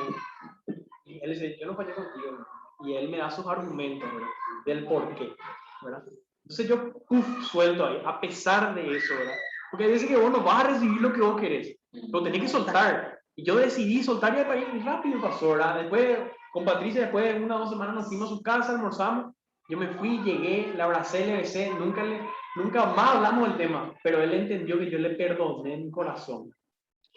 y él dice, yo no fallé contigo, ¿verdad? Y él me da sus argumentos, ¿verdad? Del por qué, ¿verdad? Entonces yo, suelto ahí, a pesar de eso, ¿verdad? Porque hay veces que vos no vas a recibir lo que vos querés, lo tenés que soltar. Y yo decidí soltar y para ir rápido pasó, ¿verdad? Después, con Patricia, después de 1 o 2 semanas nos fuimos a su casa, almorzamos, yo me fui, llegué, la abracé, le besé, nunca más hablamos del tema, pero él entendió que yo le perdoné en mi corazón.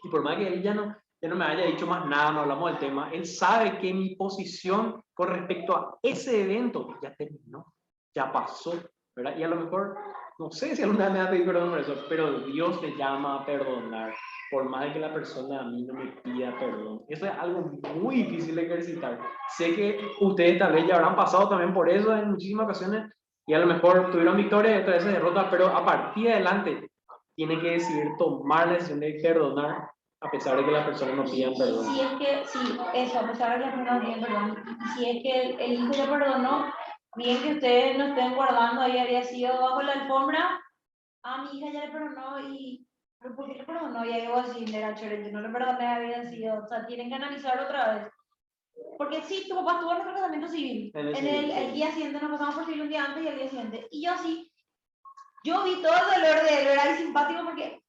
Y por más que él ya no me haya dicho más nada, no hablamos del tema, él sabe que mi posición con respecto a ese evento ya terminó, ya pasó, ¿verdad? Y a lo mejor, no sé si alguna vez me va a pedir perdón por eso, pero Dios me llama a perdonar, por más de que la persona a mí no me pida perdón. Eso es algo muy difícil de ejercitar. Sé que ustedes tal vez ya habrán pasado también por eso en muchísimas ocasiones, y a lo mejor tuvieron victoria y otras veces derrota, pero a partir de adelante tiene que decidir tomar la decisión de perdonar a pesar de que la persona no pida perdón. si es que, sí, eso, a pesar de que la persona no pida perdón, y si es que el hijo ya perdonó, bien que ustedes no estén guardando, ahí había sido bajo la alfombra, mi hija ya le perdonó y, ¿pero por qué le perdonó? Y ahí vos así, mira, Chore, yo no le perdoné, había sido, o sea, tienen que analizarlo otra vez. Porque sí, tu papá estuvo en nuestro casamiento civil. El día siguiente nos pasamos por civil un día antes y el día siguiente. Y yo sí, yo vi todo el dolor de él, era simpático porque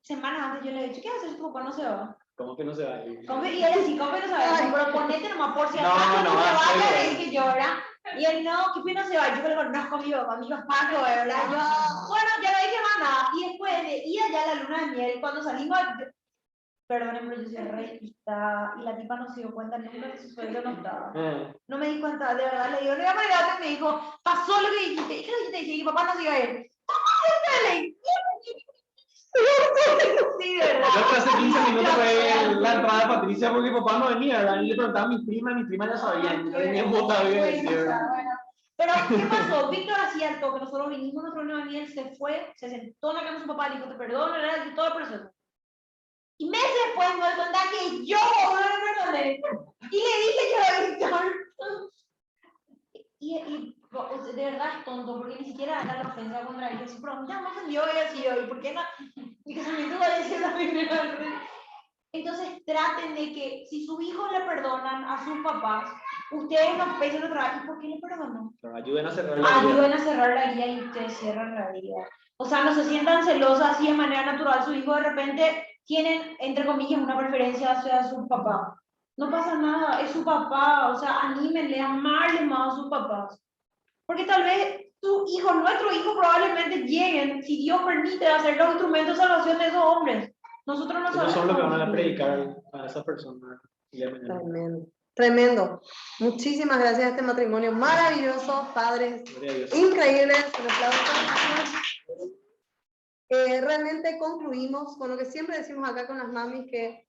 semanas antes yo le he dicho, ¿qué haces? Tu papá no se va. ¿Cómo que no se va a ir? Y él así, ¿cómo que no se va? Pero ponete nomás por si acaso No, no se vaya, no. le dije yo, ¿verdad? Y él, no, ¿qué pena se va? Yo que lo conozco a mi papá, lo ¿verdad? Yo, bueno, ya no dije más nada. Y después de ir allá a la luna de miel, cuando salimos, perdónenme, pero yo soy re y la tipa no se dio cuenta nunca que su suegro no estaba. No me di cuenta, de verdad, le digo, no, me dijo, pasó lo que dijiste. ¿Y qué le dijiste? Y papá no se iba a ir. Sí, de verdad. Yo hace 15 minutos fue la entrada de Patricia porque mi papá no venía, ¿verdad? Y le preguntaba a mi prima ya sabía, no tenía bota de decir. Pero, ¿qué pasó? Víctor hacía el toque, nosotros vinimos a nuestro reunión y él se fue, se sentó en la cama de su papá, le dijo, te perdono, ¿verdad? Y todo el proceso. Y meses después me doy cuenta que yo no le perdoné. Y le dije yo a Víctor. Y de verdad es tonto, porque ni siquiera era la ofensa contra él. Yo pero ya me ofendió y así hoy, ¿por qué no? Mi casamiento va a decir la primera. Entonces traten de que si sus hijos le perdonan a sus papás, ustedes no pesen otra vez. ¿Y por qué le perdonó? Ayuden a cerrar la vida. Ayuden a cerrar la guía y ustedes cierran la vida. O sea, no se sientan celosas así de manera natural. Su hijo de repente tienen, entre comillas, una preferencia hacia su papá. No pasa nada, es su papá. O sea, anímenle, amarle más a sus papás. Porque tal vez tu hijo, nuestro hijo, probablemente lleguen, si Dios permite, a ser los instrumentos de salvación de esos hombres. Nosotros no sabemos. Eso son lo que van a predicar a esa persona. Tremendo. Tremendo. Muchísimas gracias a este matrimonio maravilloso, padres increíbles. Realmente concluimos con lo que siempre decimos acá con las mamis, que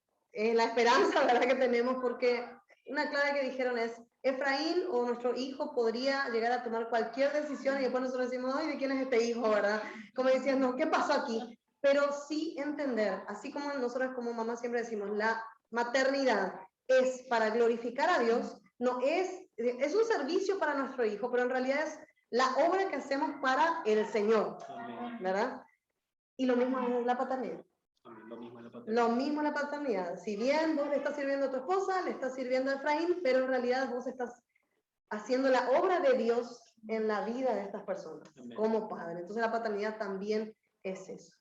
la esperanza, ¿verdad?, que tenemos, porque una clave que dijeron es, Efraín o nuestro hijo podría llegar a tomar cualquier decisión y después nosotros decimos, ay, ¿de quién es este hijo, verdad? Como diciendo, ¿qué pasó aquí? Pero sí entender, así como nosotros como mamá siempre decimos, la maternidad es para glorificar a Dios, no es un servicio para nuestro hijo, pero en realidad es la obra que hacemos para el Señor, ¿verdad? Y lo mismo es la paternidad. Amén. Lo mismo en la paternidad. Lo mismo en la paternidad. Si bien vos le estás sirviendo a tu esposa, le estás sirviendo a Efraín, pero en realidad vos estás haciendo la obra de Dios en la vida de estas personas, Amén. como padre. Entonces la paternidad también es eso.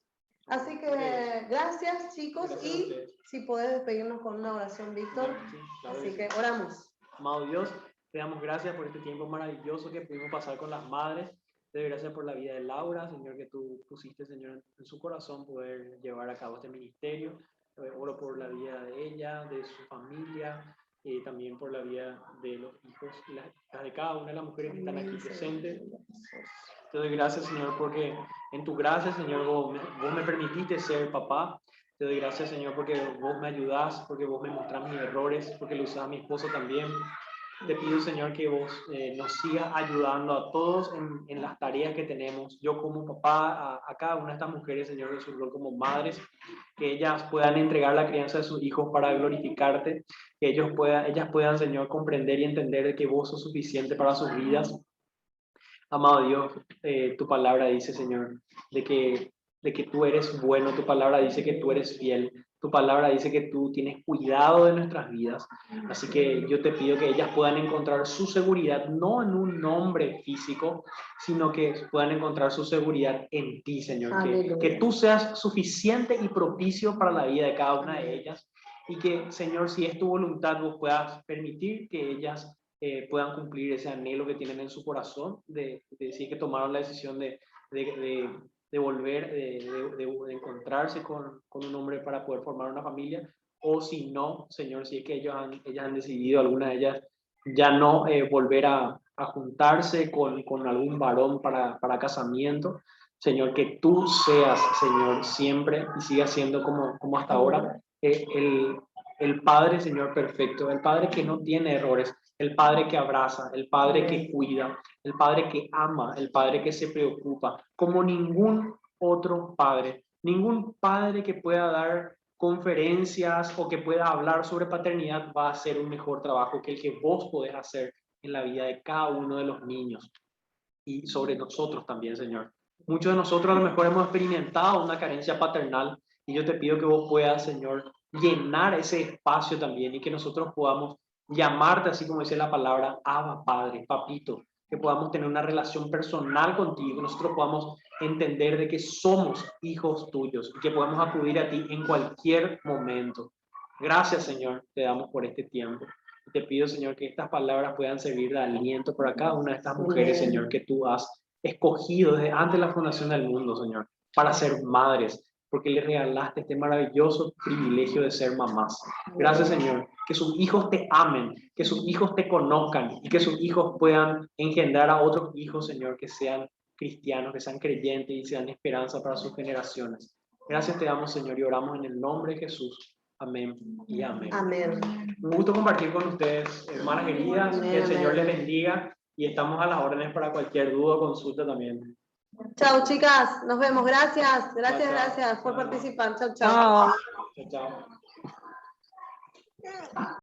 Así que gracias, chicos, Gracias a y ustedes. si podés despedirnos con una oración, Víctor. Sí, claro Así que que sí. oramos. Amado Dios, te damos gracias por este tiempo maravilloso que pudimos pasar con las madres. Te doy gracias por la vida de Laura, Señor, que tú pusiste, Señor, en su corazón poder llevar a cabo este ministerio. Oro por la vida de ella, de su familia, y también por la vida de los hijos y las hijas de cada una de las mujeres que están aquí presentes. Te doy gracias, Señor, porque en tu gracia, Señor, vos me permitiste ser papá. Te doy gracias, Señor, porque vos me ayudás, porque vos me mostrás mis errores, porque lo usás a mi esposo también. Te pido, Señor, que vos nos sigas ayudando a todos en las tareas que tenemos. Yo como papá, a cada una de estas mujeres, Señor, de su rol como madres, que ellas puedan entregar la crianza de sus hijos para glorificarte, que ellas puedan, Señor, comprender y entender de que vos sos suficiente para sus vidas. Amado Dios, tu palabra dice, Señor, de que tú eres bueno, tu palabra dice que tú eres fiel, tu palabra dice que tú tienes cuidado de nuestras vidas. Así que yo te pido que ellas puedan encontrar su seguridad no en un nombre físico, sino que puedan encontrar su seguridad en ti, Señor. Que tú seas suficiente y propicio para la vida de cada una de ellas. Y que, Señor, si es tu voluntad, vos puedas permitir que ellas puedan cumplir ese anhelo que tienen en su corazón, de decir que tomaron la decisión de volver, de encontrarse con un hombre para poder formar una familia, o si no, Señor, si es que ellas han decidido, alguna de ellas, ya no volver a juntarse con algún varón para casamiento. Señor, que tú seas, Señor, siempre y sigas siendo como hasta ahora, el Padre, Señor, perfecto, el Padre que no tiene errores, el Padre que abraza, el Padre que cuida, el Padre que ama, el Padre que se preocupa, como ningún otro Padre. Ningún padre que pueda dar conferencias o que pueda hablar sobre paternidad va a hacer un mejor trabajo que el que vos podés hacer en la vida de cada uno de los niños y sobre nosotros también, Señor. Muchos de nosotros a lo mejor hemos experimentado una carencia paternal y yo te pido que vos puedas, Señor, llenar ese espacio también y que nosotros podamos llamarte, así como dice la palabra, Abba, Padre, Papito, que podamos tener una relación personal contigo, que nosotros podamos entender de que somos hijos tuyos y que podamos acudir a ti en cualquier momento. Gracias, Señor, te damos por este tiempo. Te pido, Señor, que estas palabras puedan servir de aliento para cada una de estas mujeres, Señor, que tú has escogido desde antes de la fundación del mundo, Señor, para ser madres, porque le regalaste este maravilloso privilegio de ser mamás. Gracias, Señor, que sus hijos te amen, que sus hijos te conozcan y que sus hijos puedan engendrar a otros hijos, Señor, que sean cristianos, que sean creyentes y sean esperanza para sus generaciones. Gracias te damos, Señor, y oramos en el nombre de Jesús. Amén y amén. Amén. Un gusto compartir con ustedes, hermanas queridas. Amén, Que el Señor amén. les bendiga y estamos a las órdenes para cualquier duda o consulta también. Chao, chicas. Nos vemos. Gracias. Gracias, Chao, chao. gracias por Chao. participar. Chao, chao. Chao, chao.